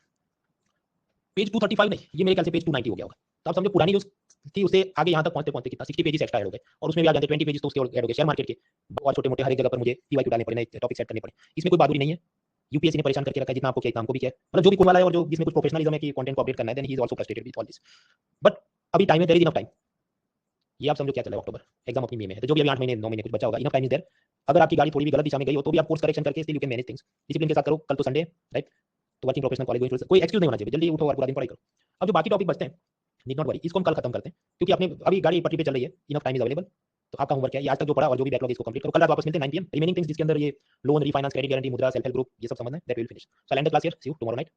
पेज 235 नहीं, ये मेरे ख्याल से पेज 290 हो गया होगा। तो आप समझो पुरानी जो थी उससे आगे यहाँ तक पहुंचते पहुंचते कितना 60 पेजेस एक्स्ट्रा ऐड हो गए, और उसमें भी आ जाते 20 पेजेस तो उसके ऐड हो गए शेयर मार्केट के, और छोटे मोटे हर एक जगह पर मुझे पीवाईक्यू डालने पड़े, नए टॉपिक सेट करने पड़े। इसमें कोई बहादुरी नहीं है, यूपीएससी ने परेशान करके रखा है, जितना आपको किया इतना हमको भी किया है। मतलब जो भी कोई वाला है और जो जिसमें कुछ प्रोफेशनलिज्म है कि कंटेंट को अपडेट करना है, then he is also frustrated with all this. But अभी टाइम है, देयर इज इनफ टाइम। ये आप समझो क्या चल रहा है, अक्टूबर एग्जाम अपनी मई में है, तो जो भी अभी 8 महीने 9 महीने कुछ बचा होगा, इनफ टाइम इज देयर। अगर आपकी गाड़ी थोड़ी भी गलत दिशा में गई हो तो भी आप कोर्स करेक्शन करके still you can manage things, discipline के साथ करो। कल तो संडे है, राइट? तो वर्किंग प्रोफेशनल कॉलेज गोइंग, कोई एक्सक्यूज नहीं होना चाहिए, जल्दी उठो और पूरा दिन पढ़ाई करो। अब जो बाकी टॉपिक बचते हैं, नीड नॉट वरी, इसको हम कल खत्म करते हैं क्योंकि आपने अभी गाड़ी पटरी पे चल रही है, इनफ टाइम इज अवेलेबल। तो आपका होमवर्क क्या है, आज तक जो पढ़ा और जो भी बैकलॉग इसको कंप्लीट करो, कल रात वापस मिलते हैं 9 PM। रिमेनिंग थिंग्स जिसके अंदर ये loan, refinance, credit guarantee, Mudra, self help group, ये सब समझना है, that will finish. So I end the class here, see you tomorrow night.